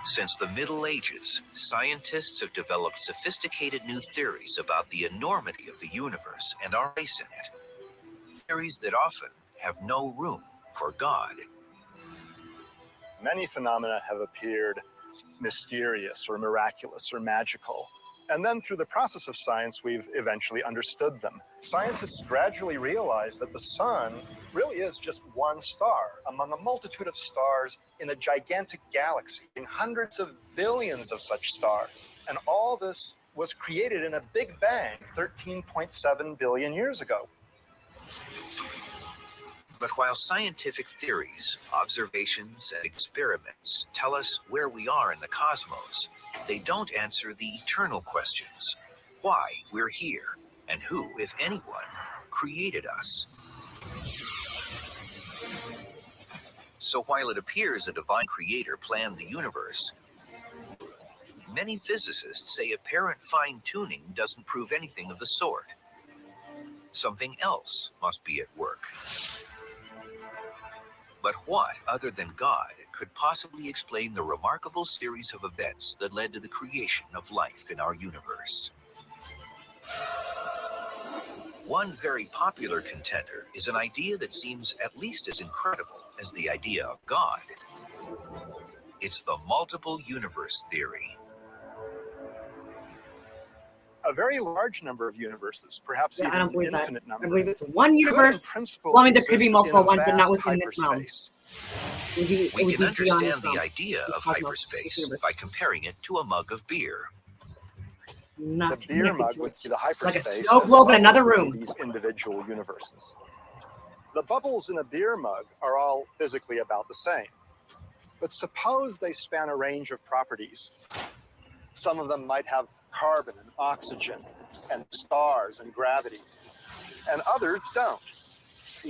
Since the Middle Ages, scientists have developed sophisticated new theories about the enormity of the universe and our place in it. Theories that often have no room for God. Many phenomena have appeared mysterious or miraculous or magical. And then through the process of science, we've eventually understood them. Scientists gradually realized that the sun really is just one star among a multitude of stars in a gigantic galaxy, in hundreds of billions of such stars. And all this was created in a Big Bang 13.7 billion years ago. But while scientific theories, observations, and experiments tell us where we are in the cosmos, they don't answer the eternal questions: why we're here, and who, if anyone, created us. So while it appears a divine creator planned the universe, many physicists say apparent fine-tuning doesn't prove anything of the sort. Something else must be at work. But what, other than God, could possibly explain the remarkable series of events that led to the creation of life in our universe? One very popular contender is an idea that seems at least as incredible as the idea of God. It's the multiple universe theory. A very large number of universes, perhaps Yeah, even I don't an believe that. infinite number. I believe it's one could in universe. principle Well, I mean, there could be exist multiple in a ones, but not vast within this realm. hyperspace. We can understand the realm. idea of This cosmos, this hyperspace universe. by comparing it to a mug of beer. Not The beer mug to would it. be the hyperspace. Like a snow and globe in the another bubbles would room. be these individual universes. The bubbles in a beer mug are all physically about the same. But suppose they span a range of properties. Some of them might have carbon and oxygen and stars and gravity, and others don't.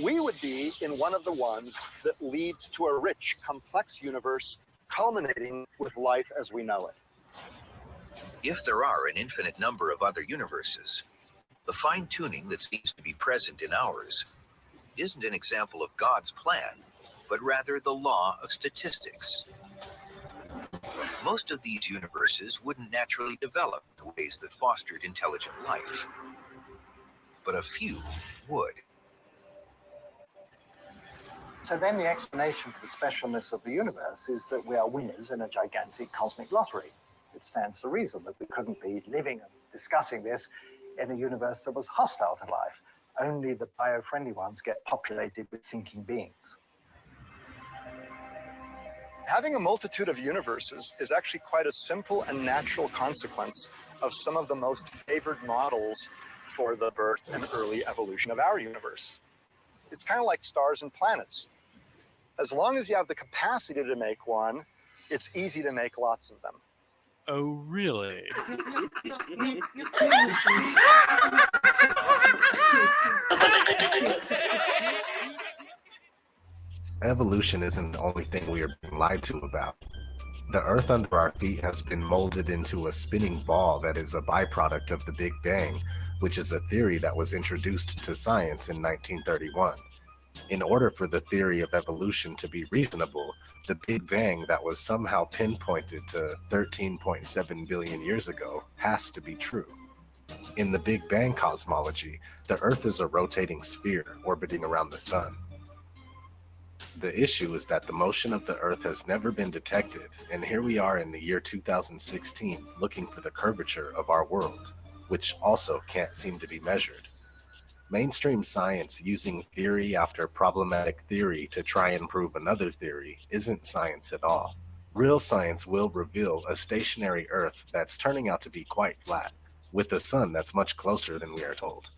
We would be in one of the ones that leads to a rich, complex universe culminating with life as we know it. If there are an infinite number of other universes, the fine-tuning that seems to be present in ours isn't an example of God's plan, but rather the law of statistics. Most of these universes wouldn't naturally develop in ways that fostered intelligent life, but a few would. So then the explanation for the specialness of the universe is that we are winners in a gigantic cosmic lottery. It stands to reason that we couldn't be living and discussing this in a universe that was hostile to life. Only the bio-friendly ones get populated with thinking beings. Having a multitude of universes is actually quite a simple and natural consequence of some of the most favored models for the birth and early evolution of our universe. It's kind of like stars and planets. As long as you have the capacity to make one, it's easy to make lots of them. Oh, really? Evolution isn't the only thing we are being lied to about. The earth under our feet has been molded into a spinning ball that is a byproduct of the Big Bang, which is a theory that was introduced to science in 1931. In order for the theory of evolution to be reasonable, the Big Bang that was somehow pinpointed to 13.7 billion years ago has to be true. In the Big Bang cosmology, the Earth is a rotating sphere orbiting around the Sun. The issue is that the motion of the Earth has never been detected, and here we are in the year 2016 looking for the curvature of our world, which also can't seem to be measured. Mainstream science using theory after problematic theory to try and prove another theory isn't science at all. Real science will reveal a stationary Earth that's turning out to be quite flat, with the Sun that's much closer than we are told.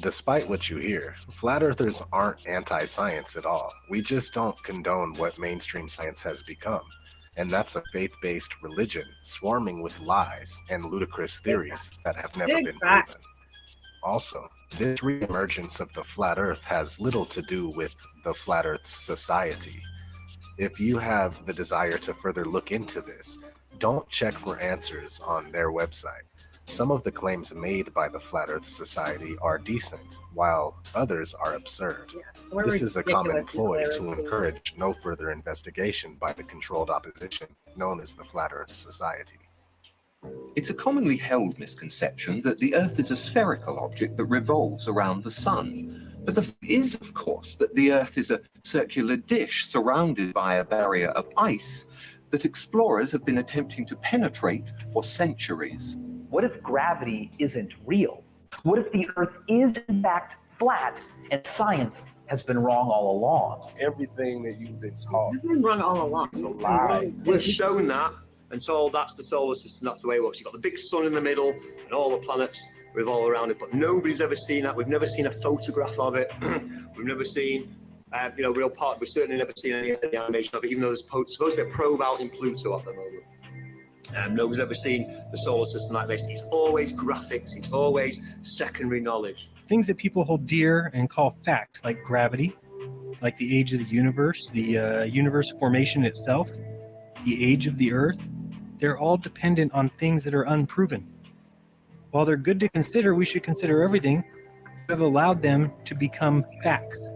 Despite what you hear, flat earthers aren't anti-science at all. We just don't condone what mainstream science has become. And that's a faith-based religion swarming with lies and ludicrous theories that have never been proven. Also, this reemergence of the flat earth has little to do with the Flat Earth Society. If you have the desire to further look into this, don't check for answers on their website. Some of the claims made by the Flat Earth Society are decent, while others are absurd. This is a common ploy to encourage no further investigation by the controlled opposition, known as the Flat Earth Society. It's a commonly held misconception that the Earth is a spherical object that revolves around the Sun. But the fact is, of course, that the Earth is a circular dish surrounded by a barrier of ice that explorers have been attempting to penetrate for centuries. What if gravity isn't real? What if the Earth is in fact flat and science has been wrong all along? Everything that you've been taught It's been wrong all along. is a lie. We're shown that and told that's the solar system, that's the way it works. You've got the big sun in the middle and all the planets revolve around it, but nobody's ever seen that. We've never seen a photograph of it. We've never seen, real part. We've certainly never seen any of the animation of it, even though there's supposed to be a probe out in Pluto at the moment. Nobody's ever seen the solar system like this. It's always graphics. It's always secondary knowledge. Things that people hold dear and call fact, like gravity, like the age of the universe, the universe formation itself, the age of the Earth, they're all dependent on things that are unproven. While they're good to consider, we should consider everything. We have allowed them to become facts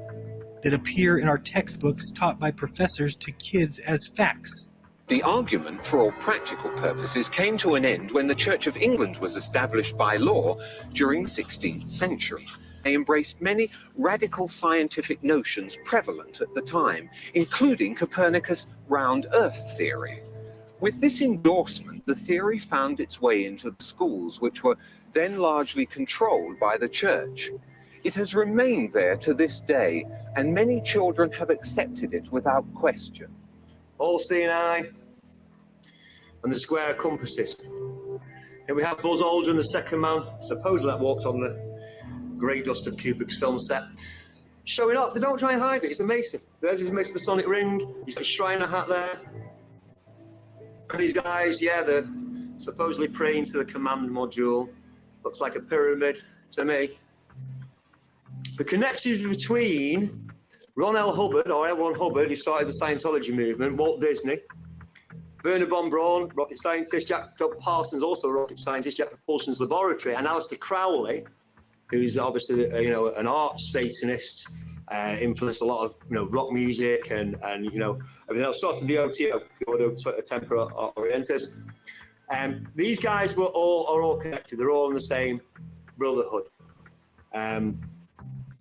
that appear in our textbooks taught by professors to kids as facts. The argument, for all practical purposes, came to an end when the Church of England was established by law during the 16th century. They embraced many radical scientific notions prevalent at the time, including Copernicus' round Earth theory. With this endorsement, the theory found its way into the schools, which were then largely controlled by the Church. It has remained there to this day, and many children have accepted it without question. All-seeing eye and the square compasses. Here we have Buzz Aldrin, the second man, supposedly that walked on the grey dust of Kubrick's film set. Showing off, they don't try and hide it, it's amazing. There's his Masonic ring, he's got a Shriner hat there. These guys, yeah, they're supposedly praying to the command module. Looks like a pyramid to me. The connection between Ron L. Hubbard, or L. Ron Hubbard, who started the Scientology movement, Walt Disney, Werner von Braun, rocket scientist, Jack Parsons, also a rocket scientist, Jet Propulsion's laboratory, and Aleister Crowley, who's obviously an art Satanist, influenced a lot of rock music and everything else. Started the OTO, the Ordo Tempora Orientis. These guys are all connected. They're all in the same brotherhood.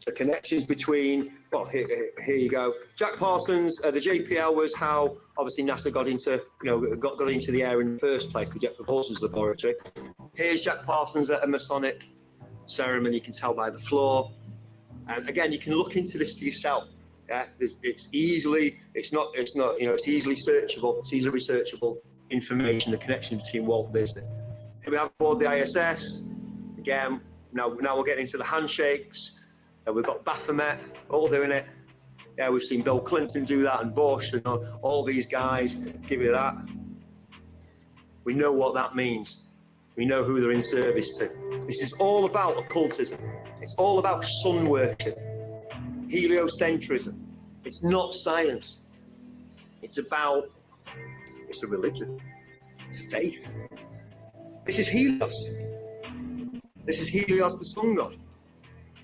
The connections between, well, here you go. Jack Parsons, the JPL was how obviously NASA got into the air in the first place, the Jet Propulsion's laboratory. Here's Jack Parsons at a Masonic ceremony. You can tell by the floor. And again, you can look into this for yourself. Yeah, it's easily searchable. It's easily researchable information. The connection between Walt and Disney. Here we have aboard the ISS. Again, now we're getting into the handshakes. We've got Baphomet all doing it. Yeah, we've seen Bill Clinton do that and Bush and all these guys give you that. We know what that means. We know who they're in service to. This is all about occultism. It's all about sun worship, heliocentrism. It's not science. It's a religion. It's faith. This is Helios. This is Helios, the sun god.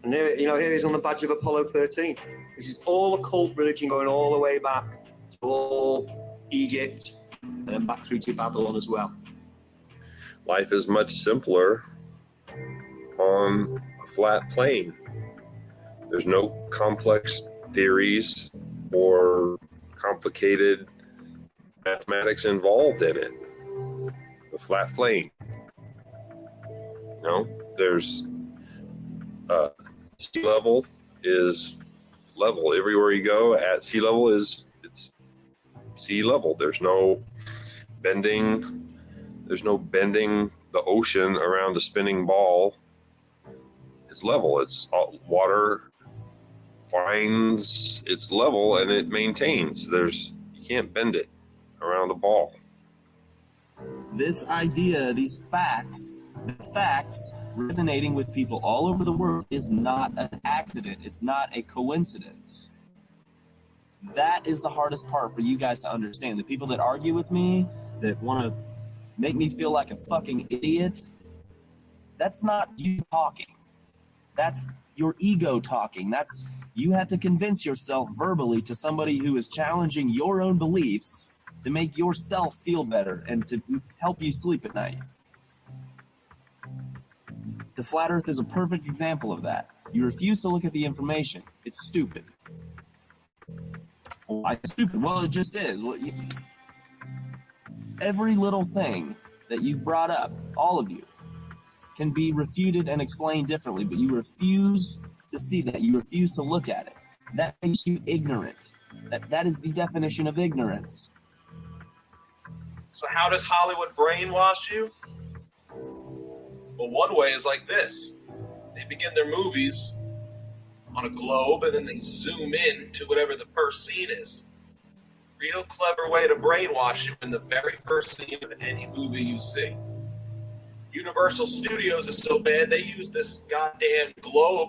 And here he is on the badge of Apollo 13. This is all occult religion going all the way back to all Egypt and then back through to Babylon as well. Life is much simpler on a flat plane. There's no complex theories or complicated mathematics involved in it. The flat plane. There's sea level is level. Everywhere you go at sea level it's sea level. There's no bending the ocean around a spinning ball. It's level. It's all, water finds its level and it maintains. You can't bend it around a ball. This idea, these facts, the facts resonating with people all over the world is not an accident. It's not a coincidence. That is the hardest part for you guys to understand. The people that argue with me, that want to make me feel like a fucking idiot, that's not you talking. That's your ego talking. That's you have to convince yourself verbally to somebody who is challenging your own beliefs to make yourself feel better and to help you sleep at night. The flat earth is a perfect example of that. You refuse to look at the information. It's stupid. Why stupid? Well, it just is. Every little thing that you've brought up, all of you, can be refuted and explained differently, but you refuse to see that. You refuse to look at it. That makes you ignorant. That is the definition of ignorance. So how does Hollywood brainwash you? Well, one way is like this. They begin their movies on a globe and then they zoom in to whatever the first scene is. Real clever way to brainwash you in the very first scene of any movie you see. Universal Studios is so bad they use this goddamn globe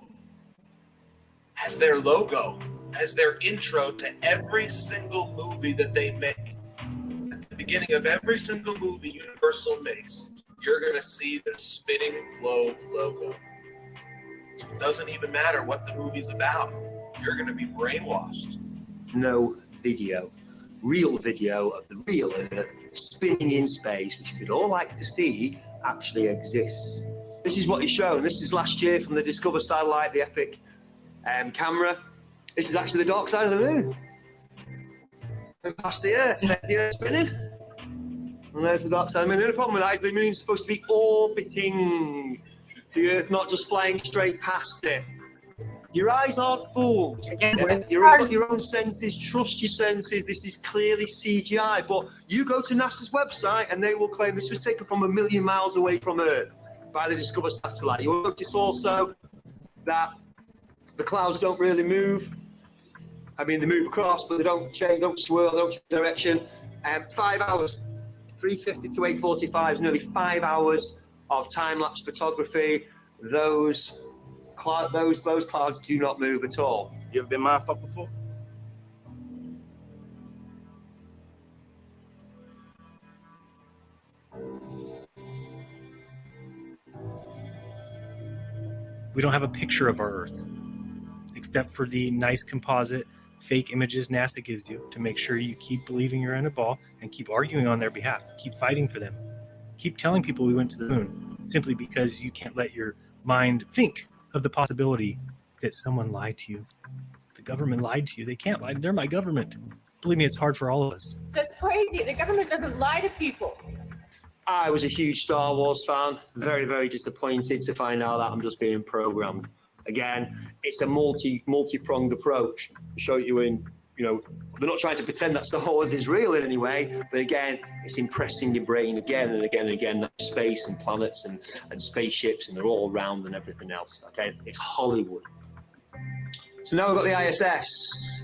as their logo, as their intro to every single movie that they make. At the beginning of every single movie Universal makes, you're going to see the spinning globe logo. So it doesn't even matter what the movie's about. You're going to be brainwashed. No video, real video of the real Earth spinning in space, which we'd all like to see, actually exists. This is what he's shown. This is last year from the Discover satellite, the Epic camera. This is actually the dark side of the moon. And past the Earth, there's the Earth spinning. And there's the dark side of the moon. The only problem with that is the moon's supposed to be orbiting the Earth, not just flying straight past it. Your eyes aren't fooled. Again, You've got your own senses. Trust your senses. This is clearly CGI. But you go to NASA's website and they will claim this was taken from 1 million miles away from Earth by the Discover satellite. You'll notice also that the clouds don't really move. I mean, they move across, but they don't change, don't swirl, don't change direction. 5 hours, 3:50 to 8:45 is nearly 5 hours of time-lapse photography. Those clouds do not move at all. You ever been mindfucked before? We don't have a picture of our Earth, except for the nice composite fake images NASA gives you to make sure you keep believing you're in a ball and keep arguing on their behalf, keep fighting for them, keep telling people we went to the moon, simply because you can't let your mind think of the possibility that someone lied to you. The government lied to you. They can't lie. They're my government. Believe me, it's hard for all of us. That's crazy. The government doesn't lie to people. I was a huge Star Wars fan. Very, very disappointed to find out that I'm just being programmed. Again, it's a multi-pronged approach. Show you in, they're not trying to pretend that Star Wars is real in any way, but again, it's impressing your brain again and again and again that space and planets and spaceships and they're all around and everything else. Okay, it's Hollywood. So now we've got the ISS.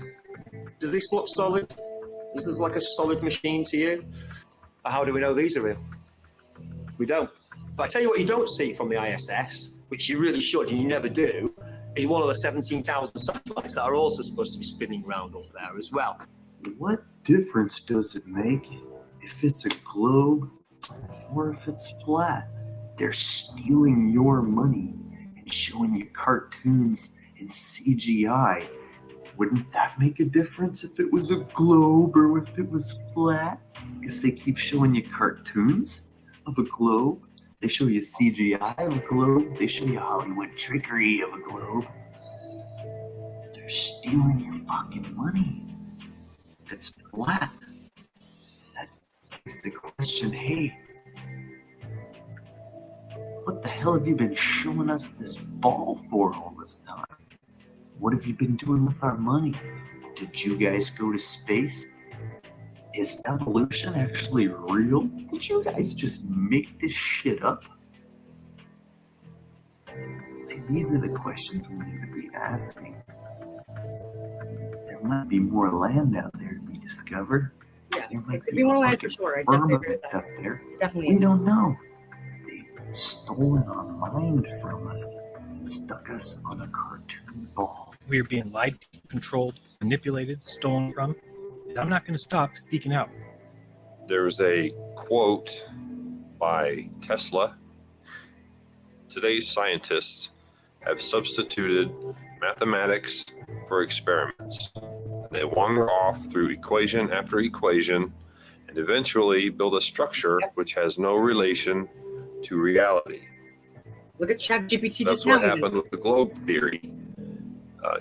Does this look solid? Does this look like a solid machine to you? Or how do we know these are real? We don't. But I tell you what you don't see from the ISS, which you really should and you never do, is one of the 17,000 satellites that are also supposed to be spinning around up there as well. What difference does it make if it's a globe or if it's flat? They're stealing your money and showing you cartoons and CGI. Wouldn't that make a difference if it was a globe or if it was flat? Because they keep showing you cartoons of a globe. They show you CGI of a globe. They show you Hollywood trickery of a globe. They're stealing your fucking money. It's flat. That begs the question, hey, what the hell have you been showing us this ball for all this time? What have you been doing with our money? Did you guys go to space? Is evolution actually real? Did you guys just make this shit up? See, these are the questions we need to be asking. There might be more land out there to be discovered. Yeah, there might could be more land for fucking sure. I definitely agree firmament with up that. there. Definitely. We don't know. They've stolen our mind from us and stuck us on a cartoon ball. We are being lied to, controlled, manipulated, stolen from. And I'm not going to stop speaking out. There's a quote by Tesla. Today's scientists have substituted mathematics for experiments. They wander off through equation after equation and eventually build a structure which has no relation to reality. Look at ChatGPT That's just now. what happened with the globe theory.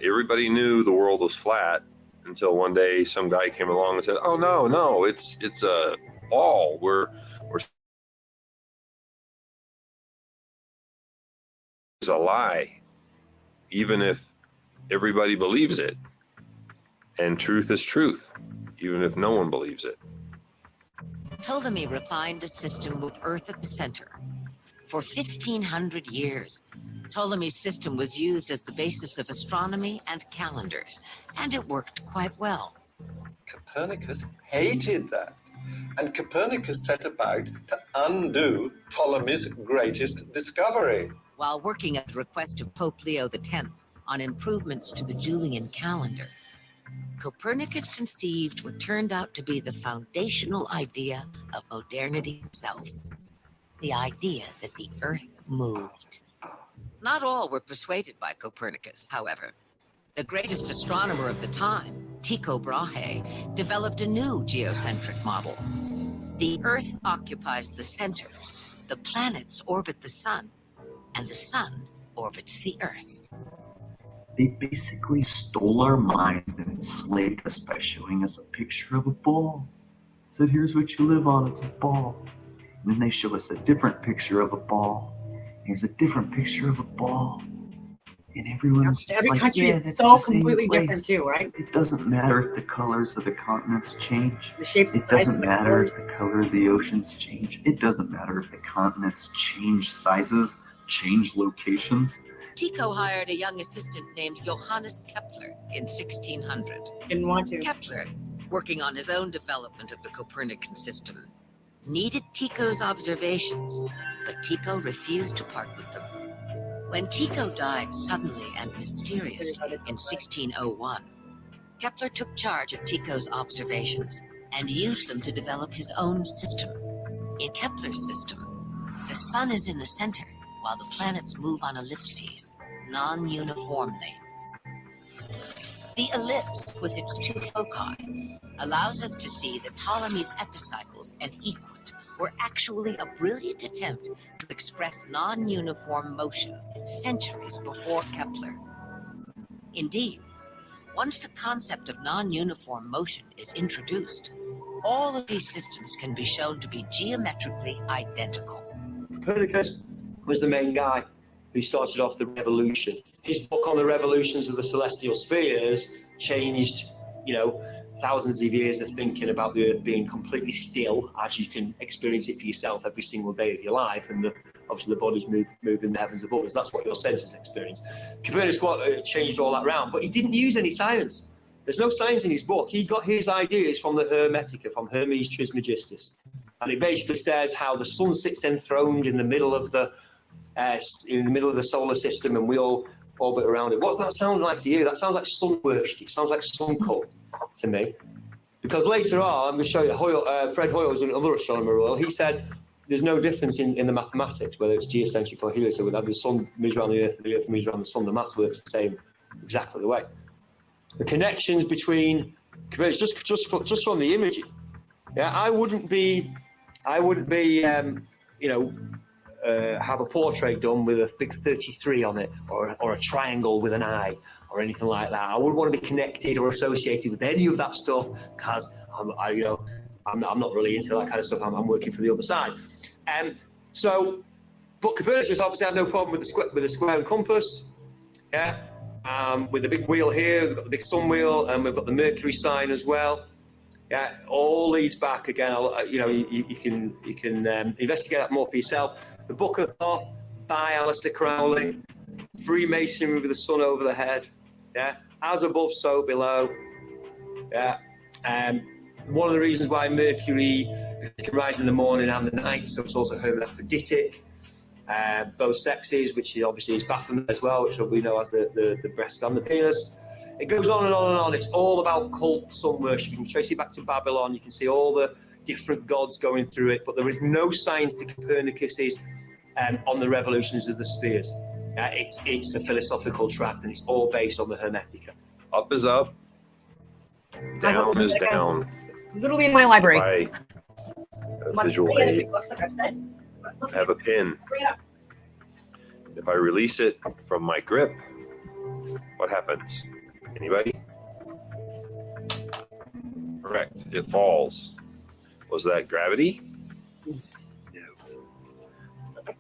Everybody knew the world was flat until one day some guy came along and said, "Oh no, it's a ball. We're it's a lie, even if everybody believes it. And truth is truth, even if no one believes it." Ptolemy refined a system with Earth at the center. For 1,500 years, Ptolemy's system was used as the basis of astronomy and calendars, and it worked quite well. Copernicus hated that, and Copernicus set about to undo Ptolemy's greatest discovery. While working at the request of Pope Leo X on improvements to the Julian calendar, Copernicus conceived what turned out to be the foundational idea of modernity itself. The idea that the Earth moved. Not all were persuaded by Copernicus, however. The greatest astronomer of the time, Tycho Brahe, developed a new geocentric model. The Earth occupies the center, the planets orbit the sun, and the sun orbits the Earth. They basically stole our minds and enslaved us by showing us a picture of a ball. Said, here's what you live on, it's a ball. And then they show us a different picture of a ball. Here's a different picture of a ball. And everyone's just Every like, country yeah, is that's so the same completely place. different too, right? It doesn't matter if the colors of the continents change. The shapes, the It sizes, doesn't the matter colors. if the color of the oceans change. It doesn't matter if the continents change sizes, change locations. Tycho hired a young assistant named Johannes Kepler in 1600. Didn't want to. Kepler, working on his own development of the Copernican system, needed Tycho's observations, but Tycho refused to part with them. When Tycho died suddenly and mysteriously in 1601, Kepler took charge of Tycho's observations and used them to develop his own system. In Kepler's system, the sun is in the center while the planets move on ellipses, non-uniformly. The ellipse, with its two foci, allows us to see that Ptolemy's epicycles and equant were actually a brilliant attempt to express non-uniform motion centuries before Kepler. Indeed, once the concept of non-uniform motion is introduced, all of these systems can be shown to be geometrically identical. Copernicus was the main guy who started off the revolution. His book on the revolutions of the celestial spheres changed, thousands of years of thinking about the Earth being completely still, as you can experience it for yourself every single day of your life, and obviously the bodies move in the heavens above us. That's what your senses experience. Copernicus changed all that round, but he didn't use any science. There's no science in his book. He got his ideas from the Hermetica, from Hermes Trismegistus. And it basically says how the sun sits enthroned in the middle of the solar system, and we all orbit around it. What's that sound like to you? That sounds like sun worship. It sounds like sun cult to me. Because later on, I'm going to show you, Fred Hoyle was another astronomer. Well, he said there's no difference in the mathematics, whether it's geocentric or heliocentric. Whether the sun moves around the Earth moves around the sun. The maths works the same, exactly the way. The connections between, just from the imaging. Yeah, I wouldn't have a portrait done with a big 33 on it, or a triangle with an eye, or anything like that. I wouldn't want to be connected or associated with any of that stuff, because I'm not really into that kind of stuff. I'm working for the other side. But Copernicus obviously had no problem with the square and compass. Yeah, with the big wheel here, we've got the big sun wheel, and we've got the Mercury sign as well. Yeah, all leads back again. You can investigate that more for yourself. The Book of Thoth by Aleister Crowley, Freemasonry with the sun over the head. Yeah, as above, so below. Yeah, one of the reasons why Mercury can rise in the morning and the night, so it's also hermaphroditic. Both sexes, which obviously is Baphomet as well, which we know as the breast and the penis. It goes on and on and on. It's all about cult sun worship. You can trace it back to Babylon. You can see all the different gods going through it, but there is no science to Copernicus's on the revolutions of the spheres. It's a philosophical tract, and it's all based on the Hermetica. Up is up, down is down. Literally in my library. By visual aid. I have a pin. If I release it from my grip, what happens? Anybody? Correct. It falls. Was that gravity?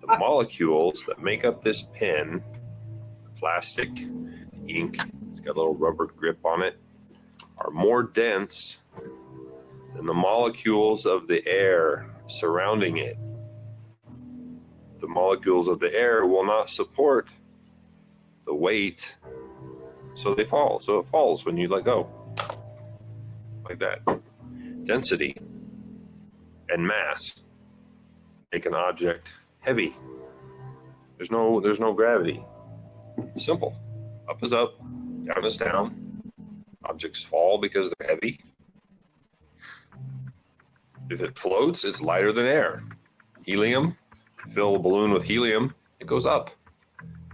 The molecules that make up this pin, plastic, ink, it's got a little rubber grip on it, are more dense than the molecules of the air surrounding it. The molecules of the air will not support the weight, so they fall. So it falls when you let go, like that. Density and mass make an object heavy. There's no gravity. Simple. Up is up, down is down. Objects fall because they're heavy. If it floats, it's lighter than air. Helium, fill a balloon with helium, it goes up.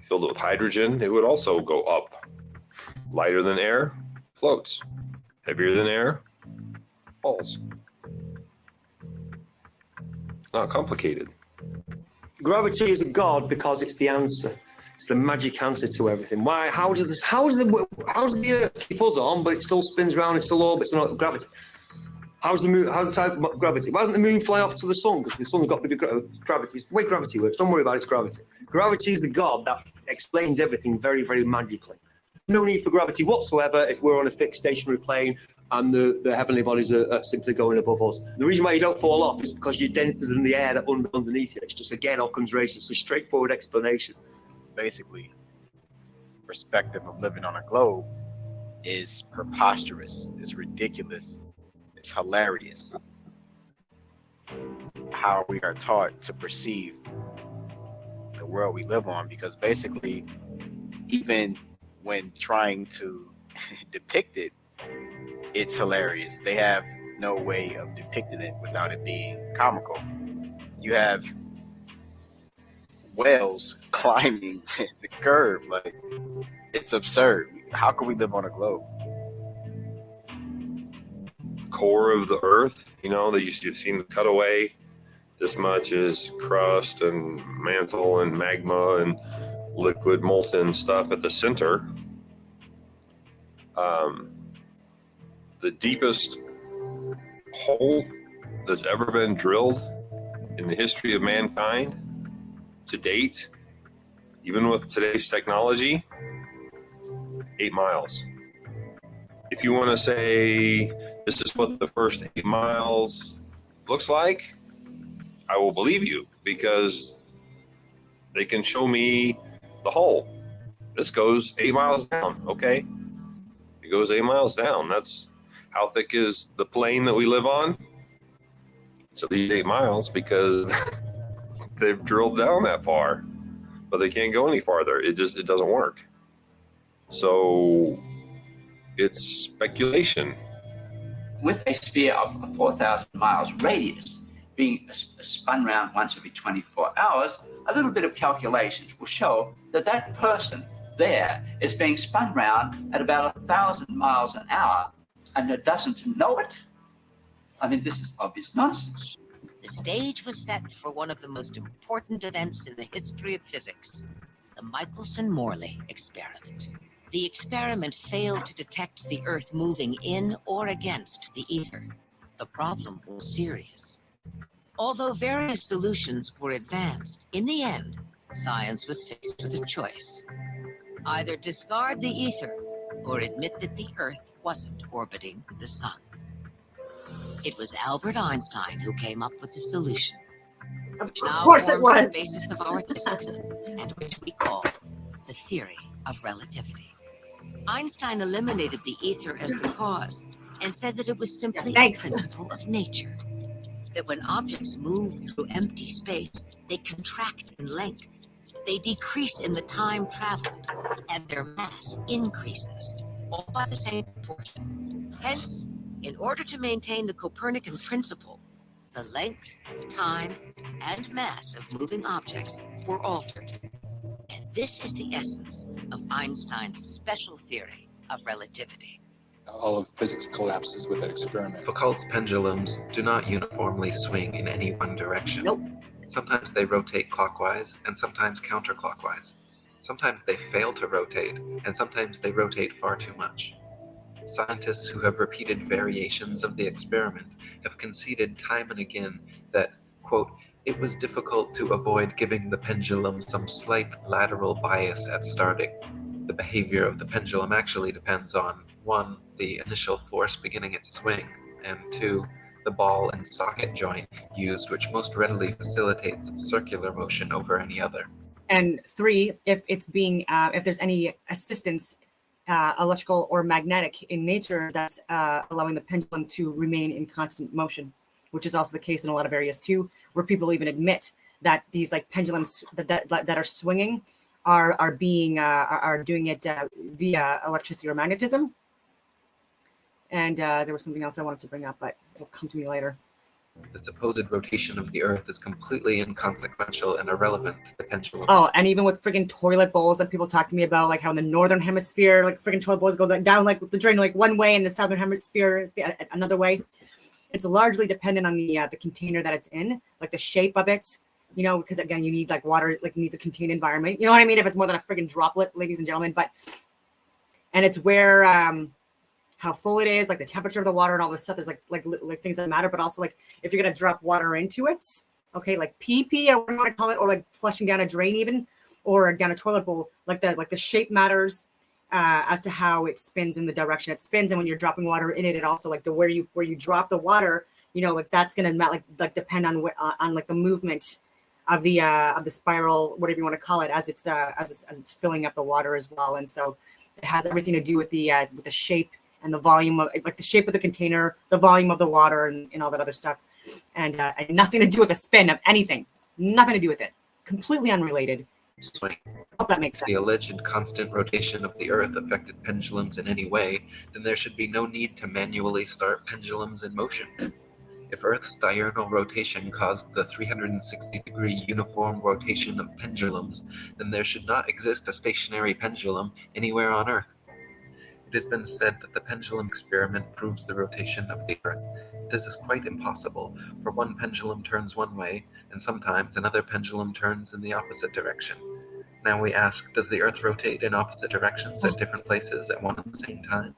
Filled it with hydrogen, it would also go up. Lighter than air, floats. Heavier than air, falls. It's not complicated. Gravity is a god because it's the answer. It's the magic answer to everything. Why? How does the Earth keep us on, but it still spins around, it still orbits on gravity? How's the moon? How's the type of gravity? Why doesn't the moon fly off to the sun? Because the sun's got bigger gravity. It's the way gravity works. Don't worry about it, it's gravity. Gravity is the god that explains everything very, very magically. No need for gravity whatsoever if we're on a fixed stationary plane and the heavenly bodies are simply going above us. The reason why you don't fall off is because you're denser than the air that underneath you. It's just, again, Occam's razor. It's a straightforward explanation. Basically, perspective of living on a globe is preposterous. It's ridiculous. It's hilarious how we are taught to perceive the world we live on, because basically, even when trying to depict it, it's hilarious. They have no way of depicting it without it being comical. You have whales climbing the curve, like, it's absurd. How can we live on a globe? Core of the Earth, that you've seen the cutaway. This much is crust and mantle and magma and liquid molten stuff at the center. The deepest hole that's ever been drilled in the history of mankind to date, even with today's technology, 8 miles. If you want to say this is what the first 8 miles looks like, I will believe you, because they can show me the hole. This goes 8 miles down. Okay, it goes 8 miles down. That's how thick is the plane that we live on. It's at least 8 miles because they've drilled down that far, but they can't go any farther. It doesn't work. So it's speculation. With a sphere of 4,000 miles radius being spun round once every 24 hours, a little bit of calculations will show that that person there is being spun round at about 1,000 miles an hour, and it doesn't know it. I mean, this is obvious nonsense. The stage was set for one of the most important events in the history of physics, the Michelson-Morley experiment. The experiment failed to detect the Earth moving in or against the ether. The problem was serious. Although various solutions were advanced, in the end, science was faced with a choice. Either discard the ether or admit that the Earth wasn't orbiting the sun. It was Albert Einstein who came up with the solution. Of course it was. The basis of our physics, and which we call the theory of relativity. Einstein eliminated the ether as the cause and said that it was simply a principle of nature. That when objects move through empty space, they contract in length, they decrease in the time traveled, and their mass increases, all by the same proportion. Hence, in order to maintain the Copernican principle, the length, time, and mass of moving objects were altered. And this is the essence of Einstein's special theory of relativity. All of physics collapses with that experiment. Foucault's pendulums do not uniformly swing in any one direction. Nope. Sometimes they rotate clockwise and sometimes counterclockwise. Sometimes they fail to rotate, and sometimes they rotate far too much. Scientists who have repeated variations of the experiment have conceded time and again that, quote, it was difficult to avoid giving the pendulum some slight lateral bias at starting. The behavior of the pendulum actually depends on 1. The initial force beginning its swing, and 2. The ball and socket joint used, which most readily facilitates circular motion over any other. And 3, if it's being, if there's any assistance, electrical or magnetic in nature, that's allowing the pendulum to remain in constant motion, which is also the case in a lot of areas too, where people even admit that these like pendulums that are swinging are doing it via electricity or magnetism. And there was something else I wanted to bring up, but it'll come to me later. The supposed rotation of the Earth is completely inconsequential and irrelevant to the pendulum. Oh, and even with friggin' toilet bowls that people talk to me about, like how in the northern hemisphere, like friggin' toilet bowls go down like the drain like one way, and the southern hemisphere another way. It's largely dependent on the container that it's in, like the shape of it. You know, because again, you need like water, like needs a contained environment. You know what I mean? If it's more than a friggin' droplet, ladies and gentlemen, and it's where how full it is, like the temperature of the water and all this stuff. There's like things that matter, but also like if you're gonna drop water into it, okay, like pee or what do you want to call it, or like flushing down a drain even, or down a toilet bowl, like the shape matters as to how it spins in the direction it spins, and when you're dropping water in it, it also like the where you drop the water, you know, like that's gonna like depend on like the movement of the spiral, whatever you want to call it, as it's filling up the water as well, and so it has everything to do with the shape and the volume of, like the shape of the container, the volume of the water, and all that other stuff, and nothing to do with the spin of anything. Nothing to do with it. Completely unrelated. Swing. Hope that makes sense. If the alleged constant rotation of the Earth affected pendulums in any way, then there should be no need to manually start pendulums in motion. If Earth's diurnal rotation caused the 360-degree uniform rotation of pendulums, then there should not exist a stationary pendulum anywhere on Earth. It has been said that the pendulum experiment proves the rotation of the Earth. This is quite impossible, for one pendulum turns one way, and sometimes another pendulum turns in the opposite direction. Now we ask, does the Earth rotate in opposite directions at different places at one and the same time?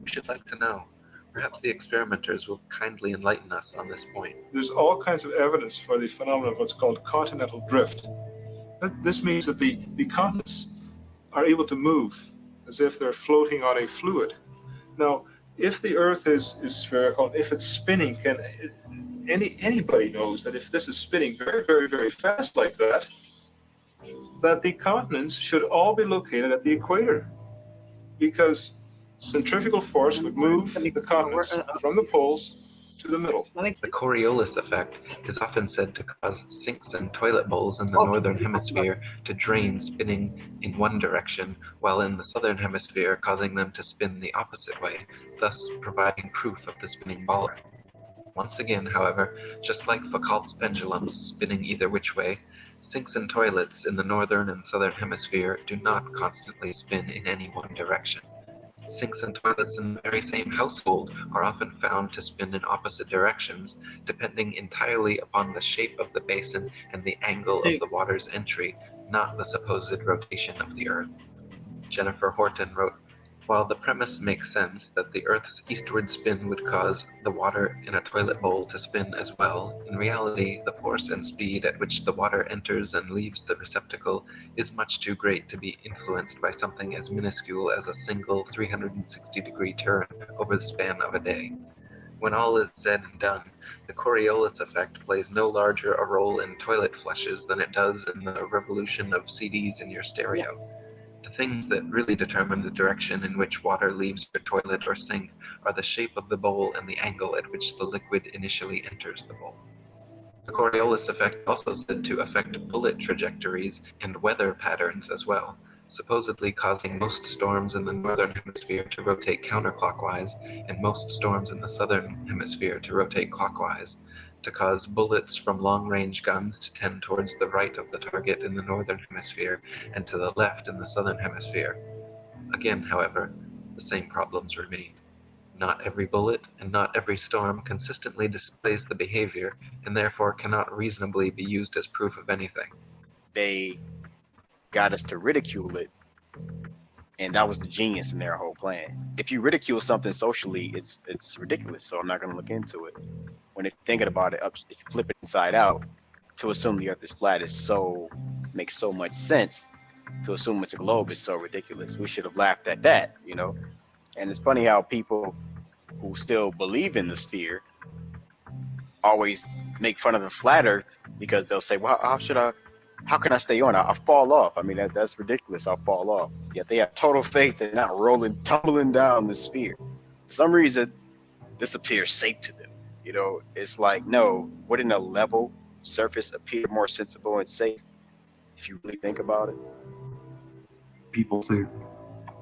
We should like to know. Perhaps the experimenters will kindly enlighten us on this point. There's all kinds of evidence for the phenomenon of what's called continental drift. This means that the continents are able to move as if they're floating on a fluid. Now, if the Earth is spherical, if it's spinning, anybody knows that if this is spinning very, very, very fast like that the continents should all be located at the equator, because centrifugal force would move the continents from the poles to the middle. The Coriolis effect is often said to cause sinks and toilet bowls in the northern hemisphere to drain spinning in one direction, while in the southern hemisphere causing them to spin the opposite way, thus providing proof of the spinning ball. Once again, however, just like Foucault's pendulums spinning either which way, sinks and toilets in the northern and southern hemisphere do not constantly spin in any one direction. Sinks and toilets in the very same household are often found to spin in opposite directions, depending entirely upon the shape of the basin and the angle of the water's entry, not the supposed rotation of the Earth. Jennifer Horton wrote, "While the premise makes sense that the Earth's eastward spin would cause the water in a toilet bowl to spin as well, in reality, the force and speed at which the water enters and leaves the receptacle is much too great to be influenced by something as minuscule as a single 360-degree turn over the span of a day. When all is said and done, the Coriolis effect plays no larger a role in toilet flushes than it does in the revolution of CDs in your stereo. The things that really determine the direction in which water leaves your toilet or sink are the shape of the bowl and the angle at which the liquid initially enters the bowl. The Coriolis effect is also said to affect bullet trajectories and weather patterns as well, supposedly causing most storms in the northern hemisphere to rotate counterclockwise and most storms in the southern hemisphere to rotate clockwise, to cause bullets from long-range guns to tend towards the right of the target in the northern hemisphere and to the left in the southern hemisphere. Again, however, the same problems remain. Not every bullet and not every storm consistently displays the behavior, and therefore cannot reasonably be used as proof of anything. They got us to ridicule it, and that was the genius in their whole plan. If you ridicule something socially, it's ridiculous, so I'm not going to look into it. When you're thinking about it, if you flip it inside out, to assume the earth is flat makes so much sense. To assume it's a globe is so ridiculous. We should have laughed at that, you know? And it's funny how people who still believe in the sphere always make fun of the flat earth, because they'll say, well, how can I stay on? I'll fall off. I mean, that's ridiculous. I'll fall off. Yet they have total faith in not tumbling down the sphere. For some reason, this appears safe to them. You know, it's like, no, wouldn't a level surface appear more sensible and safe if you really think about it? People say,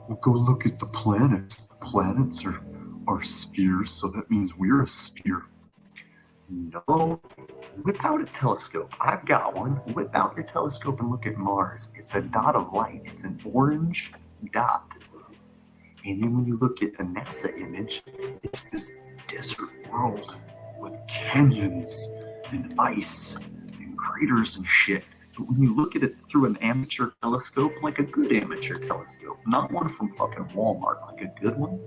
well, go look at the planets. The planets are spheres, so that means we're a sphere. No, whip out a telescope. I've got one. Whip out your telescope and look at Mars. It's a dot of light. It's an orange dot. And then when you look at a NASA image, it's this desert world with canyons and ice and craters and shit. But when you look at it through an amateur telescope, like a good amateur telescope, not one from fucking Walmart, like a good one,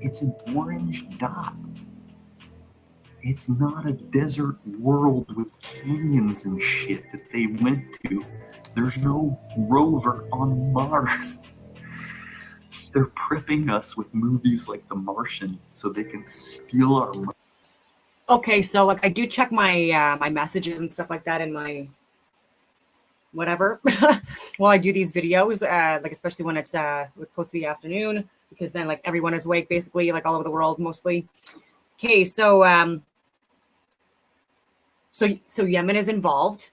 it's an orange dot. It's not a desert world with canyons and shit that they went to. There's no rover on Mars. They're prepping us with movies like The Martian so they can steal our money. Okay, so like I do check my my messages and stuff like that in my whatever while I do these videos, like especially when it's close to the afternoon, because then like everyone is awake basically, like all over the world mostly. Okay, so so Yemen is involved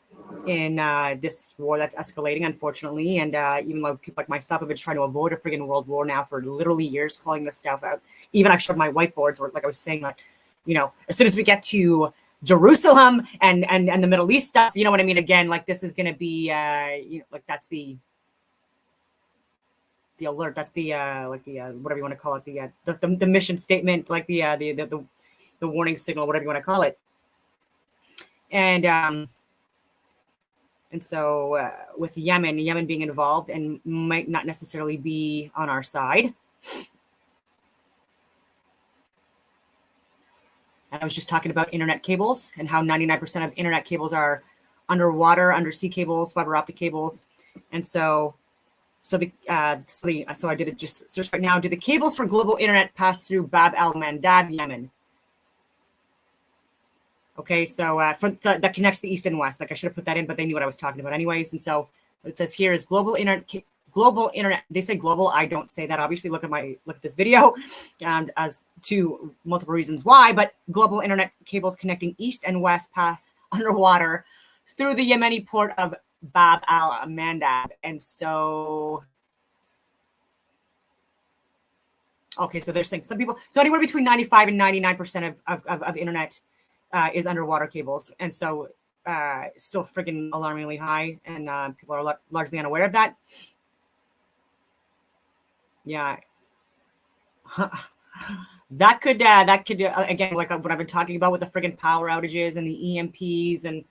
in this war that's escalating, unfortunately, and even though people like myself have been trying to avoid a friggin' world war now for literally years, calling this stuff out. Even I've showed my whiteboards, or like I was saying, like, you know, as soon as we get to Jerusalem and the Middle East stuff, you know what I mean? Again, like this is going to be, you know, like that's the alert. That's the like the whatever you want to call it, the mission statement, like the warning signal, whatever you want to call it. And so with Yemen being involved and might not necessarily be on our side. And I was just talking about internet cables and how 99% of internet cables are underwater, undersea cables, fiber optic cables. And so I did it just search right now. Do the cables for global internet pass through Bab al-Mandab, Yemen? Okay, so that connects the east and west. Like I should have put that in, but they knew what I was talking about anyways. And so what it says here is global internet. They say global. I don't say that. Obviously, look at this video, and as to multiple reasons why. But global internet cables connecting east and west pass underwater through the Yemeni port of Bab al-Mandab. And so, okay, so they're saying some people. So anywhere between 95 and 99% of internet is underwater cables, and so still freaking alarmingly high, and people are largely unaware of that. Yeah, that could again, like what I've been talking about with the friggin' power outages and the EMPs and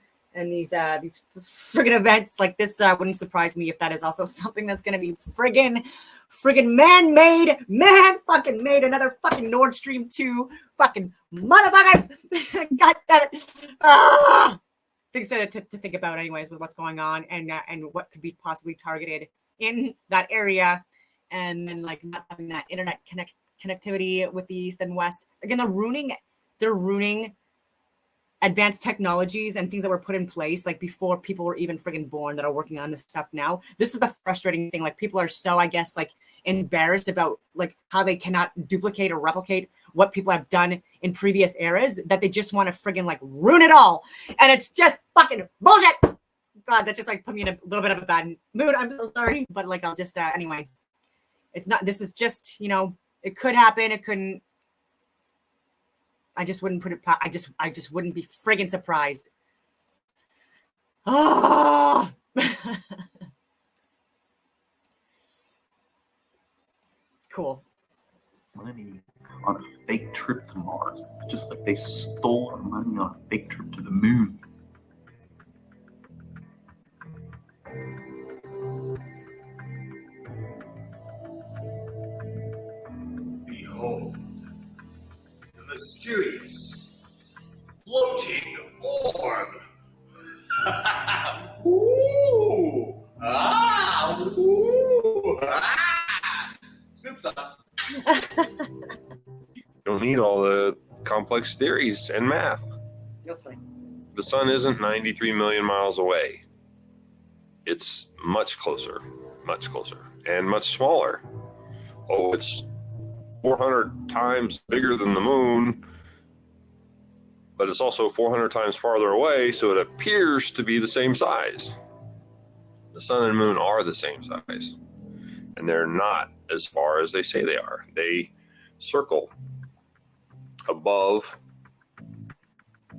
these friggin' events like this. Wouldn't surprise me if that is also something that's going to be friggin' fucking made another fucking Nord Stream 2 fucking motherfuckers. God damn it. Things to think about anyways with what's going on and what could be possibly targeted in that area, and then like not having that internet connectivity with the east and west. Again, they're ruining advanced technologies and things that were put in place like before people were even friggin' born that are working on this stuff now. This is the frustrating thing. Like people are so, I guess, like embarrassed about like how they cannot duplicate or replicate what people have done in previous eras that they just want to friggin' like ruin it all. And it's just fucking bullshit. God, that just like put me in a little bit of a bad mood. I'm so sorry, but like I'll just anyway. It's not. This is just, you know, it could happen. It couldn't. I just wouldn't put it. I just wouldn't be friggin' surprised. Oh. Cool. Money on a fake trip to Mars, just like they stole our money on a fake trip to the moon. Behold, the mysterious floating orb. Ooh! Ah! Ooh! Ah! Soups up. Don't need all the complex theories and math. That's fine. The sun isn't 93 million miles away. It's much closer, and much smaller. Oh, it's 400 times bigger than the moon, but it's also 400 times farther away, so it appears to be the same size. The sun and moon are the same size, and they're not as far as they say they are. They circle above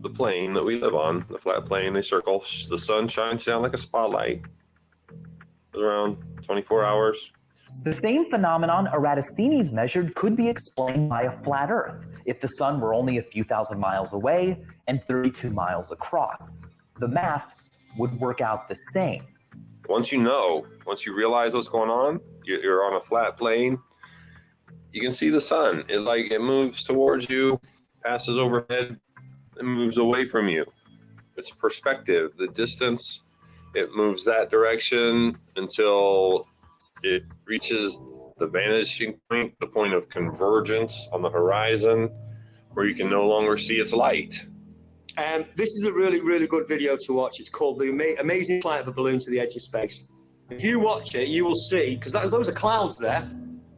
the plane that we live on, the flat plane. They circle. The sun shines down like a spotlight. Around 24 hours. The same phenomenon Eratosthenes measured could be explained by a flat Earth if the sun were only a few thousand miles away and 32 miles across. The math would work out the same. Once you realize what's going on, you're on a flat plane, you can see the sun. It moves towards you, passes overhead, and moves away from you. It's perspective, the distance. It moves that direction until it reaches the vanishing point, the point of convergence on the horizon, where you can no longer see its light. This is a really, really good video to watch. It's called The Amazing Flight of a Balloon to the Edge of Space. If you watch it, you will see, because those are clouds there.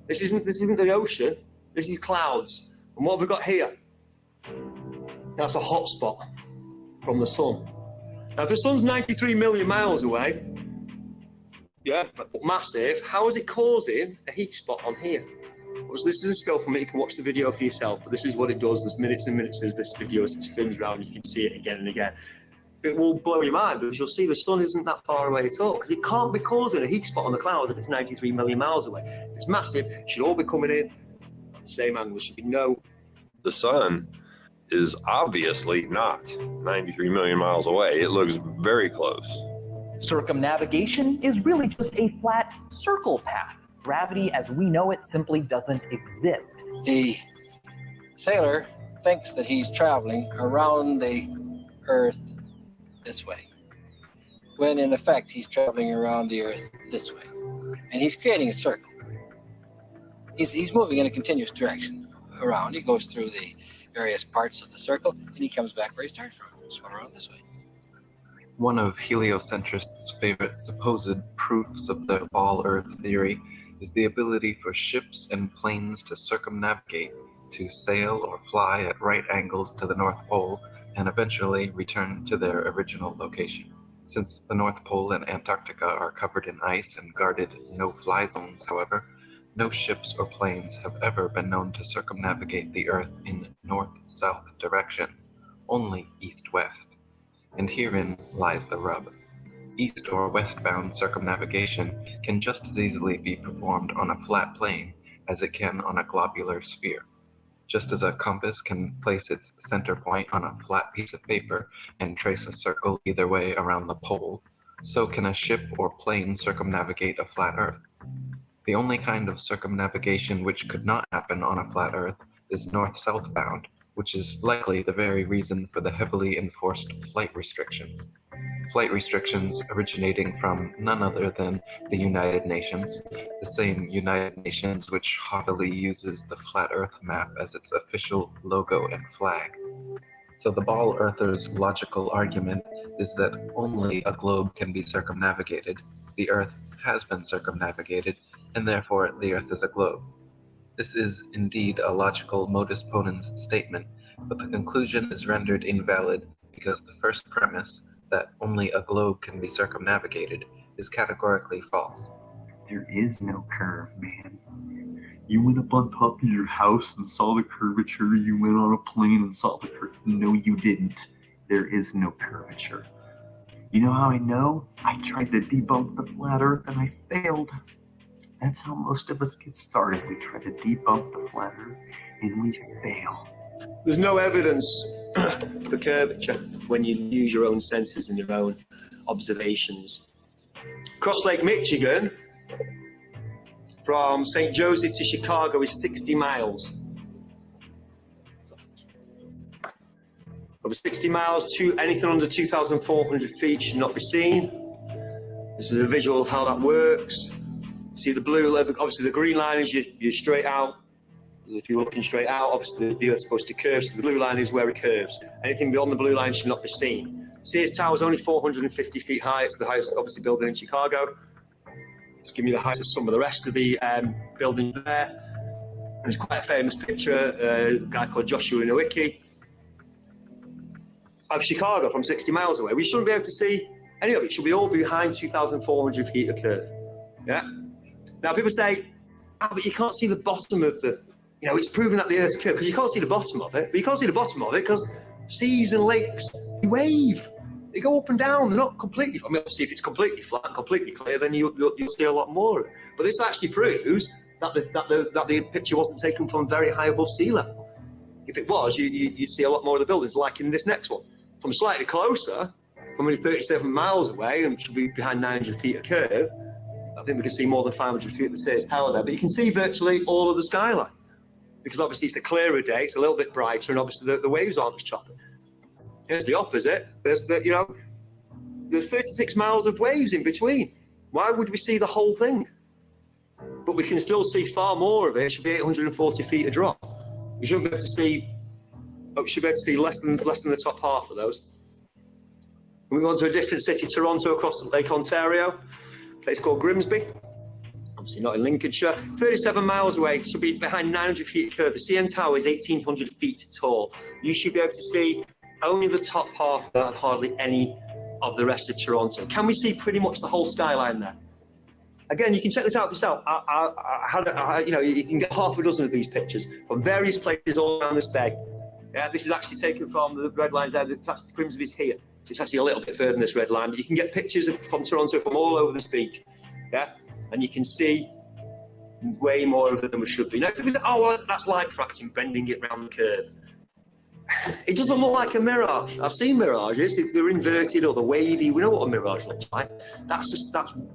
This isn't the ocean. This is clouds. And what have we got here? That's a hot spot from the sun. Now, if the sun's 93 million miles away, yeah, massive, how is it causing a heat spot on here? Well, this is a still from it. You can watch the video for yourself, but this is what it does. There's minutes and minutes of this video as it spins around. You can see it again and again. It will blow your mind because you'll see the sun isn't that far away at all, because it can't be causing a heat spot on the clouds if it's 93 million miles away. If it's massive, it should all be coming in at the same angle. There should be no... The sun is obviously not 93 million miles away. It looks very close. Circumnavigation is really just a flat circle path. Gravity as we know it simply doesn't exist. The sailor thinks that he's traveling around the Earth this way, when in effect he's traveling around the Earth this way. And he's creating a circle. He's moving in a continuous direction around. He goes through the various parts of the circle, and he comes back where he started from, swim around this way. One of heliocentrists' favorite supposed proofs of the all-Earth theory is the ability for ships and planes to circumnavigate, to sail or fly at right angles to the North Pole, and eventually return to their original location. Since the North Pole and Antarctica are covered in ice and guarded no-fly zones, however, no ships or planes have ever been known to circumnavigate the Earth in north-south directions, only east-west. And herein lies the rub. East or westbound circumnavigation can just as easily be performed on a flat plane as it can on a globular sphere. Just as a compass can place its center point on a flat piece of paper and trace a circle either way around the pole, so can a ship or plane circumnavigate a flat Earth. The only kind of circumnavigation which could not happen on a flat Earth is north-south bound, which is likely the very reason for the heavily enforced flight restrictions. Flight restrictions originating from none other than the United Nations, the same United Nations which haughtily uses the flat Earth map as its official logo and flag. So the ball earther's logical argument is that only a globe can be circumnavigated. The Earth has been circumnavigated, and therefore the Earth is a globe. This is indeed a logical modus ponens statement, but the conclusion is rendered invalid because the first premise, that only a globe can be circumnavigated, is categorically false. There is no curve, man. You went up on top of your house and saw the curvature. You went on a plane and saw the curve. No, you didn't. There is no curvature. You know how I know? I tried to debunk the flat Earth and I failed. That's how most of us get started. We try to debunk the flat Earth and we fail. There's no evidence for curvature when you use your own senses and your own observations. Cross Lake Michigan, from St. Joseph to Chicago, is 60 miles. Over 60 miles, anything under 2,400 feet should not be seen. This is a visual of how that works. See the blue, obviously the green line is you're straight out. If you're looking straight out, obviously the Earth's supposed to curve, so the blue line is where it curves. Anything beyond the blue line should not be seen. Sears Tower is only 450 feet high. It's the highest, obviously, building in Chicago. It's giving you the height of some of the rest of the buildings there. There's quite a famous picture, a guy called Joshua Nowicki, of Chicago from 60 miles away. We shouldn't be able to see any of it. Should be all behind 2,400 feet of curve. Yeah. Now people say, but you can't see the bottom of the, it's proven that the Earth's curved because you can't see the bottom of it. But you can't see the bottom of it because seas and lakes, they wave. They go up and down. They're not completely. Obviously, if it's completely flat and completely clear, then you'll see a lot more. But this actually proves that the picture wasn't taken from very high above sea level. If it was, you'd see a lot more of the buildings, like in this next one. From slightly closer, from only 37 miles away, and should be behind 900 feet of curve, I think we can see more than 500 feet of the Sears Tower there. But you can see virtually all of the skyline because obviously it's a clearer day, it's a little bit brighter, and obviously the waves aren't as choppy. Here's the opposite. There's 36 miles of waves in between. Why would we see the whole thing? But we can still see far more of it. It should be 840 feet a drop. We shouldn't be able to see. We should be able to see less than the top half of those. We move on to a different city, Toronto, across Lake Ontario. A place called Grimsby. Obviously not in Lincolnshire. 37 miles away. Should be behind 900 feet of curve. The CN Tower is 1,800 feet tall. You should be able to see only the top half of that and hardly any of the rest of Toronto. Can we see pretty much the whole skyline there? Again, you can check this out yourself. You can get half a dozen of these pictures from various places all around this bay. Yeah, this is actually taken from the red lines there. It's actually Grimsby's here. So it's actually a little bit further than this red line, but you can get pictures from Toronto from all over this beach. Yeah, and you can see way more of it than we should be. Now, people say, that's light fracting, bending it round the curve. It doesn't look like a mirage. I've seen mirages. They're inverted or they're wavy. We know what a mirage looks like.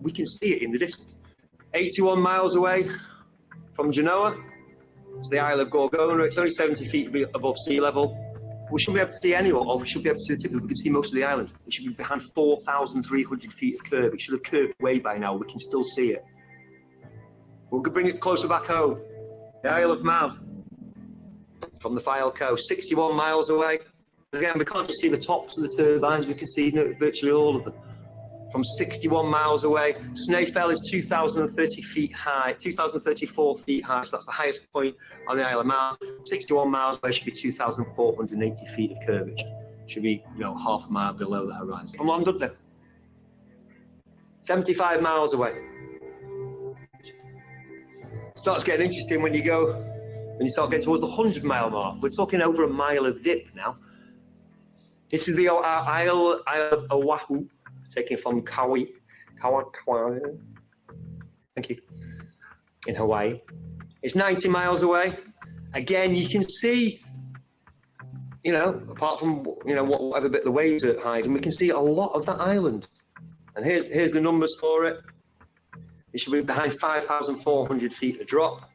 We can see it in the distance. 81 miles away from Genoa, it's the Isle of Gorgona. It's only 70 feet above sea level. We shouldn't be able to see anyone, or we should be able to see the tip. We can see most of the island. It should be behind 4,300 feet of curve. It should have curved way by now. We can still see it. We'll bring it closer back home. The Isle of Man. From the File Coast, 61 miles away. Again, we can't just see the tops of the turbines, we can see virtually all of them. From 61 miles away, Snaefell is 2,030 feet high, 2,034 feet high, so that's the highest point on the Isle of Man. 61 miles away should be 2,480 feet of curvature. Should be, half a mile below the horizon. From London, then. 75 miles away. Starts getting interesting when you start getting towards the 100-mile mark. We're talking over a mile of dip now. This is the Isle of Oahu, taken from Kauai. Thank you. In Hawaii. It's 90 miles away. Again, you can see, apart from, whatever bit the waves are hiding, we can see a lot of that island. And here's the numbers for it. It should be behind 5,400 feet a drop.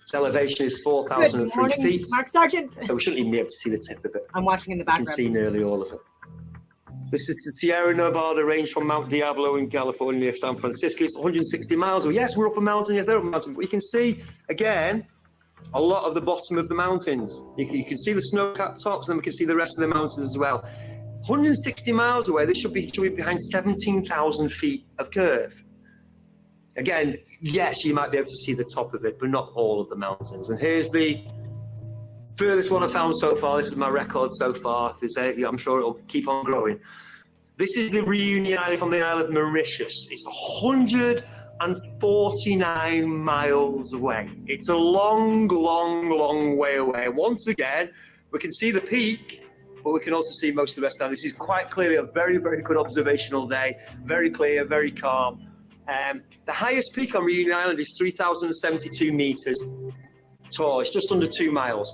Its elevation is 4,003 feet. Mark Sargent. So we shouldn't even be able to see the tip of it. I'm watching in the You background. can see nearly all of it. This is the Sierra Nevada range from Mount Diablo in California near San Francisco. It's 160 miles away. Yes, we're up a mountain. Yes, they're up a mountain. But you can see, again, a lot of the bottom of the mountains. You can see the snow-capped tops, and then we can see the rest of the mountains as well. 160 miles away, this should be behind 17,000 feet of curve. Again, yes, you might be able to see the top of it, but not all of the mountains. And here's the furthest one I found so far. This is my record so far. I'm sure it'll keep on growing. This is the Reunion Island from the Isle of Mauritius. It's 149 miles away. It's a long, long, long way away. Once again, we can see the peak, but we can also see most of the rest now. This is quite clearly a very, very good observational day. Very clear, very calm. The highest peak on Reunion Island is 3,072 meters tall. It's just under 2 miles.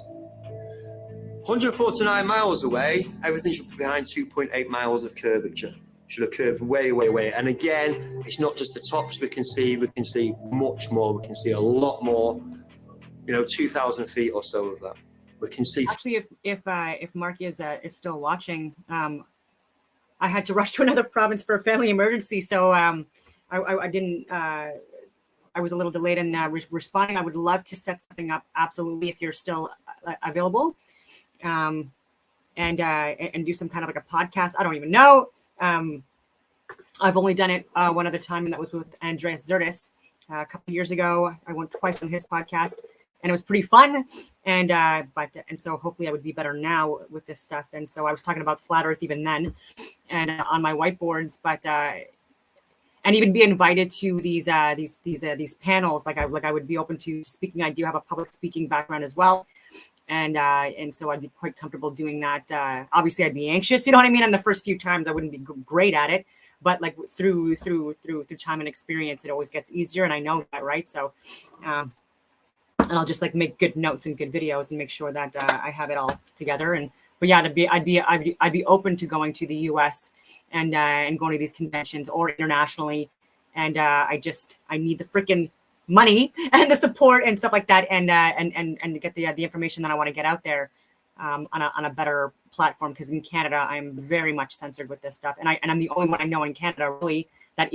149 miles away, everything should be behind 2.8 miles of curvature. Should have curved way, way, way. And again, it's not just the tops we can see much more. We can see a lot more, 2,000 feet or so of that. We can see. Actually, if Mark is still watching, I had to rush to another province for a family emergency, so I didn't. I was a little delayed in responding. I would love to set something up, absolutely, if you're still available, and do some kind of like a podcast. I don't even know. I've only done it one other time, and that was with Andreas Zertis a couple of years ago. I went twice on his podcast, and it was pretty fun. And so hopefully I would be better now with this stuff. And so I was talking about flat Earth even then, and on my whiteboards, and even be invited to these panels. Like I would be open to speaking. I do have a public speaking background as well. And so I'd be quite comfortable doing that. Obviously I'd be anxious, you know what I mean? And the first few times I wouldn't be great at it, but like through time and experience, it always gets easier. And I know that, right? So, and I'll just like make good notes and good videos and make sure that I have it all together. But yeah, I'd be open to going to the U.S. and going to these conventions or internationally. And I need the freaking money and the support and stuff like that, and to get the information that I want to get out there on a better platform. Because in Canada, I'm very much censored with this stuff, and I'm the only one I know in Canada really that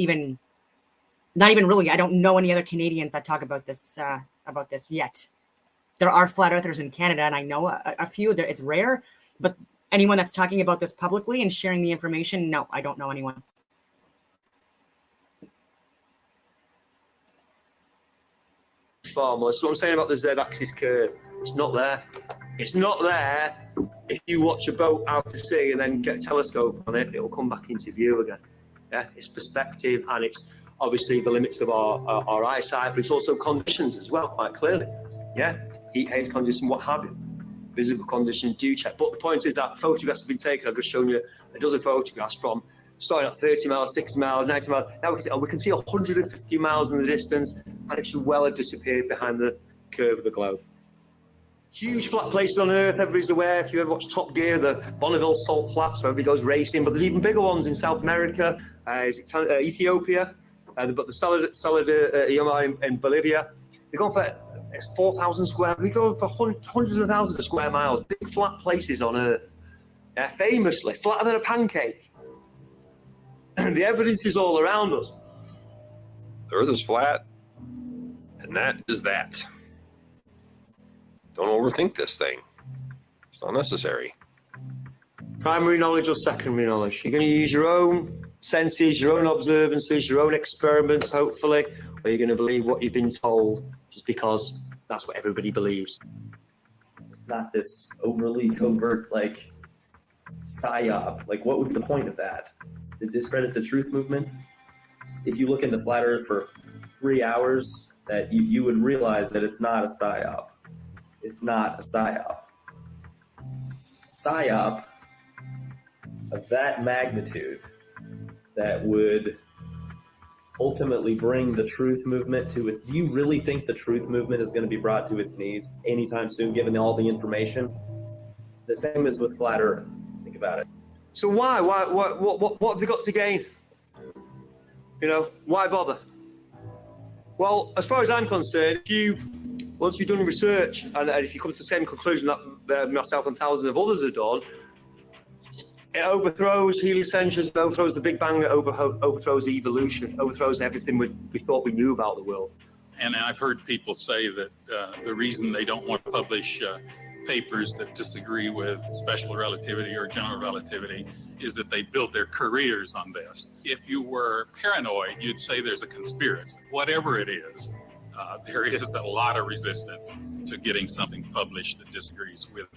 not even really. I don't know any other Canadians that talk about this yet. There are flat earthers in Canada, and I know a few. It's rare, but anyone that's talking about this publicly and sharing the information, no, I don't know anyone. Formula. So what I'm saying about the Z-axis curve, it's not there. It's not there. If you watch a boat out to sea and then get a telescope on it, it will come back into view again. Yeah, it's perspective, and it's obviously the limits of our eyesight, but it's also conditions as well, quite clearly. Yeah, heat, haze conditions, what have you. Physical conditions do check. But the point is that photographs have been taken. I've just shown you a dozen photographs from starting at 30 miles, 60 miles, 90 miles. Now we can see 150 miles in the distance, and it should well have disappeared behind the curve of the globe. Huge flat places on Earth, everybody's aware. If you ever watch Top Gear, the Bonneville Salt Flats, where everybody goes racing, but there's even bigger ones in South America, Ethiopia, but the Saladillo in Bolivia. They're going for 4,000 square, they go for hundreds of thousands of square miles, big flat places on Earth. Yeah, famously, flatter than a pancake. And the evidence is all around us. The Earth is flat, and that is that. Don't overthink this thing. It's not necessary. Primary knowledge or secondary knowledge? You're going to use your own senses, your own observances, your own experiments, hopefully, or you're going to believe what you've been told just because that's what everybody believes. It's not this overly covert, like, psyop. Like, what would be the point of that? To discredit the truth movement? If you look into flat Earth for 3 hours, that you would realize that it's not a psyop. It's not a psyop. Psyop of that magnitude that would ultimately bring the truth movement to its... Do you really think the truth movement is going to be brought to its knees anytime soon, given all the information? The same as with flat Earth. Think about it. So why? What have they got to gain? You know, why bother? Well, as far as I'm concerned, once you've done research and if you come to the same conclusion that myself and thousands of others have done, it overthrows heliocentrics, it overthrows the Big Bang, it overthrows evolution, overthrows everything we thought we knew about the world. And I've heard people say that the reason they don't want to publish papers that disagree with special relativity or general relativity is that they built their careers on this. If you were paranoid, you'd say there's a conspiracy. Whatever it is, there is a lot of resistance to getting something published that disagrees with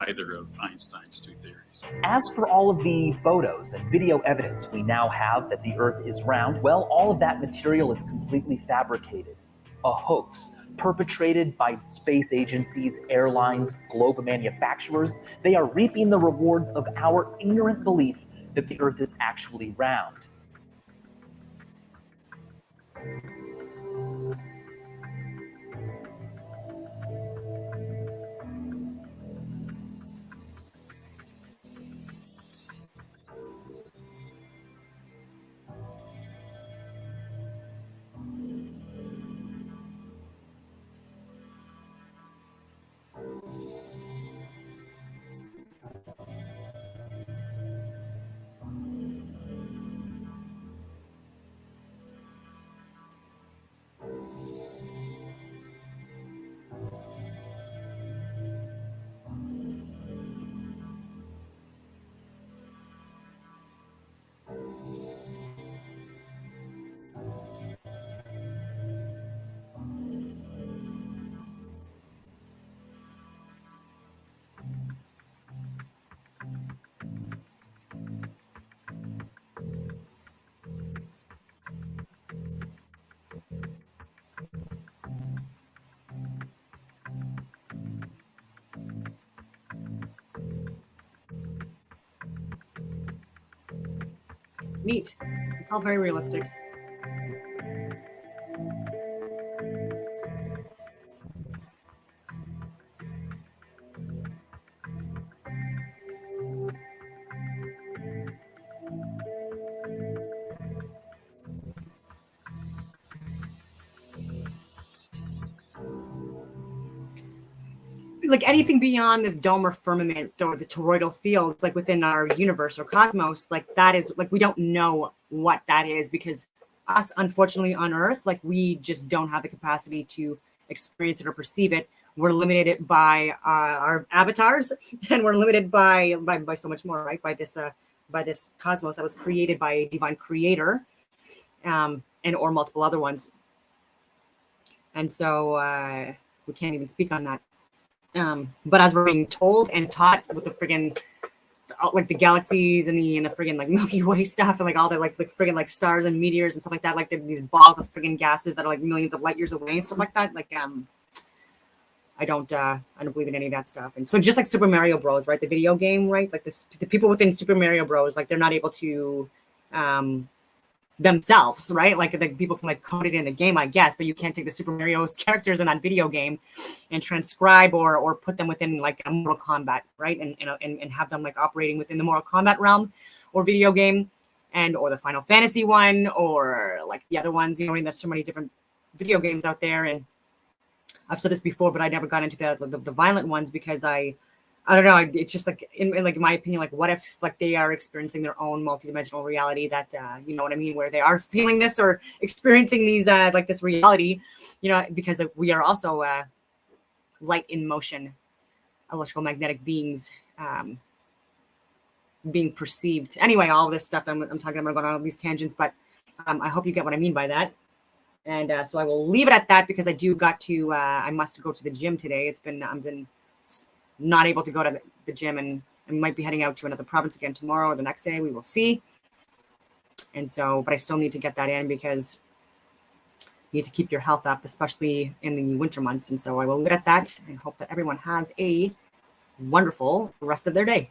either of Einstein's two theories. As for all of the photos and video evidence we now have that the Earth is round, well, all of that material is completely fabricated. A hoax perpetrated by space agencies, airlines, globe manufacturers. They are reaping the rewards of our ignorant belief that the Earth is actually round. It's neat. It's all very realistic. Like anything beyond the dome or firmament or the toroidal fields, like within our universe or cosmos, like that is like we don't know what that is, because us, unfortunately, on Earth, like we just don't have the capacity to experience it or perceive it. We're limited by our avatars, and we're limited by so much more, right? By this cosmos that was created by a divine creator, and or multiple other ones. And so we can't even speak on that. But as we're being told and taught with the friggin' like the galaxies and the friggin' like Milky Way stuff and like all the like friggin' like stars and meteors and stuff like that, like these balls of friggin' gases that are like millions of light years away and stuff like that. Like I don't believe in any of that stuff. And so just like Super Mario Bros, right? The video game, right? Like the people within Super Mario Bros, like they're not able to themselves, right? Like the people can like code it in the game, I guess, but you can't take the Super Mario's characters in that video game and transcribe or put them within like a Mortal Kombat, right? And have them like operating within the Mortal Kombat realm or video game, and or the Final Fantasy one or like the other ones. You know, I mean, there's so many different video games out there, and I've said this before, but I never got into the violent ones because I don't know. It's just like in like my opinion, like what if like they are experiencing their own multidimensional reality that you know what I mean, where they are feeling this or experiencing these like this reality, you know, because we are also light in motion, electrical magnetic beings being perceived. Anyway, all of this stuff that I'm talking about, going on all these tangents, but I hope you get what I mean by that. And so I will leave it at that because I must go to the gym today. I've been not able to go to the gym, and I might be heading out to another province again tomorrow or the next day. We will see. And so, but I still need to get that in because you need to keep your health up, especially in the winter months. And so I will leave it at that and hope that everyone has a wonderful rest of their day.